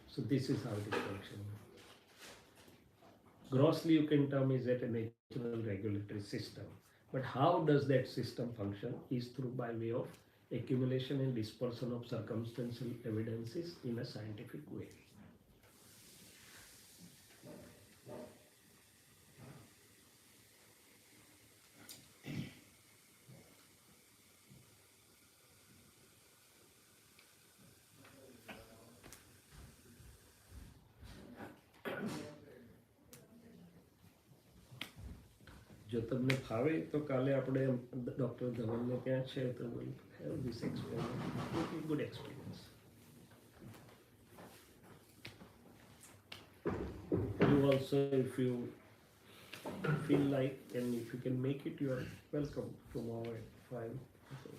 So this is how it is functioning. Grossly you can term is that a natural regulatory system. But how does that system function is through by way of accumulation and dispersion of circumstantial evidences in a scientific way. જો તમને ફાવે તો કાલે આપણે doctor ધવલને ત્યાં છે તો we'll have this experiment. It will be good experiment. also, if you feel like and if you can make it, you are welcome tomorrow at 5. So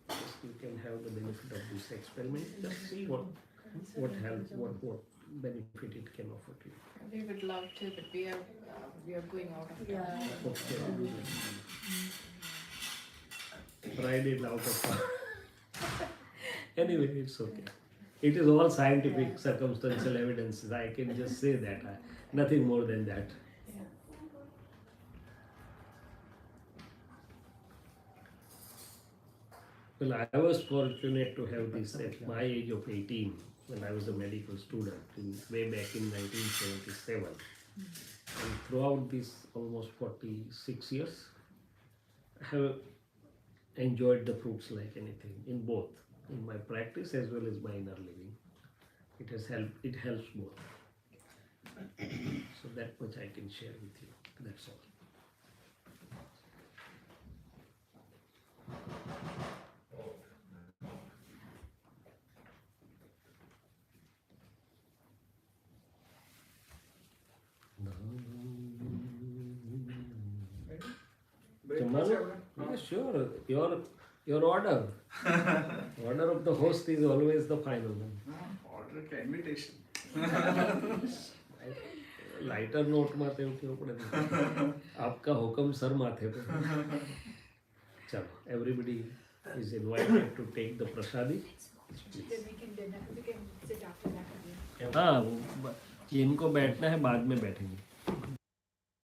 just you can have the benefit of this experiment. Just see what help, what benefit it can offer to you. We would love to, but we are going out of Yeah. time. Okay. Friday is out of time. Anyway, it's okay. It is all scientific, circumstantial evidences. I can just say that. Nothing more than that. Well, I was fortunate to have this at my age of 18 when I was a medical student way back in 1977. And throughout these almost 46 years, I have enjoyed the fruits like anything in both, in my practice as well as my inner living. It helps both. So that much I can share with you. That's all. Break Tomorrow? થશે આપણે? Yeah, sure. Your order. Order of the host is always the final one. Order કે invitation? Lighter note माथे उठेવું પડે ને. आपका हुक्म sir माथे पे. चलो, everybody is invited to take the prasadi. Then we can sit after that again. हाँ, इनको बैठना है, बाद में बैठेंगे.